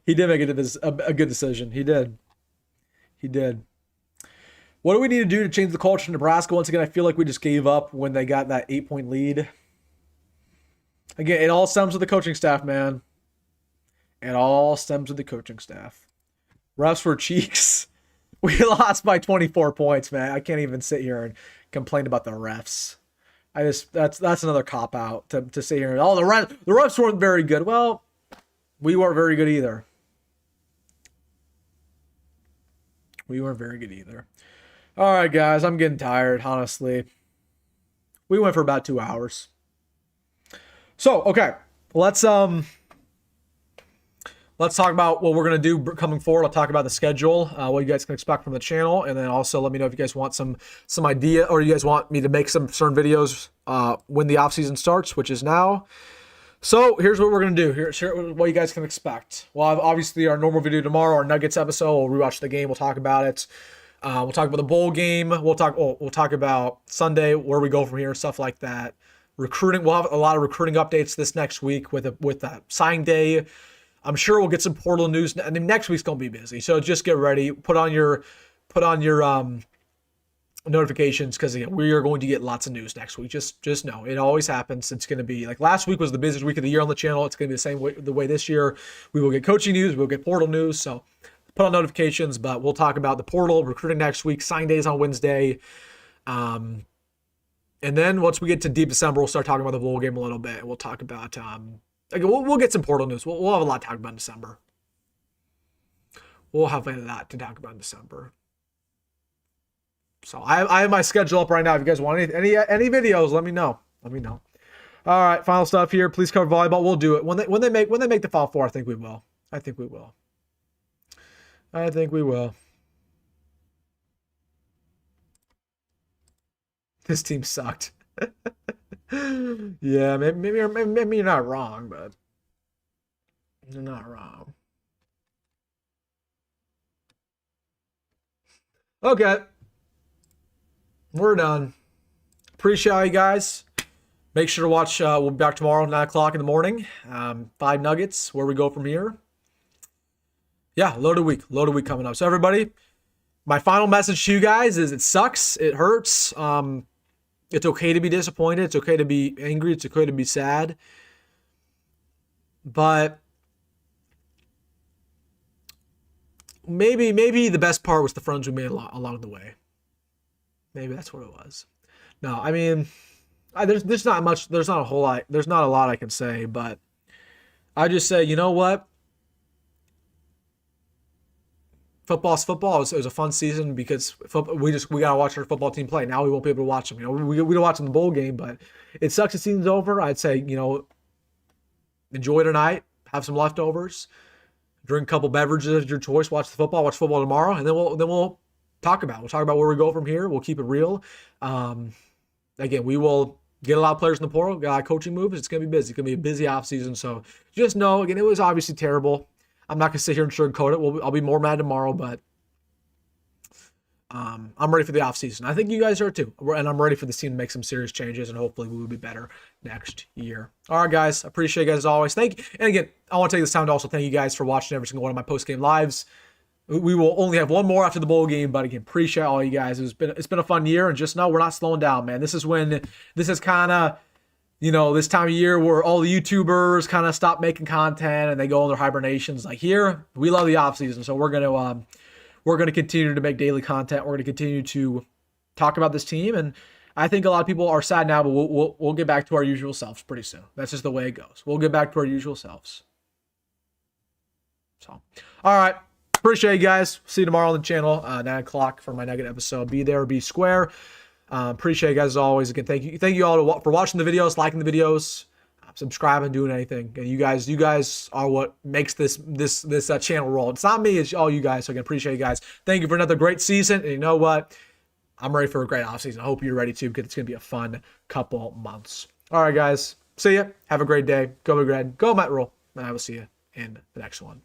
He did make a good decision. He did. What do we need to do to change the culture in Nebraska? Once again, I feel like we just gave up when they got that 8-point lead. Again, it all stems with the coaching staff, man. It all stems with the coaching staff. Refs for cheeks. We lost by 24 points, man. I can't even sit here and complain about the refs. That's another cop out to sit here and the refs weren't very good. Well, we weren't very good either. All right, guys, I'm getting tired, honestly. We went for about 2 hours. So, okay, let's talk about what we're going to do coming forward. I'll talk about the schedule, what you guys can expect from the channel, and then also let me know if you guys want some idea, or you guys want me to make some certain videos when the offseason starts, which is now. So here's what we're going to do. Here's what you guys can expect. Well, obviously our normal video tomorrow, our Nuggets episode, we'll rewatch the game, we'll talk about it. We'll talk about the bowl game. We'll talk about Sunday, where we go from here, stuff like that. Recruiting, we'll have a lot of recruiting updates this next week with the signing day. I'm sure we'll get some portal news. I mean, next week's gonna be busy, so just get ready. Put on your notifications, because we are going to get lots of news next week. Just know it always happens. It's gonna be like last week was the busiest week of the year on the channel. It's gonna be the same way this year. We will get coaching news. We'll get portal news. So put on notifications. But we'll talk about the portal, recruiting next week, sign days on Wednesday. And then once we get to deep December, we'll start talking about the bowl game a little bit. We'll talk about we'll get some portal news. We'll have a lot to talk about in December. We'll have a lot to talk about in December. So I have my schedule up right now. If you guys want any videos, let me know. All right, final stuff here. Please cover volleyball. We'll do it when they make the Final Four. I think we will. This team sucked. Yeah, maybe you're not wrong, but you're not wrong. Okay. We're done. Appreciate you guys. Make sure to watch. We'll be back tomorrow, 9 o'clock in the morning. 5 Nuggets, where we go from here. Yeah, loaded week coming up. So everybody, my final message to you guys is it sucks. It hurts. It's okay to be disappointed. It's okay to be angry. It's okay to be sad. But maybe the best part was the friends we made along the way. Maybe that's what it was. No, I mean, there's not much. There's not a whole lot. There's not a lot I can say, but I just say, you know what? Football's football. It was a fun season because we gotta watch our football team play. Now we won't be able to watch them. We don't watch them in the bowl game, but it sucks the season's over. I'd say, enjoy tonight, have some leftovers, drink a couple beverages of your choice, watch football tomorrow, and then we'll talk about where we go from here. We'll keep it real. Again, we will get a lot of players in the portal, get a lot of coaching moves. It's gonna be busy. It's gonna be a busy offseason. So just know, again, it was obviously terrible. I'm not going to sit here and sugarcoat it. I'll be more mad tomorrow, but I'm ready for the offseason. I think you guys are too. And I'm ready for the team to make some serious changes, and hopefully we will be better next year. All right, guys. Appreciate you guys as always. Thank you. And again, I want to take this time to also thank you guys for watching every single one of my post-game lives. We will only have one more after the bowl game, but again, appreciate all you guys. It's been a fun year, and just know we're not slowing down, man. This is kind of, this time of year where all the YouTubers kind of stop making content and they go in their hibernations. Like here, we love the off season, so we're gonna continue to make daily content. We're gonna continue to talk about this team, and I think a lot of people are sad now, but we'll get back to our usual selves pretty soon. That's just the way it goes. We'll get back to our usual selves. So, all right, appreciate you guys. See you tomorrow on the channel, 9 o'clock for my Nugget episode. Be there, be square. Appreciate you guys as always. Again, thank you all for watching the videos, liking the videos, subscribing, doing anything. And you guys are what makes this channel roll. It's not me, it's all you guys. So again, appreciate you guys. Thank you for another great season. And you know what? I'm ready for a great offseason. I hope you're ready too, because it's gonna be a fun couple months. All right, guys. See ya. Have a great day. Go Big Red. Go Met Roll. And I will see you in the next one.